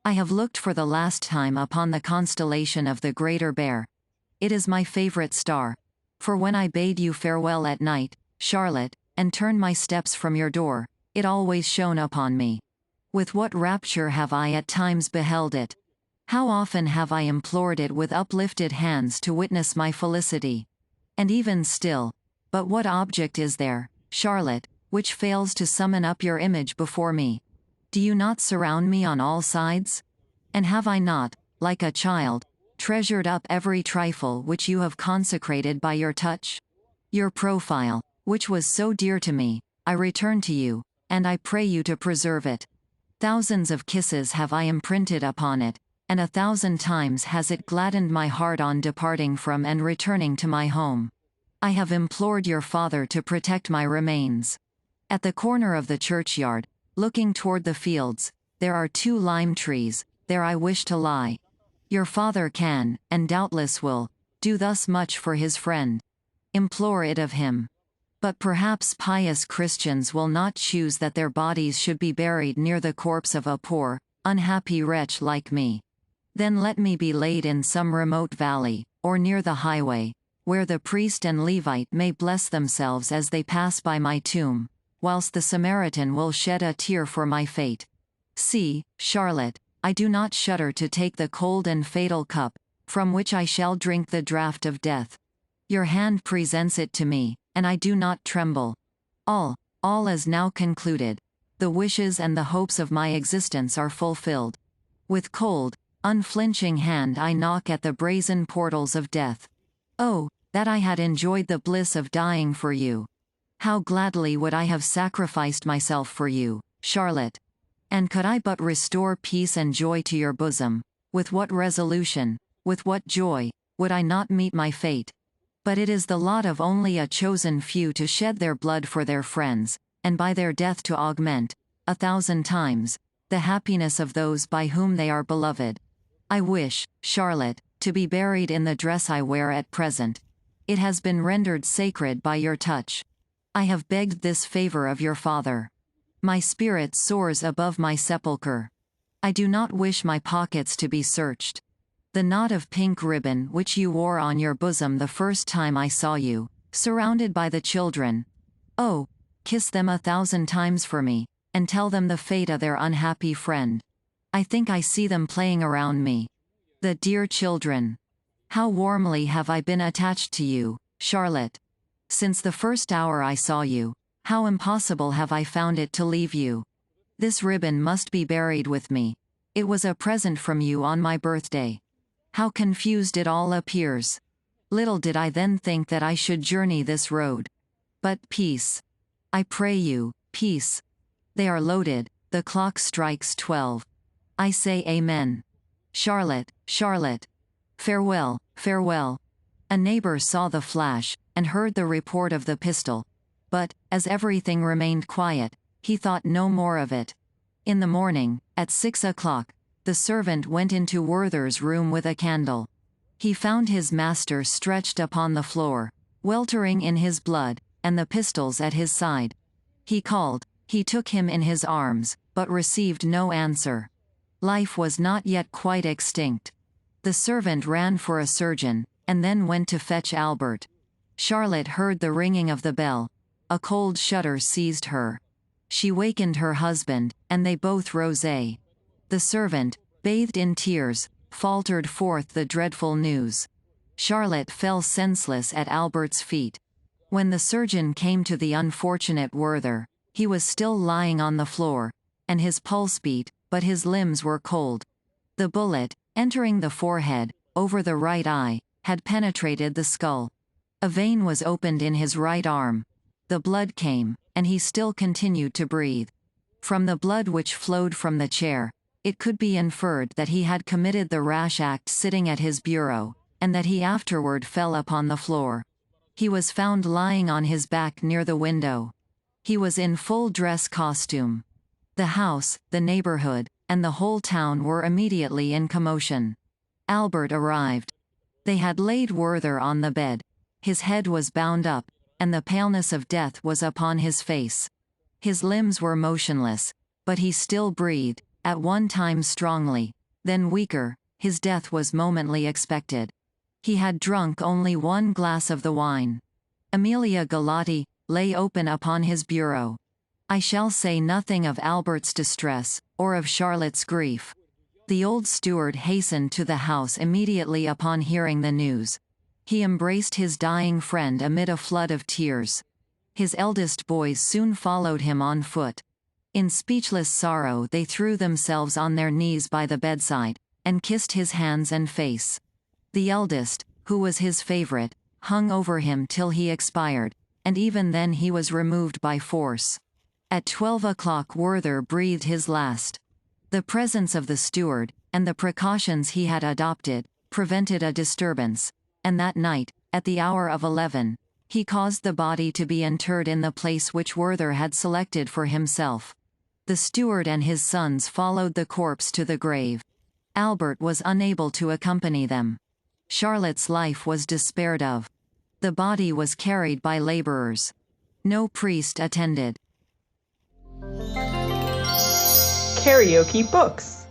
I have looked for the last time upon the constellation of the Greater Bear. It is my favorite star. For when I bade you farewell at night, Charlotte, and turned my steps from your door, it always shone upon me. With what rapture have I at times beheld it! How often have I implored it with uplifted hands to witness my felicity! And even still, but what object is there, Charlotte, which fails to summon up your image before me? Do you not surround me on all sides? And have I not, like a child, treasured up every trifle which you have consecrated by your touch? Your profile, which was so dear to me, I return to you, and I pray you to preserve it. Thousands of kisses have I imprinted upon it, and 1,000 times has it gladdened my heart on departing from and returning to my home. I have implored your father to protect my remains. At the corner of the churchyard, looking toward the fields, there are 2 lime trees, there I wish to lie. Your father can, and doubtless will, do thus much for his friend. Implore it of him. But perhaps pious Christians will not choose that their bodies should be buried near the corpse of a poor, unhappy wretch like me. Then let me be laid in some remote valley, or near the highway, where the priest and Levite may bless themselves as they pass by my tomb, whilst the Samaritan will shed a tear for my fate. See, Charlotte, I do not shudder to take the cold and fatal cup, from which I shall drink the draught of death. Your hand presents it to me, and I do not tremble. All is now concluded. The wishes and the hopes of my existence are fulfilled. With cold, unflinching hand I knock at the brazen portals of death. Oh, that I had enjoyed the bliss of dying for you! How gladly would I have sacrificed myself for you, Charlotte! And could I but restore peace and joy to your bosom, with what resolution, with what joy, would I not meet my fate! But it is the lot of only a chosen few to shed their blood for their friends, and by their death to augment, 1,000 times, the happiness of those by whom they are beloved. I wish, Charlotte, to be buried in the dress I wear at present. It has been rendered sacred by your touch. I have begged this favor of your father. My spirit soars above my sepulchre. I do not wish my pockets to be searched. The knot of pink ribbon which you wore on your bosom the first time I saw you, surrounded by the children. Oh, kiss them 1,000 times for me, and tell them the fate of their unhappy friend. I think I see them playing around me. The dear children. How warmly have I been attached to you, Charlotte. Since the first hour I saw you, how impossible have I found it to leave you. This ribbon must be buried with me. It was a present from you on my birthday. How confused it all appears. Little did I then think that I should journey this road. But peace. I pray you, peace. They are loaded, the clock strikes 12. I say amen. Charlotte, Charlotte. Farewell, farewell. A neighbor saw the flash, and heard the report of the pistol. But, as everything remained quiet, he thought no more of it. In the morning, at 6 o'clock, the servant went into Werther's room with a candle. He found his master stretched upon the floor, weltering in his blood, and the pistols at his side. He called, he took him in his arms, but received no answer. Life was not yet quite extinct. The servant ran for a surgeon, and then went to fetch Albert. Charlotte heard the ringing of the bell. A cold shudder seized her. She wakened her husband, and they both rose. The servant, bathed in tears, faltered forth the dreadful news. Charlotte fell senseless at Albert's feet. When the surgeon came to the unfortunate Werther, he was still lying on the floor, and his pulse beat, but his limbs were cold. The bullet, entering the forehead, over the right eye, had penetrated the skull. A vein was opened in his right arm. The blood came, and he still continued to breathe. From the blood which flowed from the chair, it could be inferred that he had committed the rash act sitting at his bureau, and that he afterward fell upon the floor. He was found lying on his back near the window. He was in full dress costume. The house, the neighborhood, and the whole town were immediately in commotion. Albert arrived. They had laid Werther on the bed. His head was bound up, and the paleness of death was upon his face. His limbs were motionless, but he still breathed, at one time strongly, then weaker. His death was momently expected. He had drunk only 1 glass of the wine. Amelia Galati lay open upon his bureau. I shall say nothing of Albert's distress, or of Charlotte's grief. The old steward hastened to the house immediately upon hearing the news. He embraced his dying friend amid a flood of tears. His eldest boys soon followed him on foot. In speechless sorrow they threw themselves on their knees by the bedside, and kissed his hands and face. The eldest, who was his favorite, hung over him till he expired, and even then he was removed by force. At 12 o'clock Werther breathed his last. The presence of the steward, and the precautions he had adopted, prevented a disturbance, and that night, at the hour of 11, he caused the body to be interred in the place which Werther had selected for himself. The steward and his sons followed the corpse to the grave. Albert was unable to accompany them. Charlotte's life was despaired of. The body was carried by laborers. No priest attended. KaraokeBooks.